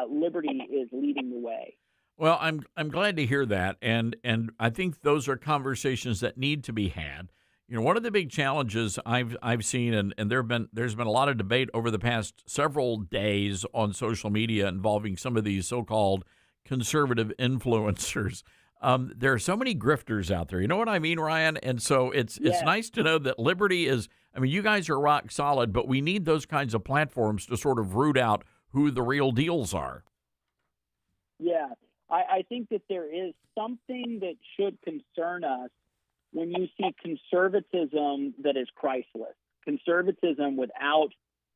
Liberty is leading the way.
Well, I'm glad to hear that, and I think those are conversations that need to be had. One of the big challenges I've seen, and there's been a lot of debate over the past several days on social media involving some of these so-called conservative influencers. There are so many grifters out there. You know what I mean, Ryan? And so it's nice to know that Liberty is, you guys are rock solid, but we need those kinds of platforms to sort of root out who the real deals are.
Yeah, I think that there is something that should concern us when you see conservatism that is Christless, conservatism without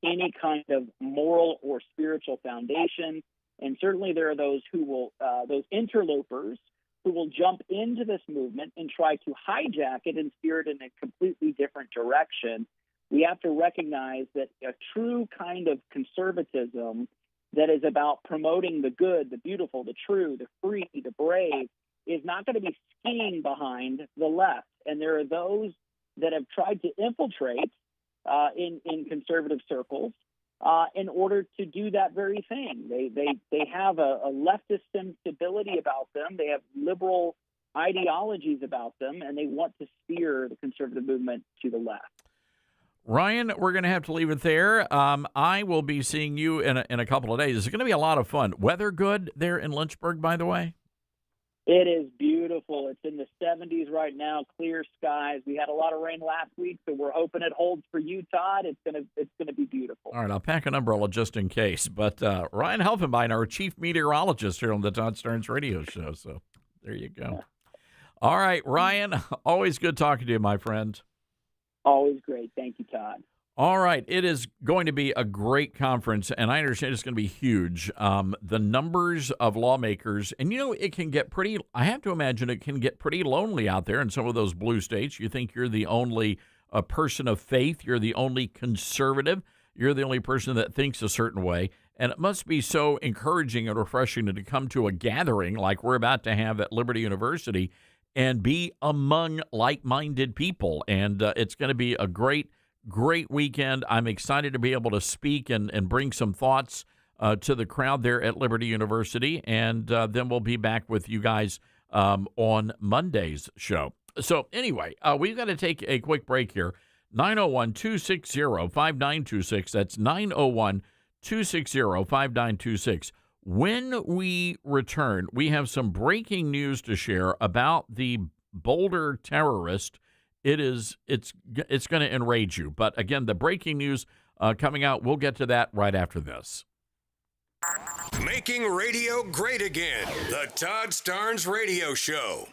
any kind of moral or spiritual foundation. And certainly there are those who will, those interlopers, who will jump into this movement and try to hijack it and steer it in a completely different direction. We have to recognize that a true kind of conservatism that is about promoting the good, the beautiful, the true, the free, the brave, is not going to be skiing behind the left. And there are those that have tried to infiltrate in conservative circles in order to do that very thing. They have a leftist sensibility about them. They have liberal ideologies about them, and they want to steer the conservative movement to the left.
Ryan, we're going to have to leave it there. I will be seeing you in a couple of days. It's going to be a lot of fun. Weather good there in Lynchburg, by the way?
It is beautiful. It's in the 70s right now, clear skies. We had a lot of rain last week, so we're hoping it holds for you, Todd. It's gonna be beautiful.
All right, I'll pack an umbrella just in case. But Ryan Helfenbein, our chief meteorologist here on the Todd Starnes radio show. So there you go. All right, Ryan, always good talking to you, my friend.
Always great. Thank you, Todd.
All right. It is going to be a great conference, and I understand it's going to be huge. The numbers of lawmakers, and, it can get pretty, I have to imagine it can get pretty lonely out there in some of those blue states. You think you're the only person of faith. You're the only conservative. You're the only person that thinks a certain way. And it must be so encouraging and refreshing to come to a gathering like we're about to have at Liberty University and be among like-minded people. And it's going to be a great weekend. I'm excited to be able to speak and bring some thoughts to the crowd there at Liberty University. And then we'll be back with you guys on Monday's show. So anyway, we've got to take a quick break here. 901-260-5926. That's 901-260-5926. When we return, we have some breaking news to share about the Boulder terrorist. It's going to enrage you. But again, the breaking news coming out, we'll get to that right after this.
Making radio great again. The Todd Starnes Radio Show.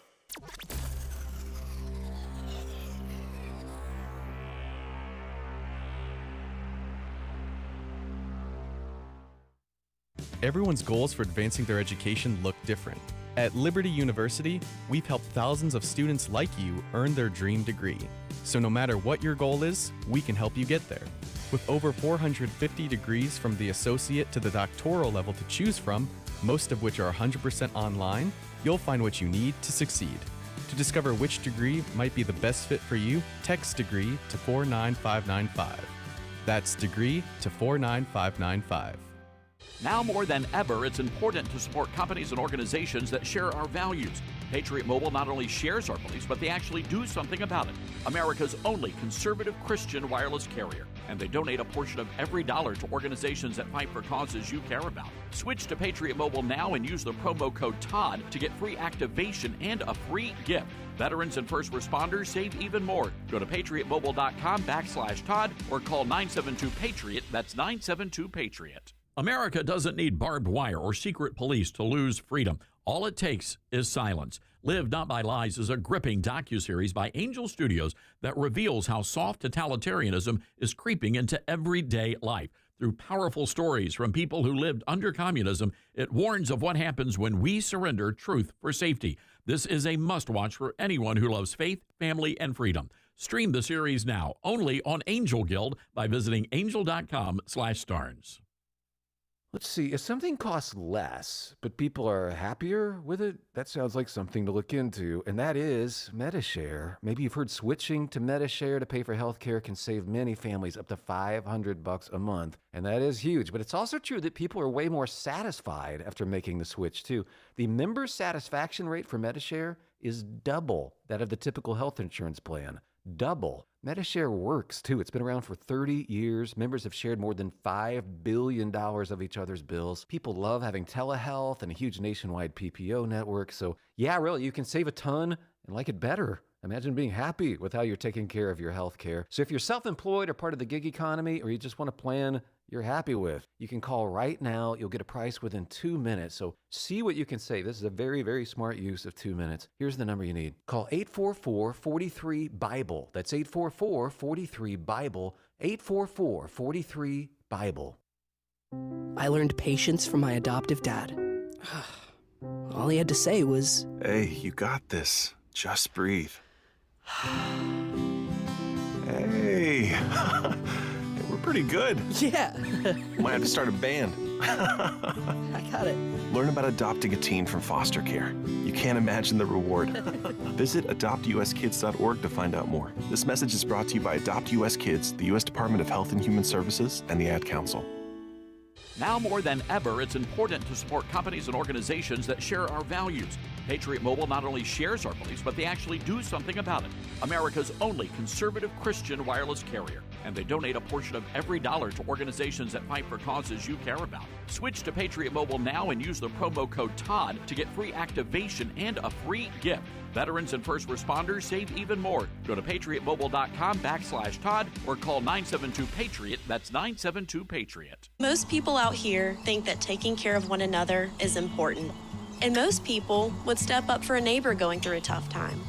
Everyone's goals for advancing their education look different. At Liberty University, we've helped thousands of students like you earn their dream degree. So no matter what your goal is, we can help you get there. With over 450 degrees from the associate to the doctoral level to choose from, most of which are 100% online, you'll find what you need to succeed. To discover which degree might be the best fit for you, text degree to 49595. That's degree to 49595.
Now more than ever, it's important to support companies and organizations that share our values. Patriot Mobile not only shares our beliefs, but they actually do something about it. America's only conservative Christian wireless carrier. And they donate a portion of every dollar to organizations that fight for causes you care about. Switch to Patriot Mobile now and use the promo code TODD to get free activation and a free gift. Veterans and first responders save even more. Go to patriotmobile.com/Todd or call 972-PATRIOT. That's 972-PATRIOT. America doesn't need barbed wire or secret police to lose freedom. All it takes is silence. Live Not by Lies is a gripping docuseries by Angel Studios that reveals how soft totalitarianism is creeping into everyday life. Through powerful stories from people who lived under communism, it warns of what happens when we surrender truth for safety. This is a must-watch for anyone who loves faith, family, and freedom. Stream the series now, only on Angel Guild by visiting angel.com/Starnes.
Let's see, if something costs less, but people are happier with it, that sounds like something to look into, and that is MediShare. Maybe you've heard switching to MediShare to pay for healthcare can save many families up to $500 a month, and that is huge. But it's also true that people are way more satisfied after making the switch, too. The member satisfaction rate for MediShare is double that of the typical health insurance plan. Double. MediShare works, too. It's been around for 30 years. Members have shared more than $5 billion of each other's bills. People love having telehealth and a huge nationwide PPO network. So, yeah, really, you can save a ton and like it better. Imagine being happy with how you're taking care of your health care. So if you're self-employed or part of the gig economy, or you just want a plan you're happy with, you can call right now. You'll get a price within 2 minutes. So see what you can save. This is a very, very smart use of 2 minutes. Here's the number you need. Call 844-43-BIBLE. That's 844-43-BIBLE. 844-43-BIBLE.
I learned patience from my adoptive dad. All he had to say was,
"Hey, you got this. Just breathe." Hey. We're pretty good.
Yeah.
Might have to start a band.
I got it.
Learn about adopting a teen from foster care. You can't imagine the reward. Visit adoptuskids.org to find out more. This message is brought to you by Adopt US Kids, the U.S. Department of Health and Human Services, and the Ad Council.
Now more than ever, it's important to support companies and organizations that share our values. Patriot Mobile not only shares our beliefs, but they actually do something about it. America's only conservative Christian wireless carrier. And they donate a portion of every dollar to organizations that fight for causes you care about. Switch to Patriot Mobile now and use the promo code TODD to get free activation and a free gift. Veterans and first responders save even more. Go to patriotmobile.com/Todd or call 972-PATRIOT. That's 972-PATRIOT.
Most people out here think that taking care of one another is important. And most people would step up for a neighbor going through a tough time.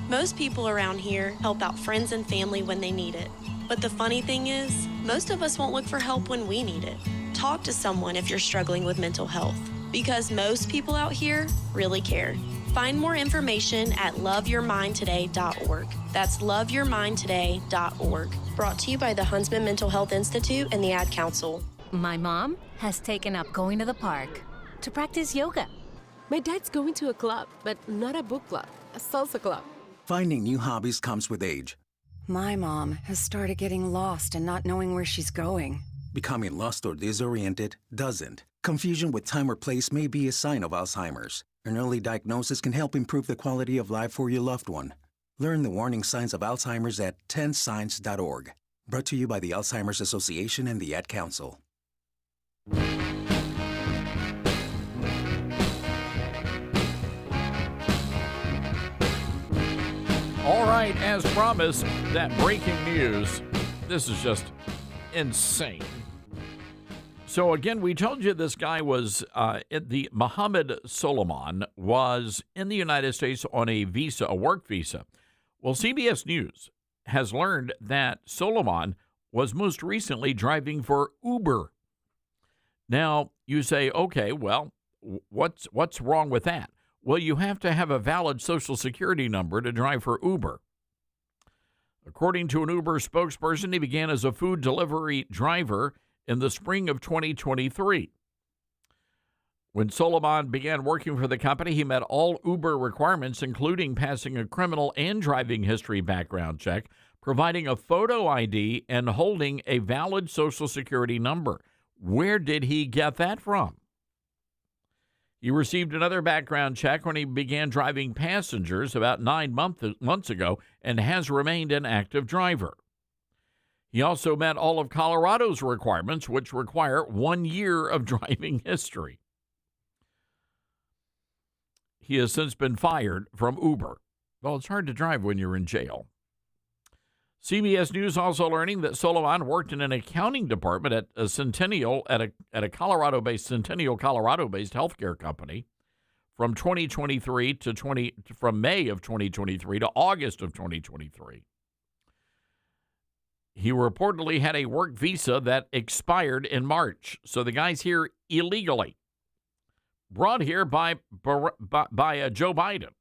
Most people around here help out friends and family when they need it. But the funny thing is, most of us won't look for help when we need it. Talk to someone if you're struggling with mental health, because most people out here really care. Find more information at loveyourmindtoday.org. That's loveyourmindtoday.org. Brought to you by the Huntsman Mental Health Institute and the Ad Council.
My mom has taken up going to the park to practice yoga.
My dad's going to a club, but not a book club, a salsa club.
Finding new hobbies comes with age.
My mom has started getting lost and not knowing where she's going.
Becoming lost or disoriented doesn't. Confusion with time or place may be a sign of Alzheimer's. An early diagnosis can help improve the quality of life for your loved one. Learn the warning signs of Alzheimer's at 10signs.org. Brought to you by the Alzheimer's Association and the Ad Council.
All right, as promised, that breaking news. This is just insane. So again, we told you this guy was, Mohammed Solomon was in the United States on a visa, a work visa. Well, CBS News has learned that Solomon was most recently driving for Uber. Now, you say, okay, well, what's wrong with that? Well, you have to have a valid Social Security number to drive for Uber. According to an Uber spokesperson, he began as a food delivery driver in the spring of 2023. When Solomon began working for the company, he met all Uber requirements, including passing a criminal and driving history background check, providing a photo ID, and holding a valid Social Security number. Where did he get that from? He received another background check when he began driving passengers about 9 months ago and has remained an active driver. He also met all of Colorado's requirements, which require 1 year of driving history. He has since been fired from Uber. Well, it's hard to drive when you're in jail. CBS News also learning that Solomon worked in an accounting department at a Colorado-based healthcare company from 2023 from May of 2023 to August of 2023. He reportedly had a work visa that expired in March. So the guy's here illegally, brought here by Joe Biden.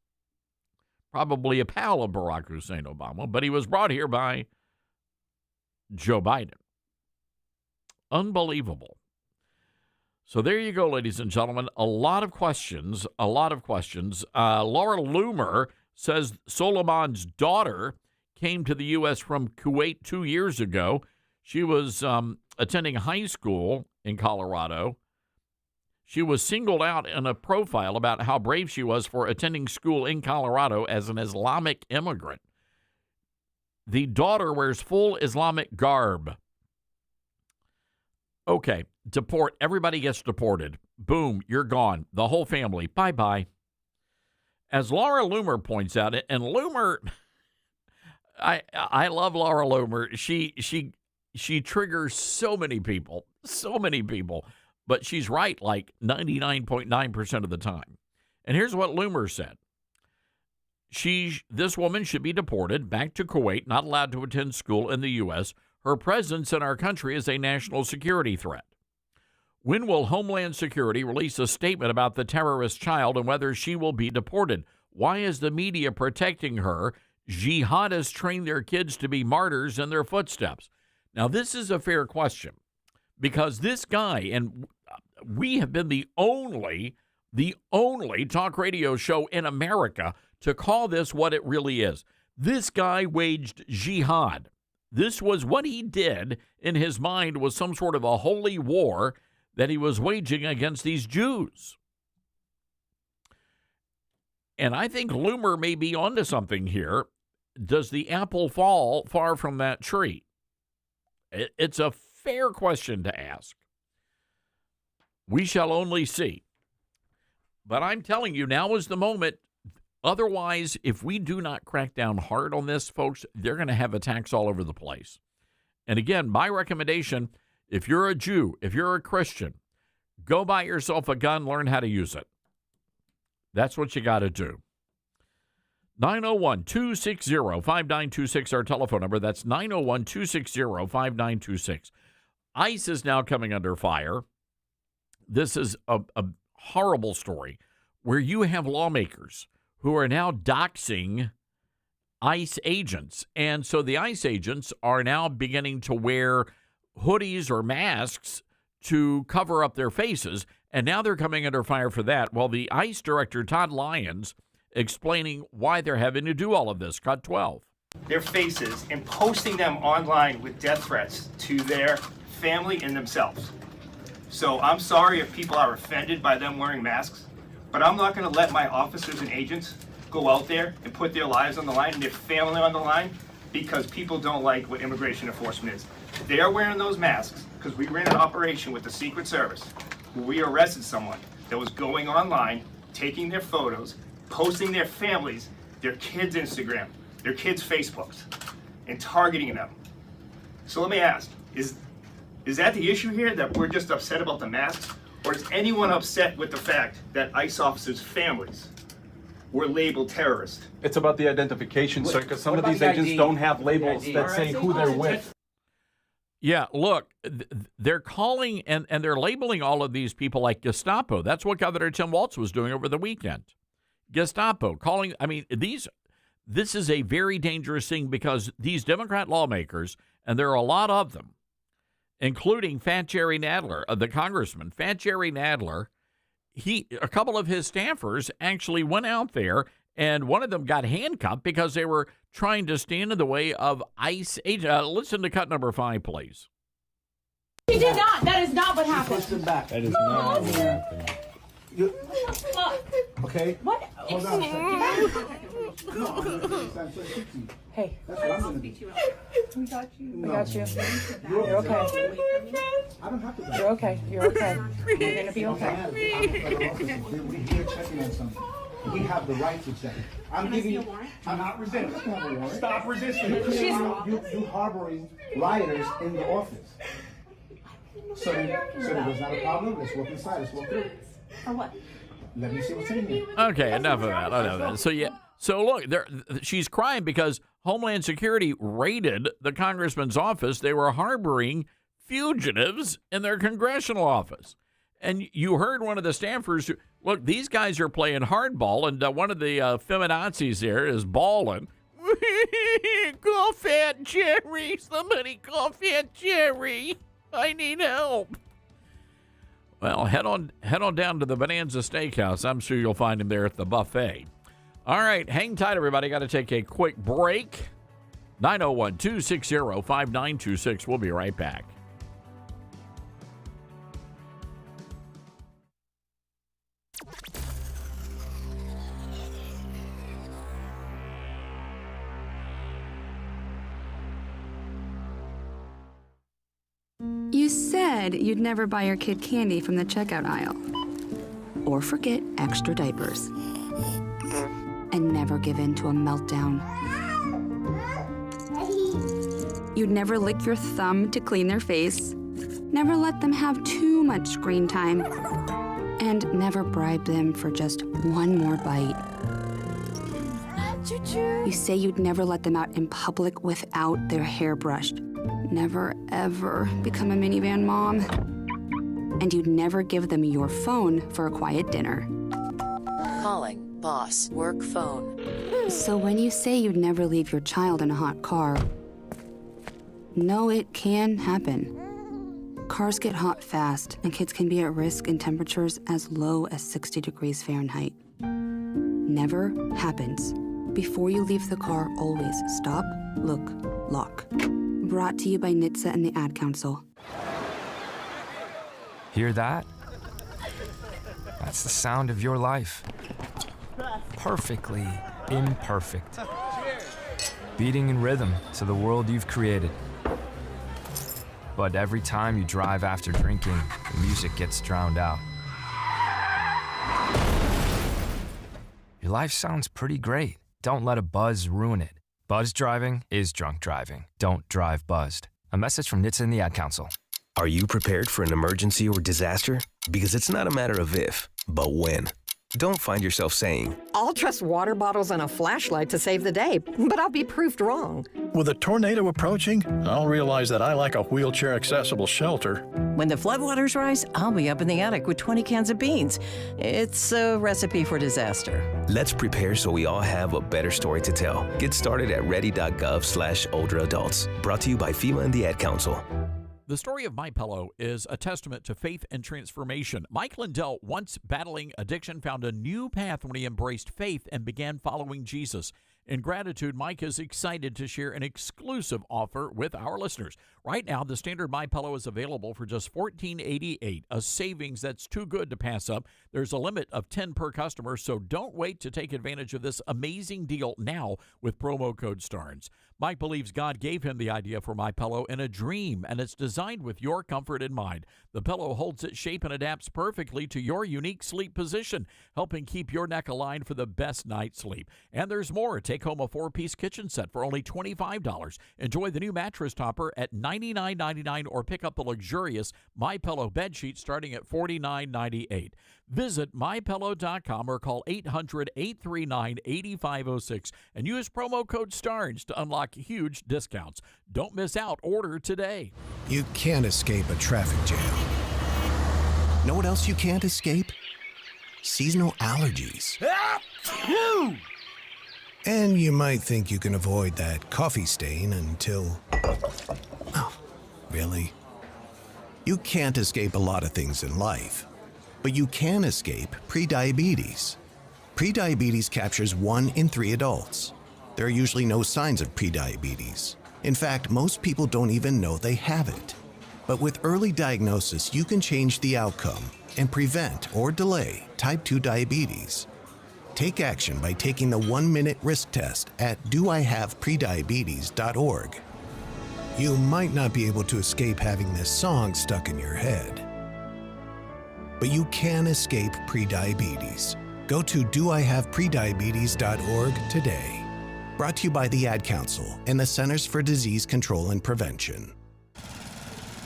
Probably a pal of Barack Hussein Obama, but he was brought here by Joe Biden. Unbelievable. So there you go, ladies and gentlemen. A lot of questions. Laura Loomer says Solomon's daughter came to the U.S. from Kuwait 2 years ago. She was attending high school in Colorado. She was singled out in a profile about how brave she was for attending school in Colorado as an Islamic immigrant. The daughter wears full Islamic garb. Okay, deport. Everybody gets deported. Boom, you're gone. The whole family. Bye-bye. As Laura Loomer points out, and Loomer, I love Laura Loomer. She triggers so many people. But she's right like 99.9% of the time. And here's what Loomer said. This woman should be deported back to Kuwait, not allowed to attend school in the U.S. Her presence in our country is a national security threat. When will Homeland Security release a statement about the terrorist child and whether she will be deported? Why is the media protecting her? Jihadists train their kids to be martyrs in their footsteps. Now, this is a fair question. Because this guy, and we have been the only talk radio show in America to call this what it really is. This guy waged jihad. This was what he did in his mind was some sort of a holy war that he was waging against these Jews. And I think Loomer may be onto something here. Does the apple fall far from that tree? It's a fair question to ask. We shall only see. But I'm telling you, now is the moment. Otherwise, if we do not crack down hard on this, folks, they're going to have attacks all over the place. And again, my recommendation, if you're a Jew, if you're a Christian, go buy yourself a gun, learn how to use it. That's what you got to do. 901-260-5926, our telephone number. That's 901-260-5926. ICE is now coming under fire. This is a horrible story where you have lawmakers who are now doxing ICE agents. And so the ICE agents are now beginning to wear hoodies or masks to cover up their faces. And now they're coming under fire for that. Well, the ICE director, Todd Lyons, explaining why they're having to do all of this. Cut 12.
Their faces and posting them online with death threats to their family and themselves. So I'm sorry if people are offended by them wearing masks, but I'm not going to let my officers and agents go out there and put their lives on the line and their family on the line because people don't like what immigration enforcement is. They are wearing those masks because we ran an operation with the Secret Service where we arrested someone that was going online, taking their photos, posting their families, their kids' Instagram, their kids' Facebooks, and targeting them. So let me ask, is that the issue here, that we're just upset about the masks? Or is anyone upset with the fact that ICE officers' families were labeled terrorists?
It's about the identification, sir, because some of these agents don't have labels that say who they're with.
Yeah, look, they're calling and they're labeling all of these people like Gestapo. That's what Governor Tim Walz was doing over the weekend. Gestapo, calling, I mean, this is a very dangerous thing because these Democrat lawmakers, and there are a lot of them, including Fat Jerry Nadler, the congressman. Fat Jerry Nadler, a couple of his staffers actually went out there, and one of them got handcuffed because they were trying to stand in the way of ICE agents. Listen to cut number 5, please.
He did not. That is not what happened.
Push them back. That is not what happened. Okay.
What?
Hold on.
Hey.
That's what I'm going to do.
We got you.
No.
We got you. You're okay.
I don't have to.
You're okay. You're okay. You're going to be okay.
We're here checking on something. We have the right to check. I'm giving you. I'm not resisting. Stop resisting. You harboring rioters in the office. So there was not a problem. Let's walk inside. Let's walk through.
For what?
Let me see what's in here.
Okay, enough of that. So yeah, so look, she's crying because Homeland Security raided the congressman's office. They were harboring fugitives in their congressional office, and you heard one of the staffers. Look, these guys are playing hardball, and one of the feminazis there is bawling. Call Fat Jerry! Somebody call Fat Jerry! I need help. Well, head on down to the Bonanza Steakhouse. I'm sure you'll find him there at the buffet. All right, hang tight, everybody. Got to take a quick break. 901-260-5926. We'll be right back.
You said you'd never buy your kid candy from the checkout aisle. Or forget extra diapers. And never give in to a meltdown. You'd never lick your thumb to clean their face. Never let them have too much screen time. And never bribe them for just one more bite. You say you'd never let them out in public without their hair brushed. Never, ever become a minivan mom. And you'd never give them your phone for a quiet dinner.
Calling boss work phone.
So when you say you'd never leave your child in a hot car, no, it can happen. Cars get hot fast, and kids can be at risk in temperatures as low as 60 degrees Fahrenheit. Never happens. Before you leave the car, always stop, look, lock. Brought to you by NHTSA and the Ad Council.
Hear that? That's the sound of your life. Perfectly imperfect. Beating in rhythm to the world you've created. But every time you drive after drinking, the music gets drowned out. Your life sounds pretty great. Don't let a buzz ruin it. Buzz driving is drunk driving. Don't drive buzzed. A message from NHTSA and the Ad Council.
Are you prepared for an emergency or disaster? Because it's not a matter of if, but when. Don't find yourself saying,
I'll trust water bottles and a flashlight to save the day, but I'll be proved wrong.
With a tornado approaching, I'll realize that I lack a wheelchair-accessible shelter.
When the floodwaters rise, I'll be up in the attic with 20 cans of beans. It's a recipe for disaster.
let's prepare so we all have a better story to tell. Get started at ready.gov/older adults. Brought to you by FEMA and the Ad Council.
The story of MyPillow is a testament to faith and transformation. Mike Lindell, once battling addiction, found a new path when he embraced faith and began following Jesus. In gratitude, Mike is excited to share an exclusive offer with our listeners. Right now, the standard MyPillow is available for just $14.88, a savings that's too good to pass up. There's a limit of 10 per customer, so don't wait to take advantage of this amazing deal now with promo code STARNS. Mike believes God gave him the idea for MyPillow in a dream, and it's designed with your comfort in mind. The pillow holds its shape and adapts perfectly to your unique sleep position, helping keep your neck aligned for the best night's sleep. And there's more. Take home a 4-piece kitchen set for only $25. Enjoy the new mattress topper at $99.99 or pick up the luxurious MyPillow bed sheet starting at $49.98. Visit MyPillow.com or call 800-839-8506 and use promo code STARNS to unlock huge discounts. Don't miss out. Order today.
You can't escape a traffic jam. Know what else you can't escape? Seasonal allergies. And you might think you can avoid that coffee stain until... Oh, really? You can't escape a lot of things in life, but you can escape prediabetes. Prediabetes captures 1 in 3 adults. There are usually no signs of prediabetes. In fact, most people don't even know they have it. But with early diagnosis, you can change the outcome and prevent or delay type 2 diabetes. Take action by taking the 1-minute risk test at doihaveprediabetes.org. You might not be able to escape having this song stuck in your head, but you can escape prediabetes. Go to doihaveprediabetes.org today. Brought to you by the Ad Council and the Centers for Disease Control and Prevention.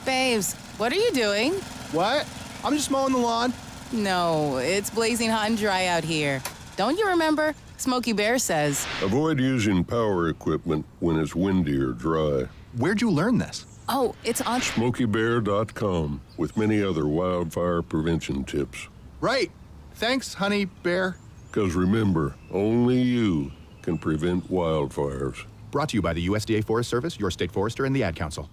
Babes, what are you doing?
What? I'm just mowing the lawn.
No, it's blazing hot and dry out here. Don't you remember? Smokey Bear says,
avoid using power equipment when it's windy or dry.
Where'd you learn this?
oh, it's on...
SmokeyBear.com with many other wildfire prevention tips.
Right. Thanks, honey bear.
Because remember, only you can prevent wildfires.
Brought to you by the USDA Forest Service, your state forester, and the Ad Council.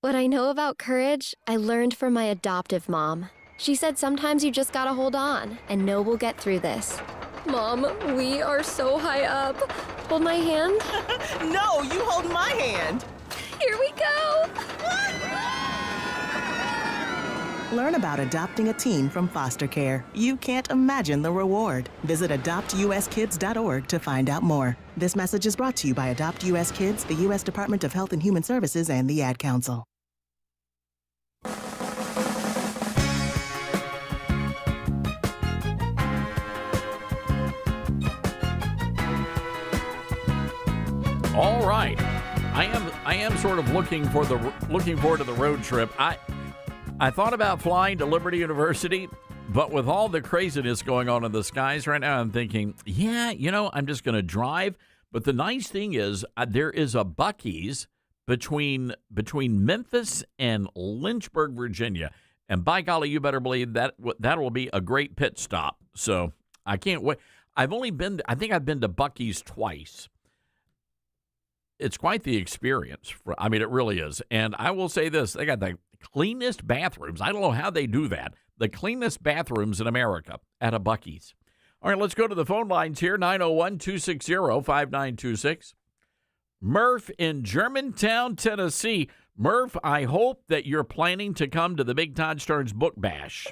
What I know about courage, I learned from my adoptive mom. She said sometimes you just gotta hold on and know we'll get through this. Mom, we are so high up. Hold my hand.
No, you hold my hand.
Here we go.
Learn about adopting a teen from foster care. You can't imagine the reward. Visit adoptuskids.org to find out more. This message is brought to you by Adopt US Kids, the U.S. Department of Health and Human Services, and the Ad Council.
All right, I am sort of looking forward to the road trip. I thought about flying to Liberty University, but with all the craziness going on in the skies right now, I'm thinking, yeah, I'm just going to drive. But the nice thing is there is a Buc-ee's between Memphis and Lynchburg, Virginia. And by golly, you better believe that will be a great pit stop. So I can't wait. I think I've been to Buc-ee's twice. It's quite the experience. I mean, it really is. And I will say this, they got the cleanest bathrooms. I don't know how they do that. The cleanest bathrooms in America at a Buc-ee's. All right, let's go to the phone lines here, 901-260-5926. Murph in Germantown, Tennessee. Murph, I hope that you're planning to come to the Big Todd Starnes Book Bash.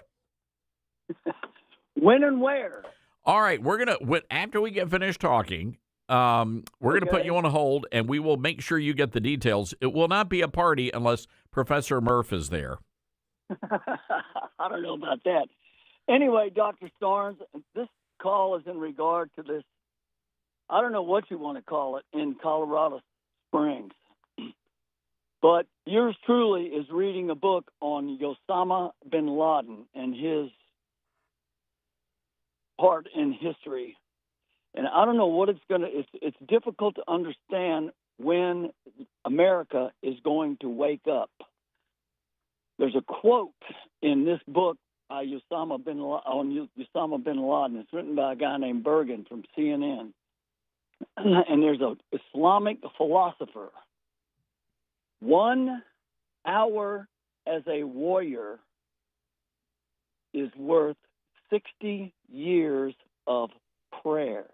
When and where?
All right, we're going to, after we get finished talking, we're going to put you on a hold, and we will make sure you get the details. It will not be a party unless Professor Murph is there.
I don't know about that. Anyway, Dr. Starnes, this call is in regard to this, I don't know what you want to call it, in Colorado Springs. But yours truly is reading a book on Osama bin Laden and his part in history. And I don't know what it's difficult to understand when America is going to wake up. There's a quote in this book by Osama bin Laden. It's written by a guy named Bergen from CNN. And there's an Islamic philosopher. 1 hour as a warrior is worth 60 years of prayer.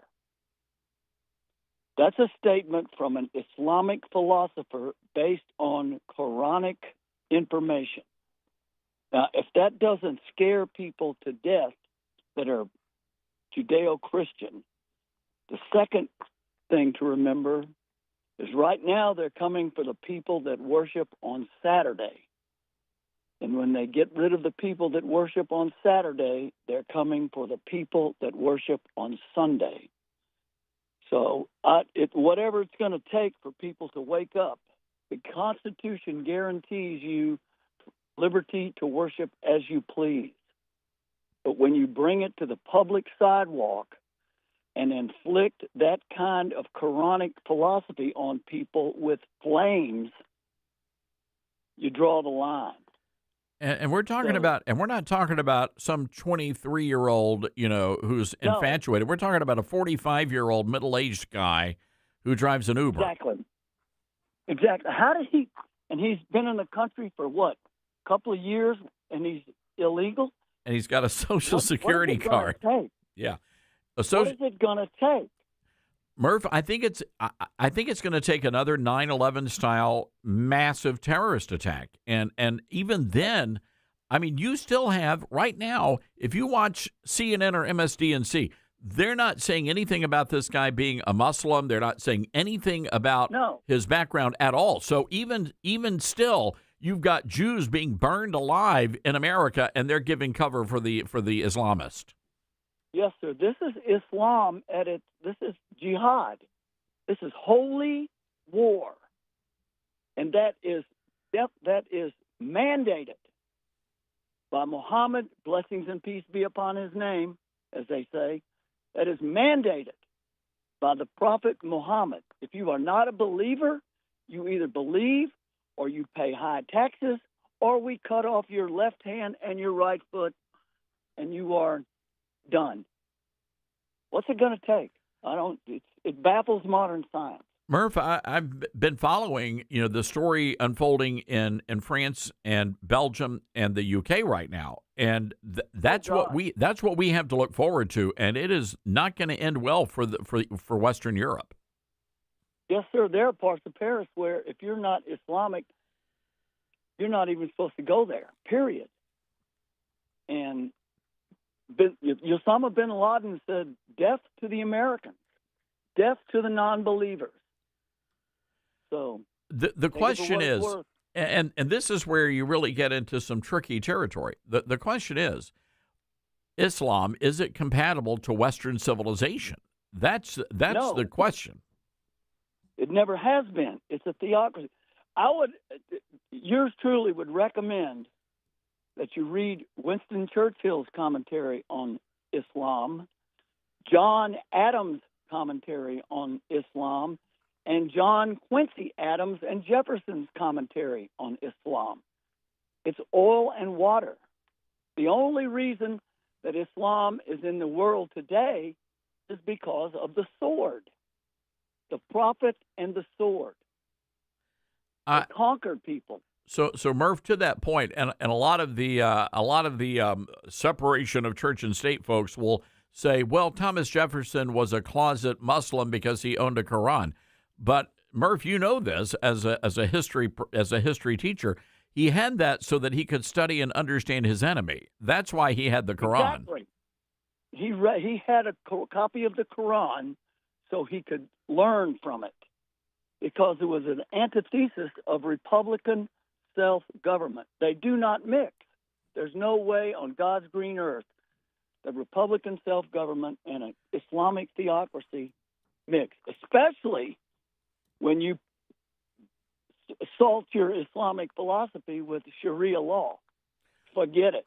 That's a statement from an Islamic philosopher based on Quranic information. Now, if that doesn't scare people to death that are Judeo-Christian, the second thing to remember is right now they're coming for the people that worship on Saturday. And when they get rid of the people that worship on Saturday, they're coming for the people that worship on Sunday. So whatever it's going to take for people to wake up, the Constitution guarantees you liberty to worship as you please. But when you bring it to the public sidewalk and inflict that kind of Quranic philosophy on people with flames, you draw the line.
And we're talking about, and we're not talking about some 23-year-old, who's infatuated. We're talking about a 45-year-old middle-aged guy who drives an Uber.
Exactly. How did he? And he's been in the country for what? A couple of years, and he's illegal.
And he's got a Social Security card. Yeah.
What is it going to take?
Murph, I think it's going to take another 9/11 style massive terrorist attack, and even then, I mean, you still have right now. If you watch CNN or MSDNC, they're not saying anything about this guy being a Muslim. They're not saying anything about his background at all. So even still, you've got Jews being burned alive in America, and they're giving cover for the Islamist.
Yes, sir. This is Islam at its. This is jihad. This is holy war, and that is mandated by Muhammad. Blessings and peace be upon his name, as they say. That is mandated by the Prophet Muhammad. If you are not a believer, you either believe or you pay high taxes, or we cut off your left hand and your right foot, and you are done. What's it going to take? It baffles modern science.
Murph, I've been following, the story unfolding in France and Belgium and the UK right now, and that's what we have to look forward to, and it is not going to end well for Western Europe.
Yes, sir. There are parts of Paris where if you're not Islamic, you're not even supposed to go there. Period. And Osama bin Laden said, "Death to the Americans, death to the non-believers." So
the question is, and this is where you really get into some tricky territory. The question is, Islam, is it compatible to Western civilization? That's the question.
It never has been. It's a theocracy. Yours truly would recommend that you read Winston Churchill's commentary on Islam, John Adams' commentary on Islam, and John Quincy Adams and Jefferson's commentary on Islam. It's oil and water. The only reason that Islam is in the world today is because of the sword, the prophet and the sword. They conquered people.
So Murph, to that point, and a lot of the separation of church and state folks will say, well, Thomas Jefferson was a closet Muslim because he owned a Quran. But Murph, you know this as a history teacher. He had that so that he could study and understand his enemy. That's why he had the Quran.
Exactly. He had a copy of the Quran so he could learn from it, because it was an antithesis of Republican self-government. They do not mix. There's no way on God's green earth that Republican self-government and an Islamic theocracy mix, especially when you assault your Islamic philosophy with Sharia law. Forget it.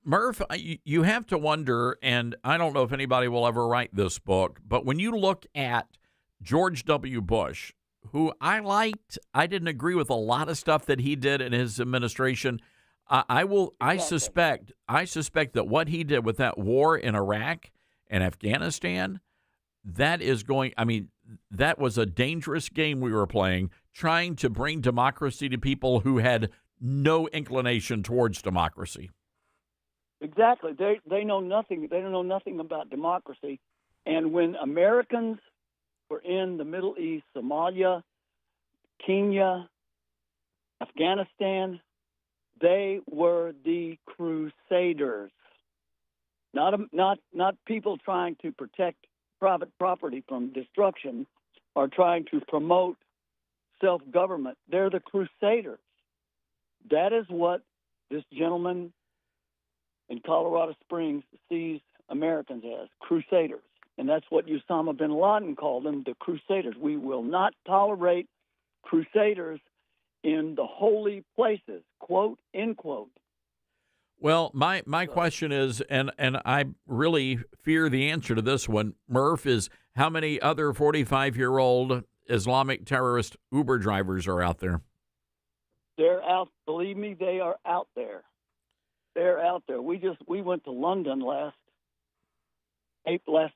Murph, you have to wonder, and I don't know if anybody will ever write this book, but when you look at George W. Bush, who I liked, I didn't agree with a lot of stuff that he did in his administration. I suspect that what he did with that war in Iraq and Afghanistan, that was a dangerous game we were playing, trying to bring democracy to people who had no inclination towards democracy.
Exactly. They know nothing. They don't know nothing about democracy. And when Americans were in the Middle East, Somalia, Kenya, Afghanistan, they were the crusaders. Not people trying to protect private property from destruction or trying to promote self-government. They're the crusaders. That is what this gentleman in Colorado Springs sees Americans as, crusaders. And that's what Osama bin Laden called them, the crusaders. We will not tolerate crusaders in the holy places, quote, end quote.
Well, my question is, and I really fear the answer to this one, Murph, is how many other 45-year-old Islamic terrorist Uber drivers are out there?
They're out. Believe me, they are out there. They're out there. We went to London last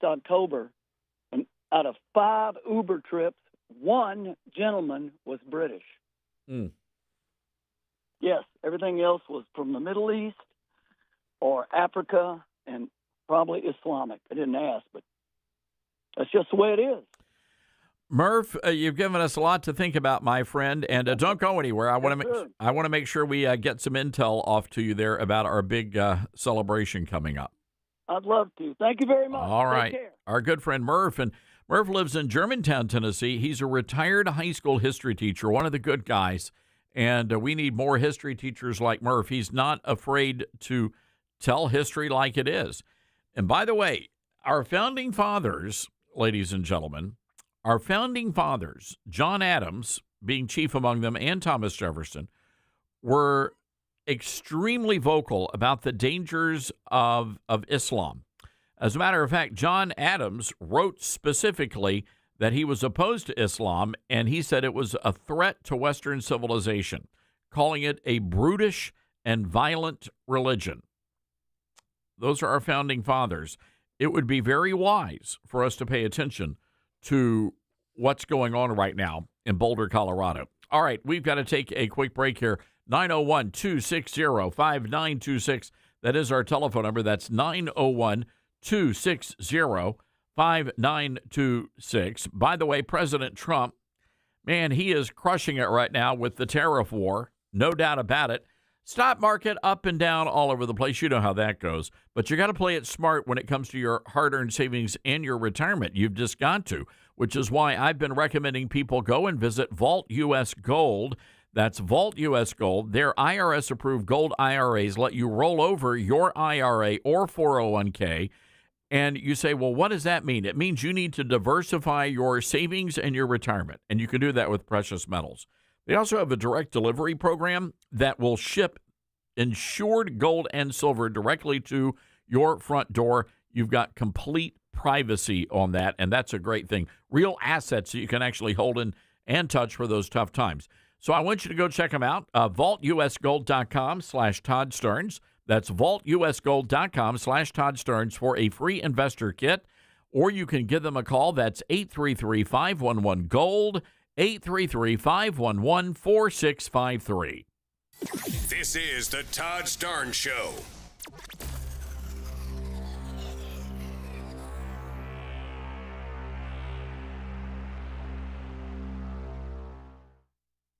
October, and out of 5 Uber trips, 1 gentleman was British.
Mm.
Yes, everything else was from the Middle East or Africa and probably Islamic. I didn't ask, but that's just the way it is.
Murph, you've given us a lot to think about, my friend, and don't go anywhere. I want to make sure we get some intel off to you there about our big celebration coming up.
I'd love to. Thank you very much.
All right.
Take care.
Our good friend Murph, and Murph lives in Germantown, Tennessee. He's a retired high school history teacher, one of the good guys, and we need more history teachers like Murph. He's not afraid to tell history like it is. And by the way, our founding fathers, ladies and gentlemen, our founding fathers, John Adams being chief among them, and Thomas Jefferson, were extremely vocal about the dangers of Islam. As a matter of fact, John Adams wrote specifically that he was opposed to Islam, and he said it was a threat to Western civilization, calling it a brutish and violent religion. Those are our founding fathers. It would be very wise for us to pay attention to what's going on right now in Boulder, Colorado. All right, we've got to take a quick break here. 901-260-5926. That is our telephone number. That's 901-260-5926. By the way, President Trump, man, he is crushing it right now with the tariff war. No doubt about it. Stock market up and down all over the place. You know how that goes. But you got to play it smart when it comes to your hard-earned savings and your retirement. You've just got to, which is why I've been recommending people go and visit Vault US Gold. That's Vault US Gold. Their IRS-approved gold IRAs let you roll over your IRA or 401k. And you say, well, what does that mean? It means you need to diversify your savings and your retirement. And you can do that with precious metals. They also have a direct delivery program that will ship insured gold and silver directly to your front door. You've got complete privacy on that, and that's a great thing. Real assets that you can actually hold in and touch for those tough times. So I want you to go check them out, vaultusgold.com/Todd Stearns. That's vaultusgold.com/Todd Stearns for a free investor kit, or you can give them a call. That's 833-511-GOLD, 833-511-4653.
This is the Todd Starnes Show.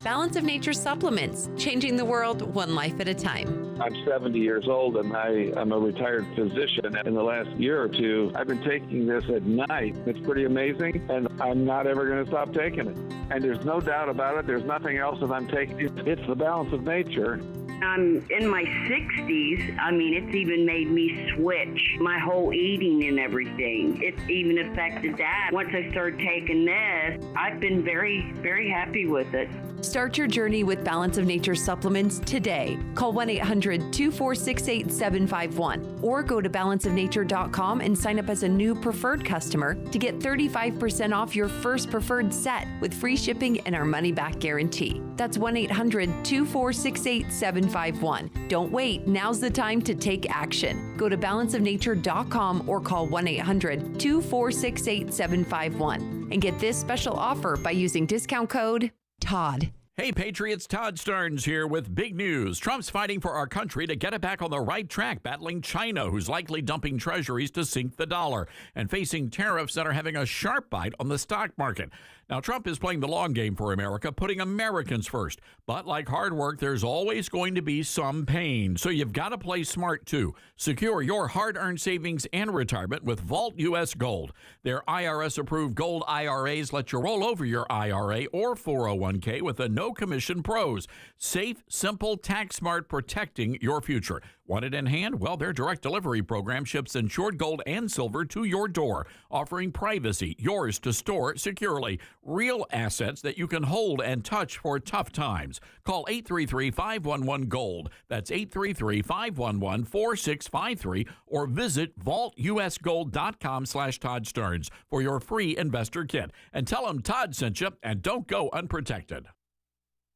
Balance of Nature supplements, changing the world one life at a time.
I'm 70 years old and I am a retired physician. In the last year or two, I've been taking this at night. It's pretty amazing, and I'm not ever going to stop taking it. And there's no doubt about it. There's nothing else that I'm taking. It's the Balance of Nature.
I'm in my 60s. I mean, it's even made me switch my whole eating and everything. It's even affected that. Once I started taking this, I've been very, very happy with it.
Start your journey with Balance of Nature supplements today. Call 1-800-246-8751 or go to balanceofnature.com and sign up as a new preferred customer to get 35% off your first preferred set with free shipping and our money-back guarantee. That's 1-800-246-8751. Don't wait. Now's the time to take action. Go to balanceofnature.com or call 1-800-246-8751 and get this special offer by using discount code Todd.
Hey, Patriots, Todd Stearns here with big news. Trump's fighting for our country to get it back on the right track, battling China, who's likely dumping treasuries to sink the dollar, and facing tariffs that are having a sharp bite on the stock market. Now, Trump is playing the long game for America, putting Americans first. But like hard work, there's always going to be some pain. So you've got to play smart, too. Secure your hard-earned savings and retirement with Vault U.S. Gold. Their IRS-approved gold IRAs let you roll over your IRA or 401k with a no-commission pros. Safe, simple, tax-smart, protecting your future. Want it in hand? Well, their direct delivery program ships insured gold and silver to your door, offering privacy, yours to store securely. Real assets that you can hold and touch for tough times. Call 833-511-GOLD. That's 833-511-4653 or visit vaultusgold.com/Todd Stearns for your free investor kit. And tell them Todd sent you, and don't go unprotected.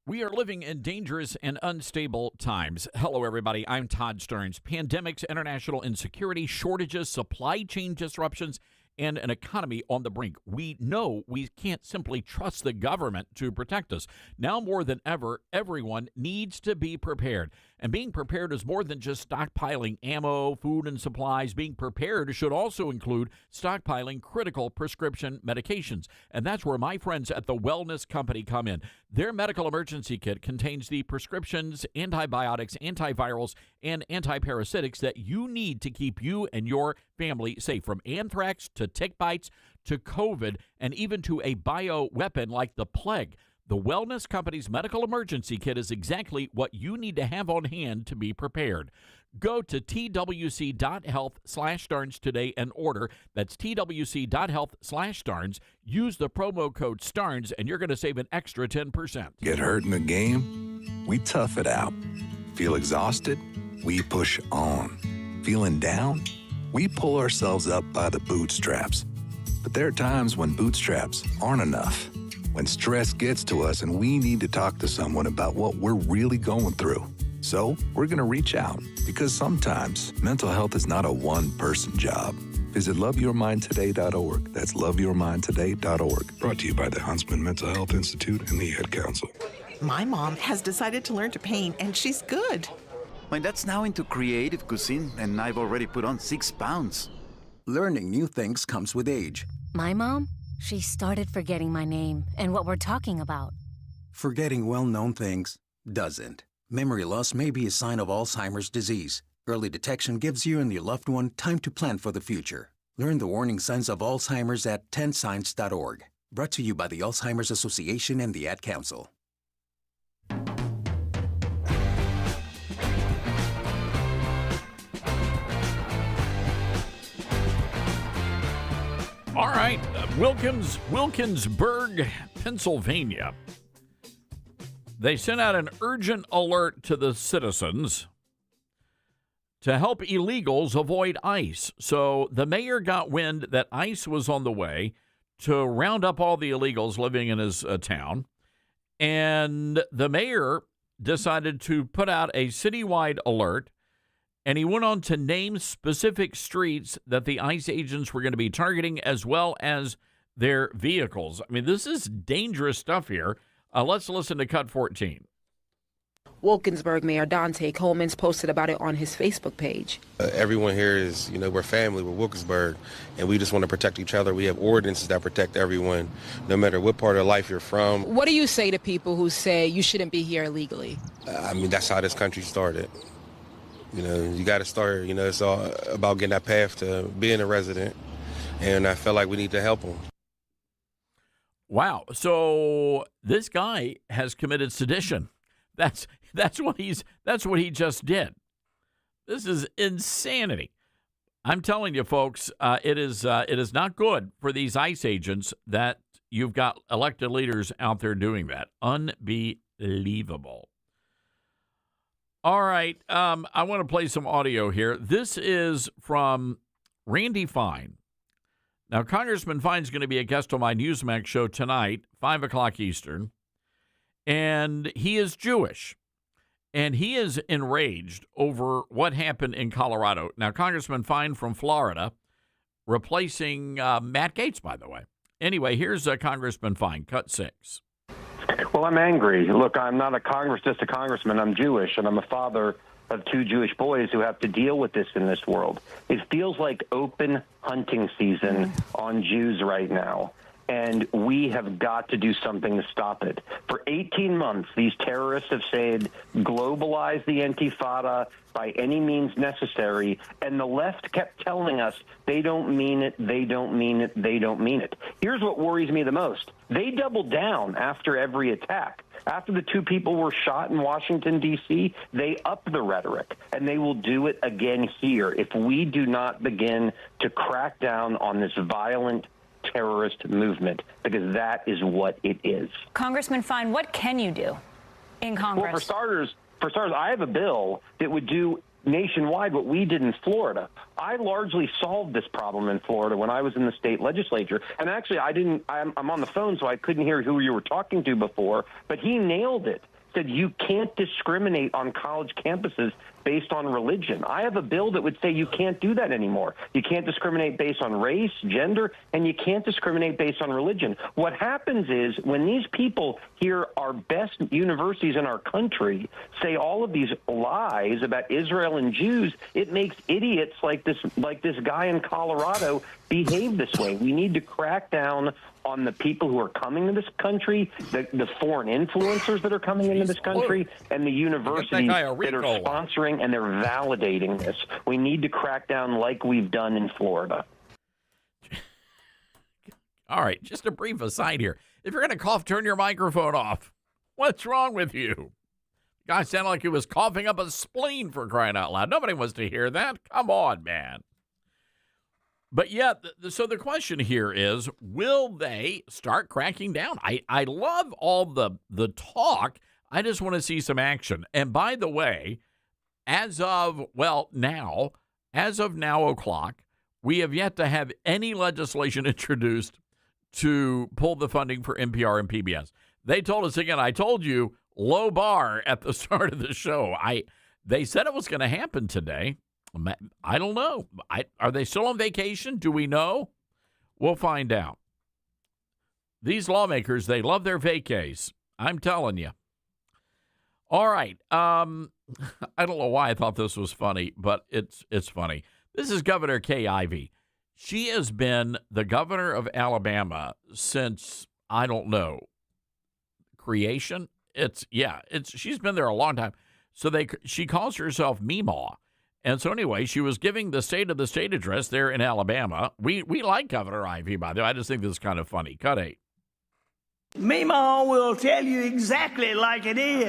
We are living in dangerous and unstable times. Hello, everybody. I'm Todd Stearns. Pandemics, international insecurity, shortages, supply chain disruptions, and an economy on the brink. We know we can't simply trust the government to protect us. Now more than ever, everyone needs to be prepared. And being prepared is more than just stockpiling ammo, food, and supplies. Being prepared should also include stockpiling critical prescription medications. And that's where my friends at the Wellness Company come in. Their medical emergency kit contains the prescriptions, antibiotics, antivirals, and antiparasitics that you need to keep you and your family safe, from anthrax to tick bites to COVID and even to a bioweapon like the plague. The Wellness Company's medical emergency kit is exactly what you need to have on hand to be prepared. Go to twc.health/Stearns today and order. That's twc.health/Stearns. Use the promo code STARNS and you're going to save an extra 10%.
Get hurt in a game? We tough it out. Feel exhausted? We push on. Feeling down? We pull ourselves up by the bootstraps. But there are times when bootstraps aren't enough. When stress gets to us and we need to talk to someone about what we're really going through. So we're going to reach out, because sometimes mental health is not a one-person job. Visit loveyourmindtoday.org. That's loveyourmindtoday.org. Brought to you by the Huntsman Mental Health Institute and the Ad Council.
My mom has decided to learn to paint, and she's good.
My dad's now into creative cuisine, and I've already put on 6 pounds.
Learning new things comes with age.
My mom? She started forgetting my name and what we're talking about.
Forgetting well-known things doesn't. Memory loss may be a sign of Alzheimer's disease. Early detection gives you and your loved one time to plan for the future. Learn the warning signs of Alzheimer's at 10signs.org. Brought to you by the Alzheimer's Association and the Ad Council.
All right, Wilkinsburg, Pennsylvania. They sent out an urgent alert to the citizens to help illegals avoid ICE. So the mayor got wind that ICE was on the way to round up all the illegals living in his town. And the mayor decided to put out a citywide alert. And he went on to name specific streets that the ICE agents were going to be targeting, as well as their vehicles. I mean, this is dangerous stuff here. Let's listen to Cut 14.
Wilkinsburg Mayor Dante Coleman's posted about it on his Facebook page.
Everyone here is, we're family, we're Wilkinsburg, and we just want to protect each other. We have ordinances that protect everyone, no matter what part of life you're from.
What do you say to people who say you shouldn't be here illegally?
That's how this country started. You got to start, it's all about getting that path to being a resident, and I feel like we need to help them.
Wow. So this guy has committed sedition. That's what he just did. This is insanity. I'm telling you, folks, it is not good for these ICE agents that you've got elected leaders out there doing that. Unbelievable. All right, I want to play some audio here. This is from Randy Fine. Now, Congressman Fine's going to be a guest on my Newsmax show tonight, 5 o'clock Eastern, and he is Jewish, and he is enraged over what happened in Colorado. Now, Congressman Fine from Florida, replacing Matt Gaetz, by the way. Anyway, here's Congressman Fine, cut 6.
Well, I'm angry. Look, I'm not just a congressman. I'm Jewish, and I'm a father of 2 Jewish boys who have to deal with this in this world. It feels like open hunting season on Jews right now, and we have got to do something to stop it. For 18 months, these terrorists have said, globalize the Intifada by any means necessary, and the left kept telling us they don't mean it, they don't mean it, they don't mean it. Here's what worries me the most. They doubled down after every attack. After the 2 people were shot in Washington, D.C., they upped the rhetoric, and they will do it again here if we do not begin to crack down on this violent terrorist movement, because that is what it is.
Congressman Fine, what can you do in Congress?
Well, for starters, I have a bill that would do nationwide what we did in Florida. I largely solved this problem in Florida when I was in the state legislature. And actually, I'm on the phone, so I couldn't hear who you were talking to before, but he nailed it. Said you can't discriminate on college campuses based on religion. I have a bill that would say you can't do that anymore. You can't discriminate based on race, gender, and you can't discriminate based on religion. What happens is when these people hear our best universities in our country say all of these lies about Israel and Jews, it makes idiots like this guy in Colorado behave this way. We need to crack down on the people who are coming to this country, the foreign influencers that are coming into this country, and the universities that are sponsoring and they're validating this. We need to crack down like we've done in Florida.
All right, just a brief aside here. If you're going to cough, turn your microphone off. What's wrong with you? The guy sounded like he was coughing up a spleen, for crying out loud. Nobody wants to hear that. Come on, man. But yet, so the question here is, will they start cracking down? I love all the talk. I just want to see some action. And by the way, as of now o'clock, we have yet to have any legislation introduced to pull the funding for NPR and PBS. They told us again, I told you, low bar at the start of the show. They said it was going to happen today. I don't know. Are they still on vacation? Do we know? We'll find out. These lawmakers, they love their vacays. I'm telling you. All right. I don't know why I thought this was funny, but it's funny. This is Governor Kay Ivey. She has been the governor of Alabama since, I don't know, creation. She's been there a long time. So she calls herself Meemaw. And so anyway, she was giving the State of the State address there in Alabama. We like Governor Ivey, by the way. I just think this is kind of funny. Cut 8.
Meemaw will tell you exactly like it is.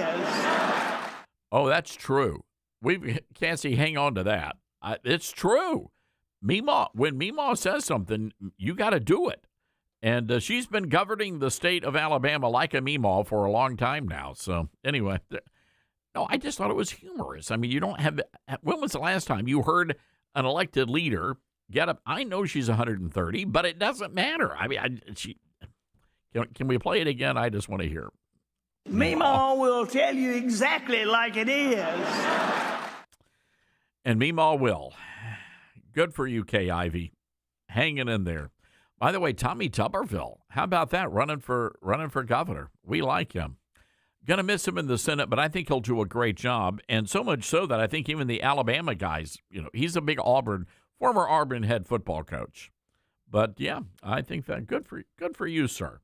Oh, that's true. Cassie, hang on to that. It's true. Meemaw, when Meemaw says something, you got to do it. And she's been governing the state of Alabama like a Meemaw for a long time now. So anyway, no, I just thought it was humorous. I mean, you don't have – when was the last time you heard an elected leader get up? I know she's 130, but it doesn't matter. I mean, can we play it again? I just want to hear.
Meemaw will tell you exactly like it is.
And Meemaw will. Good for you, Kay Ivey. Hanging in there. By the way, Tommy Tuberville, how about that? Running for governor. We like him. Going to miss him in the Senate, but I think he'll do a great job. And so much so that I think even the Alabama guys, he's a big former Auburn head football coach. But, yeah, I think that good for you, sir.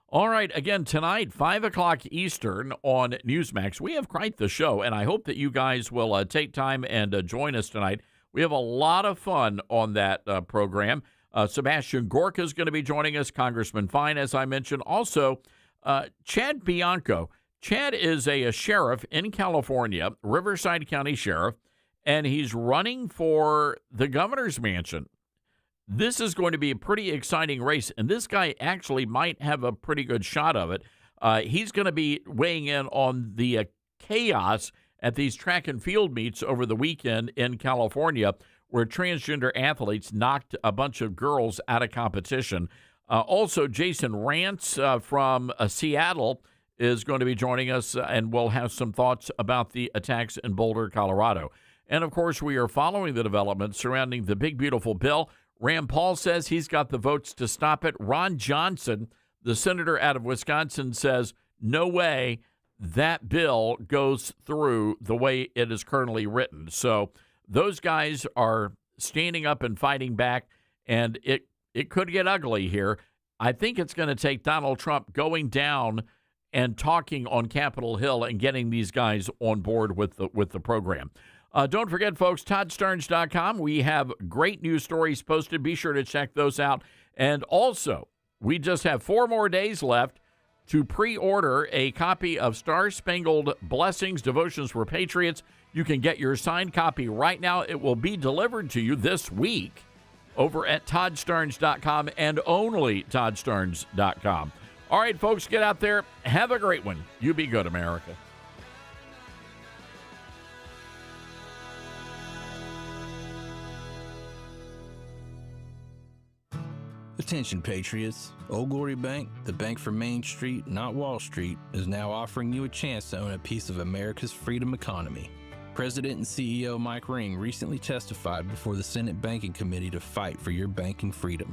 All right, again, tonight, 5 o'clock Eastern on Newsmax. We have quite the show, and I hope that you guys will take time and join us tonight. We have a lot of fun on that program. Sebastian Gorka is going to be joining us, Congressman Fine, as I mentioned. Also, Chad Bianco. Chad is a sheriff in California, Riverside County Sheriff, and he's running for the governor's mansion. This is going to be a pretty exciting race, and this guy actually might have a pretty good shot of it. He's going to be weighing in on the chaos at these track and field meets over the weekend in California, where transgender athletes knocked a bunch of girls out of competition. Also, Jason Rantz from Seattle is going to be joining us, and we'll have some thoughts about the attacks in Boulder, Colorado. And, of course, we are following the developments surrounding the big, beautiful bill. Rand Paul says he's got the votes to stop it. Ron Johnson, the senator out of Wisconsin, says no way that bill goes through the way it is currently written. So those guys are standing up and fighting back, and it could get ugly here. I think it's going to take Donald Trump going down and talking on Capitol Hill and getting these guys on board with the program. Don't forget, folks, ToddStarnes.com. We have great news stories posted. Be sure to check those out. And also, we just have 4 more days left to pre-order a copy of Star Spangled Blessings, Devotions for Patriots. You can get your signed copy right now. It will be delivered to you this week over at ToddStarnes.com and only ToddStarnes.com. All right, folks, get out there. Have a great one. You be good, America.
Attention, Patriots. Old Glory Bank, the bank for Main Street, not Wall Street, is now offering you a chance to own a piece of America's freedom economy. President and CEO Mike Ring recently testified before the Senate Banking Committee to fight for your banking freedom.